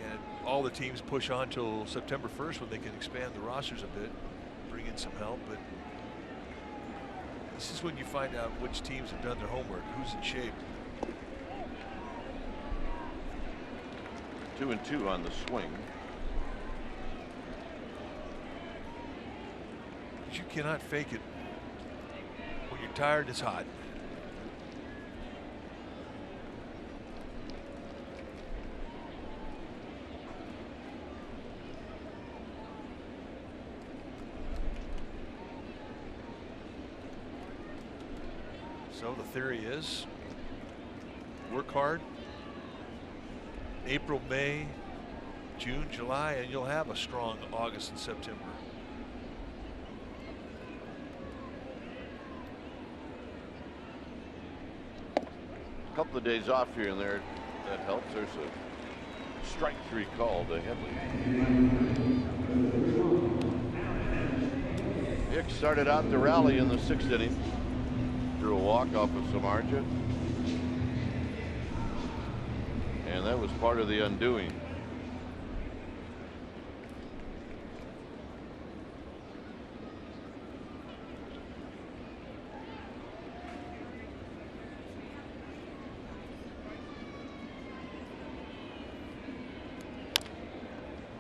And all the teams push on till September 1st when they can expand the rosters a bit, bring in some help. But this is when you find out which teams have done their homework, who's in shape. 2-2 on the swing. But you cannot fake it. When you're tired, it's hot. So the theory is work hard. April, May, June, July, and you'll have a strong August and September. A couple of days off here and there, that helps. There's a strike 3 call to Headley. Hicks started out the rally in the 6th inning. Drew a walk off of Samardzija. And that was part of the undoing.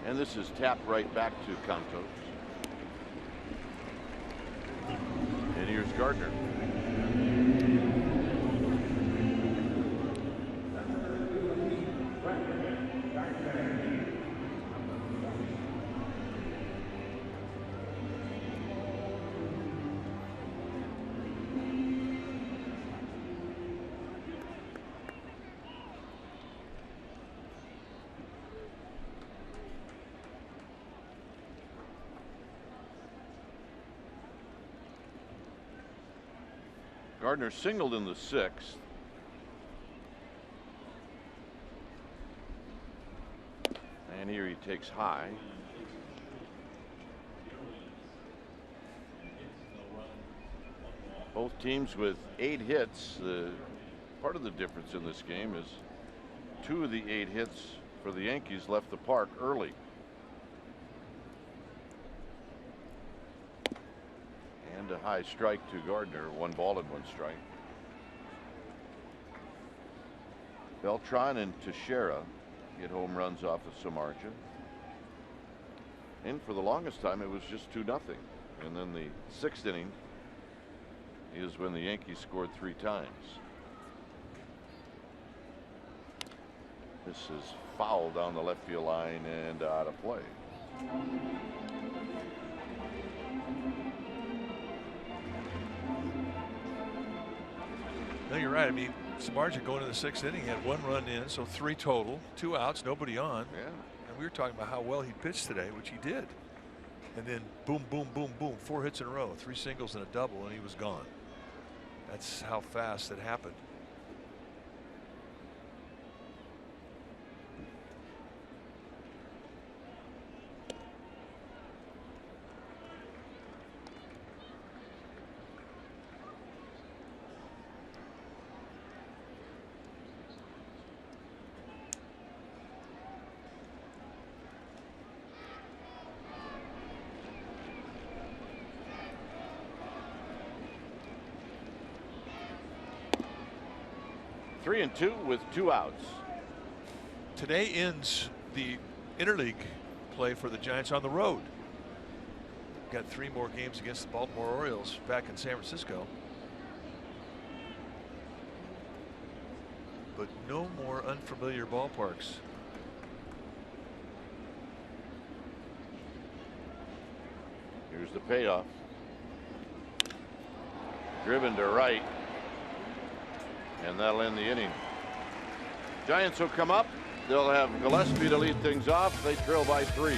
And this is tapped right back to Cantos. And here's Gardner. Gardner singled in the 6th. And here he takes high. Both teams with 8 hits. Part of the difference in this game is 2 of the 8 hits for the Yankees left the park early. And a high strike to Gardner. 1 ball and 1 strike. Beltran and Teixeira get home runs off of Samardzija. And for the longest time it was just 2-0. And then the 6th inning is when the Yankees scored 3 times. This is foul down the left field line and out of play. No, you're right. I mean, Samardzija going in the 6th inning, he had 1 run in, so 3 total, 2 outs, nobody on. Yeah. And we were talking about how well he pitched today, which he did. And then boom, boom, boom, boom, 4 hits in a row, 3 singles and a double, and he was gone. That's how fast it happened. Three and two with 2 outs. Today ends the interleague play for the Giants on the road. Got 3 more games against the Baltimore Orioles back in San Francisco. But no more unfamiliar ballparks. Here's the payoff. Driven to right. And that'll end the inning. Giants will come up. They'll have Gillespie to lead things off. They trail by 3.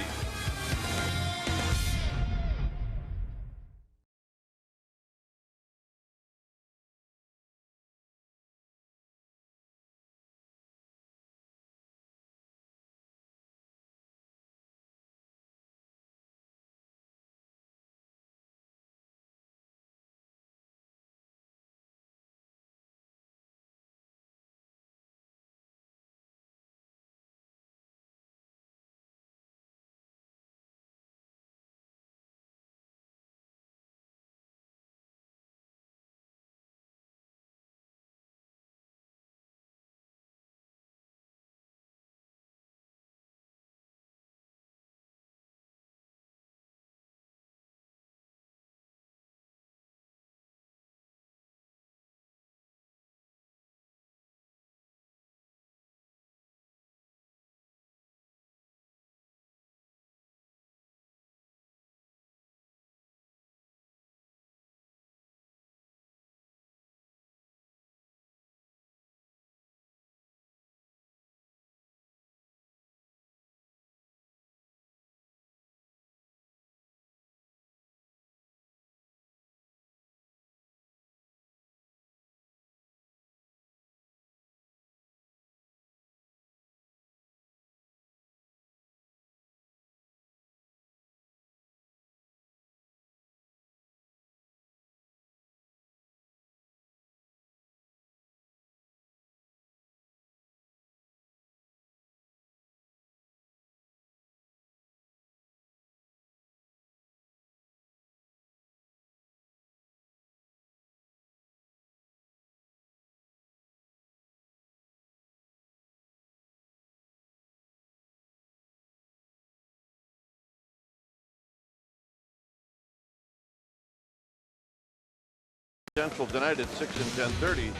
Central tonight at 6 and 10:30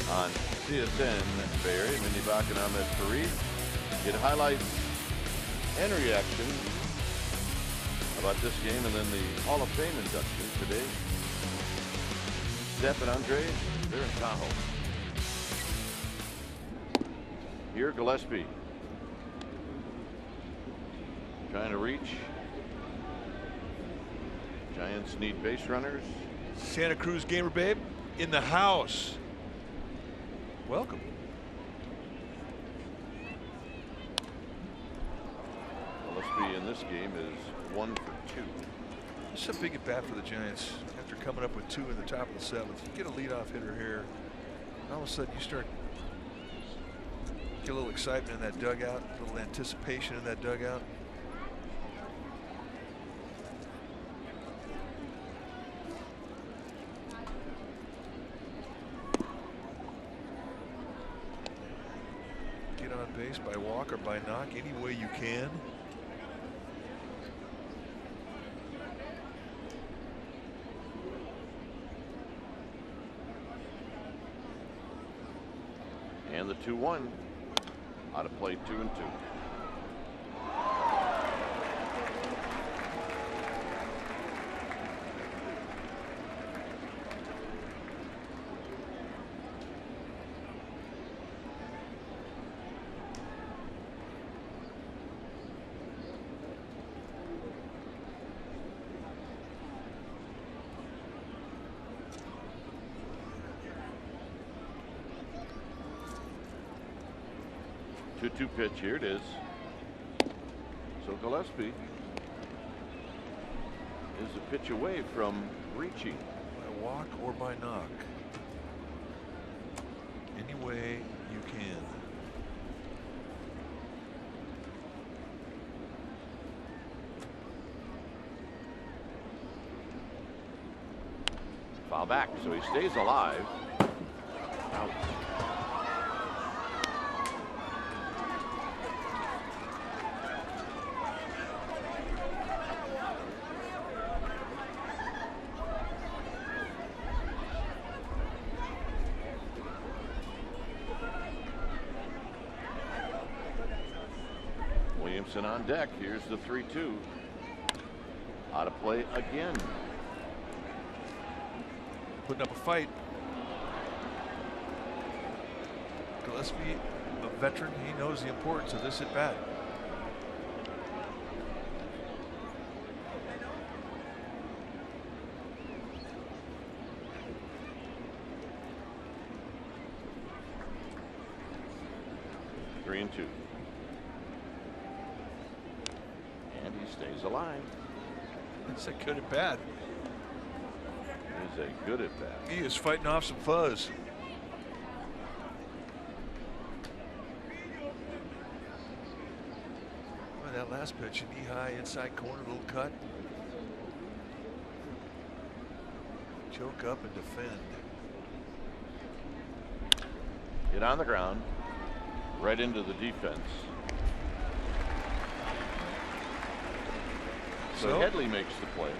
on CSN Bay Area. Mindy Bach and Ahmed Fareed get highlights and reaction about this game, and then the Hall of Fame induction today. Steph and Andre, they're in Tahoe. Here, Gillespie trying to reach. Giants need base runners. Santa Cruz gamer babe in the house. Welcome. Gillespie in this game is 1 for 2. This is a big at bat for the Giants after coming up with 2 in the top of the 7th. You get a leadoff hitter here, all of a sudden you start get a little excitement in that dugout, a little anticipation in that dugout. Get on base by walk or by knock any way you can. And the 2-1 out of play, 2 and 2. 2-2 pitch. Here it is. So Gillespie is a pitch away from reaching. By walk or by knock. Any way you can. Foul back, so he stays alive. Out. Williamson on deck. Here's the 3-2. Out of play again. Putting up a fight. Gillespie, a veteran, he knows the importance of this at bat. Three and two. And he stays alive. It's a good at bat. Is a good at bat. He is fighting off some fuzz. Well, that last pitch, knee high, inside corner, little cut. Choke up and defend. Hit on the ground, right into the defense. So Headley makes the play.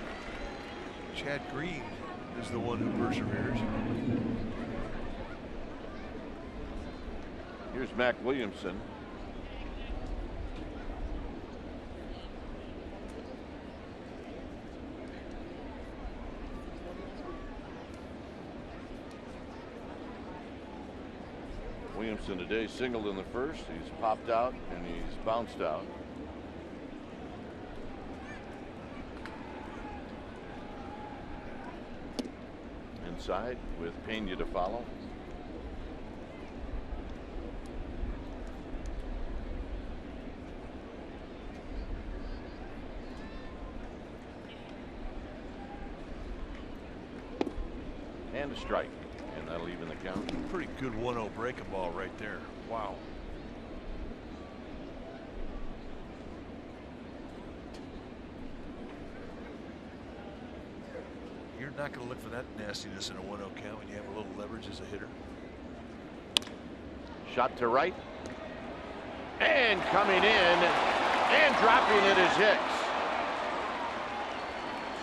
Chad Green is the one who perseveres. Here's Mac Williamson. Williamson today singled in the first. He's popped out and he's bounced out. Inside with Pena to follow. And a strike, and that'll even the count. Pretty good 1-0 breaking ball right there. Wow. You're not going to look for that nastiness in a 1-0 count when you have a little leverage as a hitter. Shot to right. And coming in and dropping it is Hicks.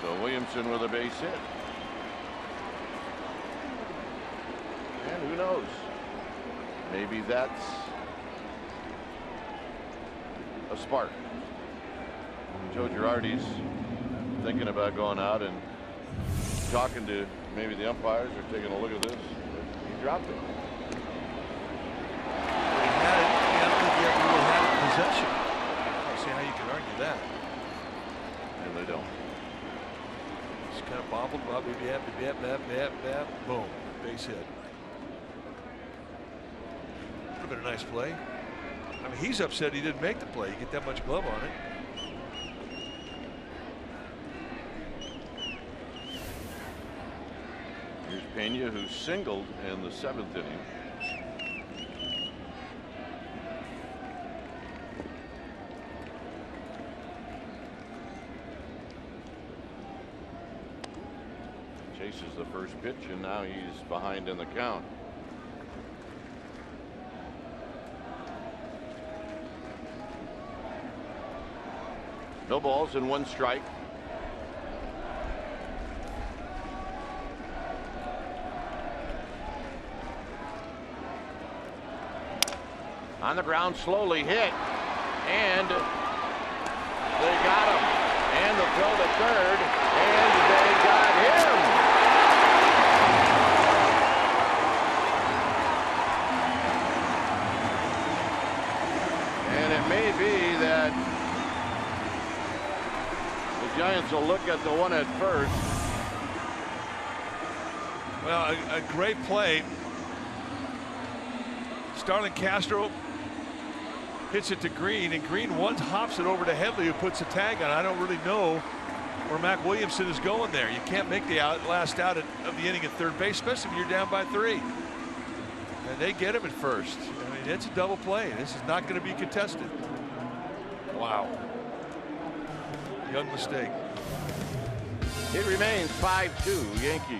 So Williamson with a base hit. And who knows? Maybe that's a spark. Joe Girardi's thinking about going out and talking to maybe the umpires or taking a look at this. He dropped it. He had it. I don't think he ever really had it in possession. I don't see how you can argue that. And they don't. Just kind of bobbled, boom, base hit. Would have been a nice play. I mean, he's upset he didn't make the play. You get that much glove on it. Here's Pena, who singled in the 7th inning. Chases the first pitch, and now he's behind in the count. No balls and 1 strike. On the ground, slowly hit, and they got him. And the throw to third, and they got him. And it may be that the Giants will look at the one at first. Well, a great play. Starlin Castro hits it to Green, and Green hops it over to Headley, who puts a tag on. I don't really know where Mac Williamson is going there. You can't make the last out of the inning at third base, especially when you're down by 3. And they get him at first. I mean, it's a double play. This is not going to be contested. Wow. Young mistake. It remains 5-2 Yankees.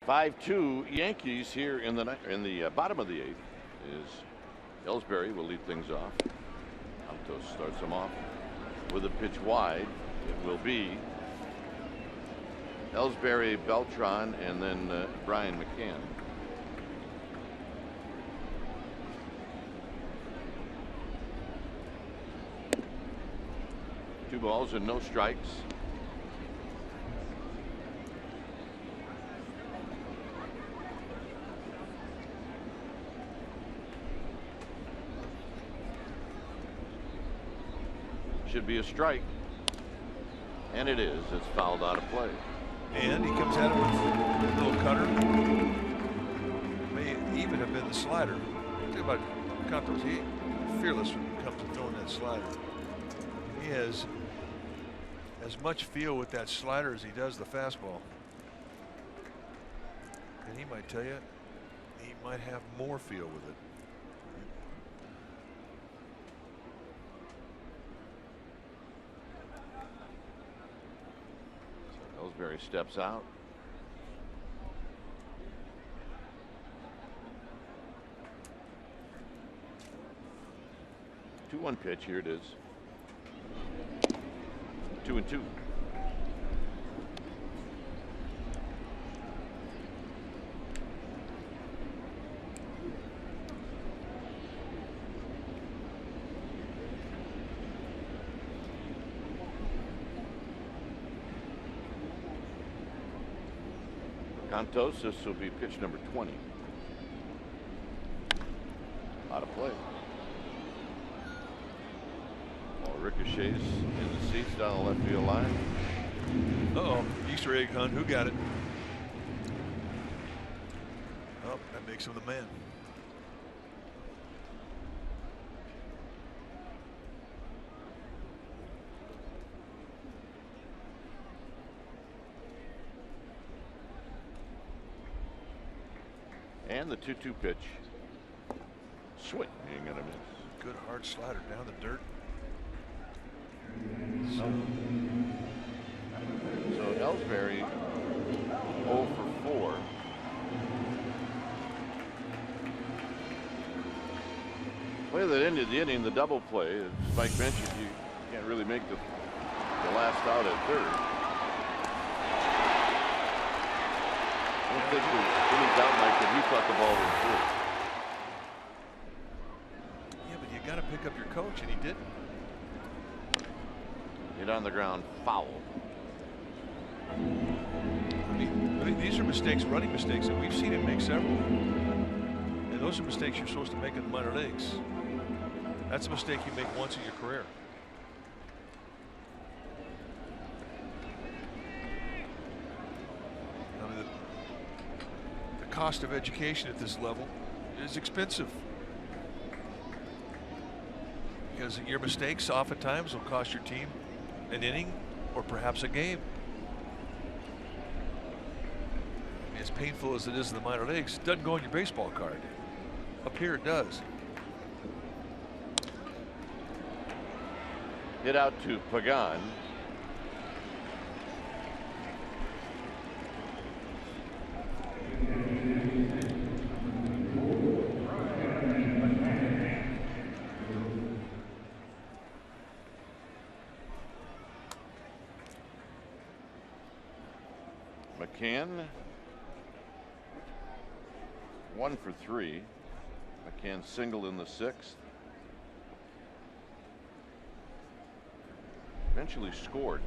Five-2 Yankees here in the bottom of the 8th. Is Ellsbury will lead things off. Santos starts him off with a pitch wide. It will be Ellsbury, Beltran, and then Brian McCann. Two balls and no strikes. Should be a strike, and it is. It's fouled out of play. And he comes at it with a little cutter. May even have been the slider. Think about Cantos. He's fearless when it comes to throwing that slider. He has as much feel with that slider as he does the fastball. And he might tell you he might have more feel with it. Ellsbury steps out. Two-one pitch. Here it is. 2-2. Santos, this will be pitch number 20. Out of play. Ball ricochets in the seats down the left field line. Uh-oh, Easter egg hunt. Who got it? Oh, that makes him the man. And the 2-2 pitch. Swing, ain't gonna miss. Good hard slider down the dirt. So Ellsbury 0 for 4. way that ended the inning, the double play, as Mike mentioned, you can't really make the last out at third. I don't think there's any doubt, Mike, that he thought the ball was through. Yeah, but you got to pick up your coach, and he didn't. Hit on the ground, foul. I mean, these are mistakes, running mistakes, and we've seen him make several. And those are mistakes you're supposed to make in the minor leagues. That's a mistake you make once in your career. I mean, the cost of education at this level is expensive. Because your mistakes oftentimes will cost your team an inning or perhaps a game. As painful as it is in the minor leagues, it doesn't go on your baseball card. Up here it does. Hit out to Pagan. McCann 1 for 3. McCann singled in the 6th. Eventually scored.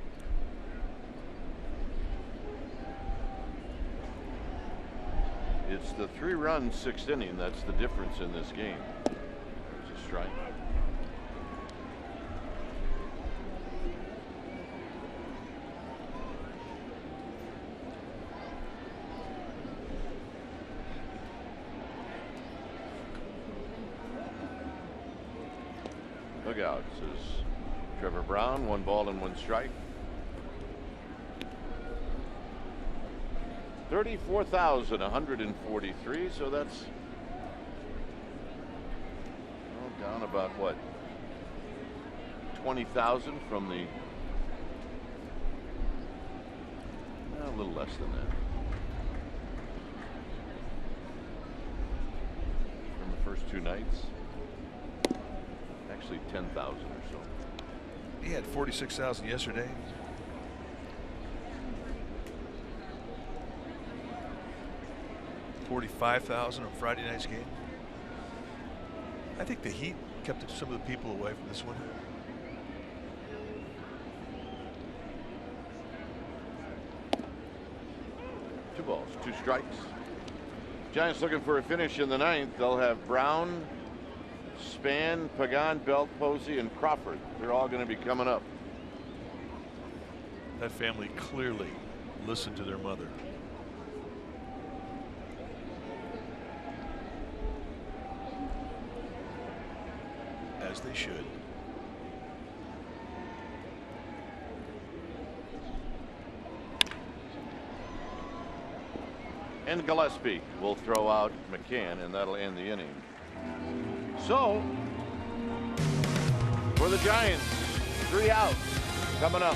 It's the 3-run 6th inning that's the difference in this game. There's a strike. Dugout says Trevor Brown, 1 ball and 1 strike. 34,143, so that's down about what, 20,000 from the, a little less than that, from the first 2 nights. Actually 10,000 or so. He had 46,000 yesterday. $45,000 on Friday night's game. I think the heat kept some of the people away from this one. Two balls, 2 strikes. Giants looking for a finish in the 9th. They'll have Brown, Span, Pagan, Belt, Posey, and Crawford. They're all going to be coming up. That family clearly listened to their mother. As they should. And Gillespie will throw out McCann, and that'll end the inning. So, for the Giants, 3 outs coming up.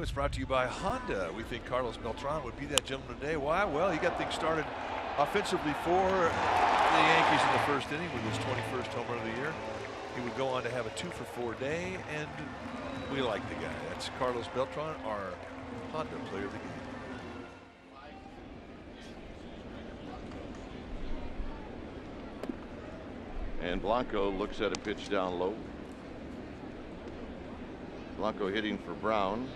It's brought to you by Honda. We think Carlos Beltran would be that gentleman today. Why? Well, he got things started offensively for the Yankees in the first inning with his 21st home run of the year. He would go on to have a 2-for-4 day, and we like the guy. That's Carlos Beltran, our Honda player of the game. And Blanco looks at a pitch down low. Blanco hitting for Brown.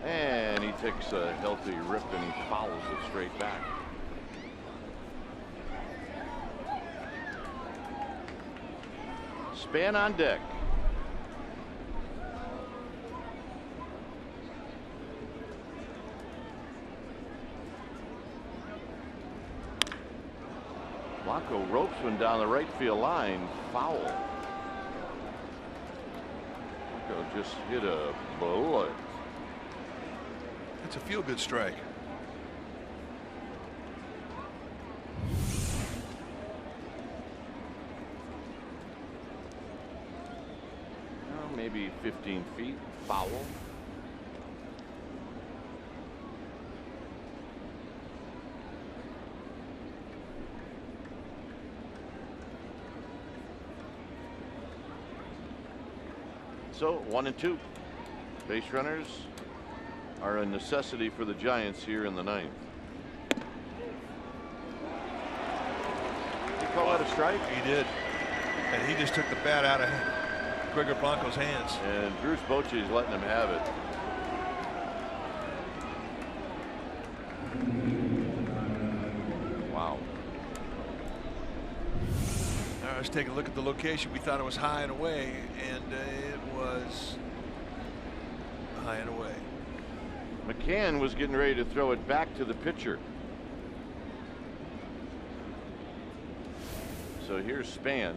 And he takes a healthy rip and he fouls it straight back. Span on deck. Blanco ropes one down the right field line. Foul. Blanco just hit a bullet. It's a feel-good strike. Maybe 15 feet. Foul. So 1-2. Base runners are a necessity for the Giants here in the ninth. Did you call that a strike? He did. And he just took the bat out of Gregor Blanco's hands. And Bruce Bochy is letting him have it. Wow. Now let's take a look at the location. We thought it was high and away, and it was high and away. McCann was getting ready to throw it back to the pitcher. So here's Span.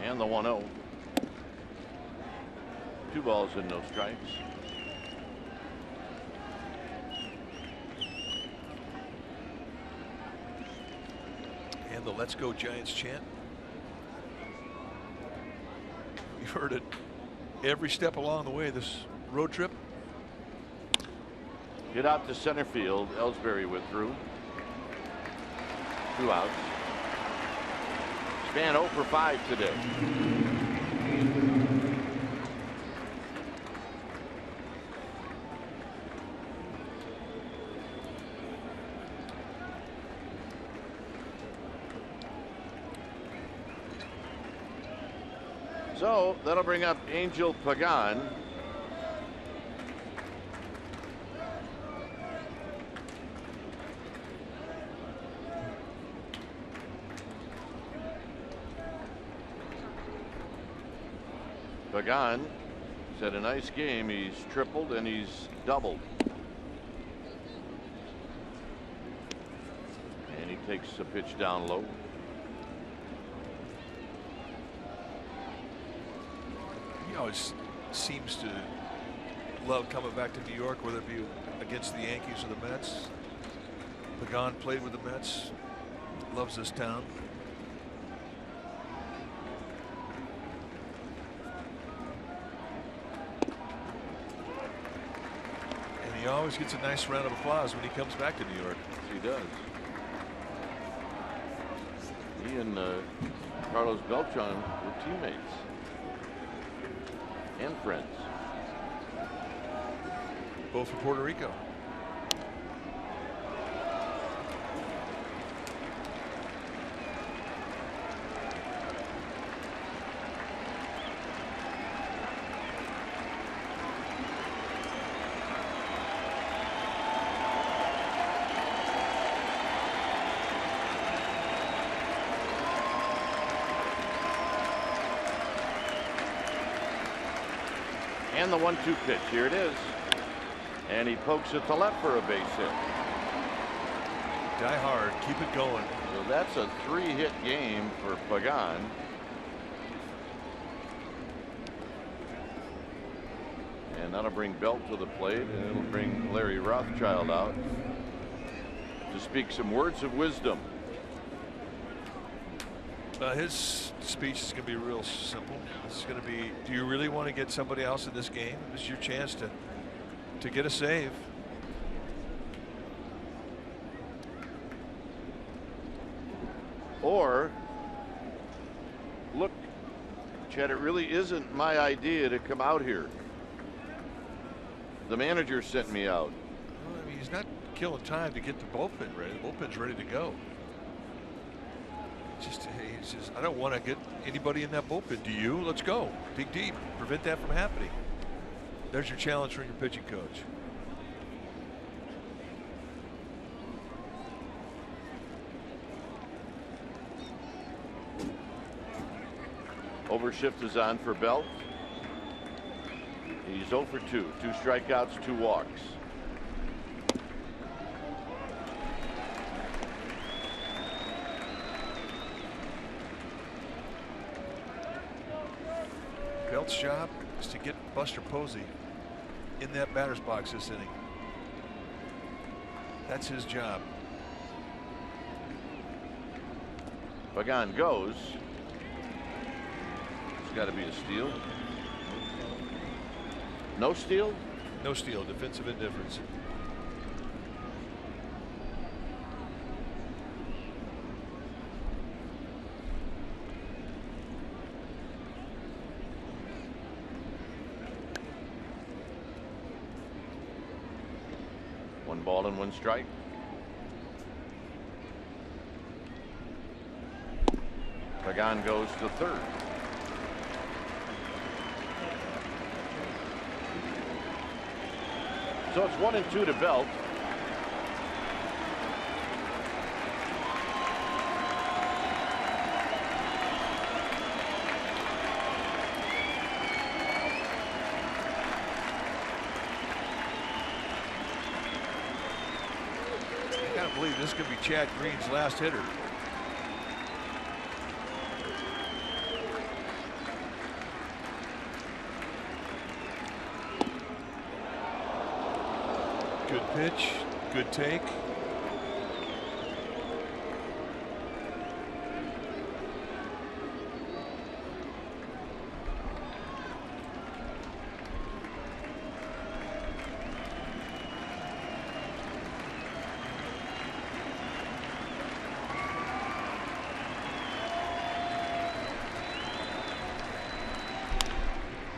And the 1-0. 2 balls and no strikes. And the "Let's Go Giants" chant. You've heard it every step along the way this road trip. Hit out to center field. Ellsbury withdrew. 2 outs. Span 0 for 5 today. So that'll bring up Angel Pagan. Pagan has had a nice game. He's tripled and he's doubled. And he takes a pitch down low. He always seems to love coming back to New York, whether it be against the Yankees or the Mets. Pagan played with the Mets. Loves this town. And he always gets a nice round of applause when he comes back to New York. He does. He and Carlos Beltran were teammates and friends. Both from Puerto Rico. And the 1-2 pitch. Here it is. And he pokes it to left for a base hit. Die hard. Keep it going. So that's a 3-hit game for Pagan. And that'll bring Belt to the plate, and it'll bring Larry Rothschild out to speak some words of wisdom. His speech is going to be real simple. It's going to be, do you really want to get somebody else in this game? This is your chance to get a save. Or, look, Chad, it really isn't my idea to come out here. The manager sent me out. Well, I mean, he's not killing time to get the bullpen ready. The bullpen's ready to go. He says, I don't want to get anybody in that bullpen. Do you? Let's go. Dig deep. Prevent that from happening. There's your challenge from your pitching coach. Overshift is on for Belt. He's 0 for 2. 2 strikeouts, 2 walks. Belt's job is to get Buster Posey in that batter's box this inning. That's his job. Pagan goes. It's got to be a steal. No steal? No steal. Defensive indifference. One ball and 1 strike. Pagan goes to third. So it's 1 and 2 to Belt. I gotta believe this could be Chad Green's last hitter. Good pitch, good take.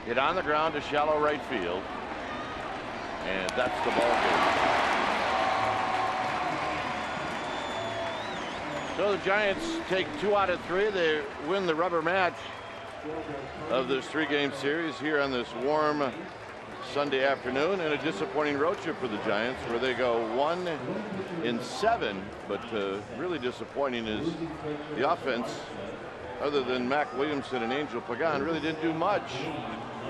Hit on the ground to shallow right field. And that's the ball game. So the Giants take 2 out of 3. They win the rubber match of this 3-game series here on this warm Sunday afternoon, and a disappointing road trip for the Giants where they go 1 in 7. But really disappointing is the offense, other than Mac Williamson and Angel Pagan, really didn't do much.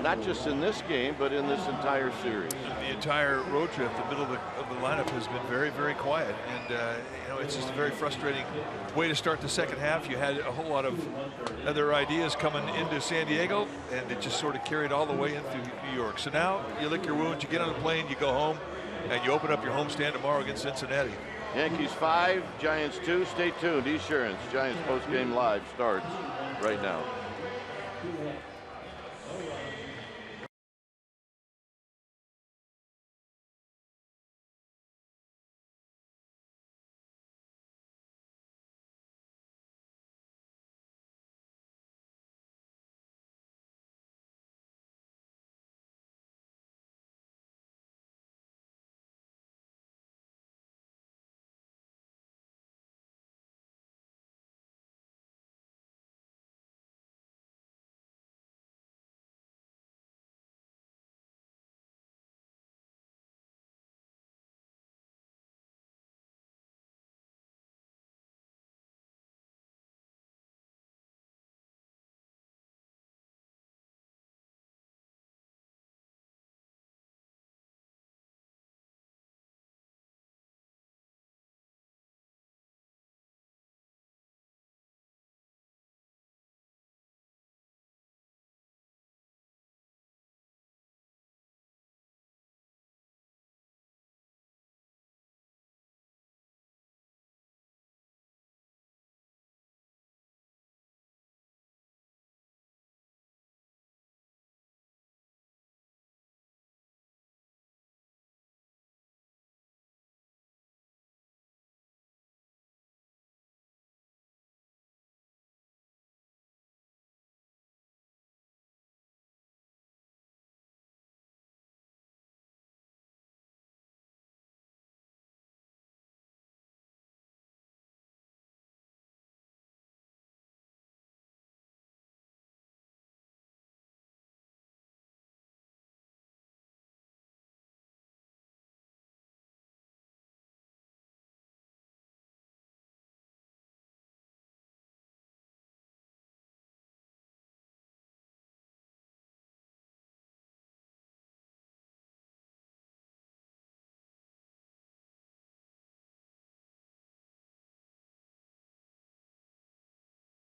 Not just in this game, but in this entire series. The entire road trip, the middle of the lineup has been very, very quiet, and you know, it's just a very frustrating way to start the second half. You had a whole lot of other ideas coming into San Diego, and it just sort of carried all the way into New York. So now you lick your wounds, you get on the plane, you go home, and you open up your homestand tomorrow against Cincinnati. Yankees 5, Giants 2. Stay tuned. Esurance Giants postgame live starts right now.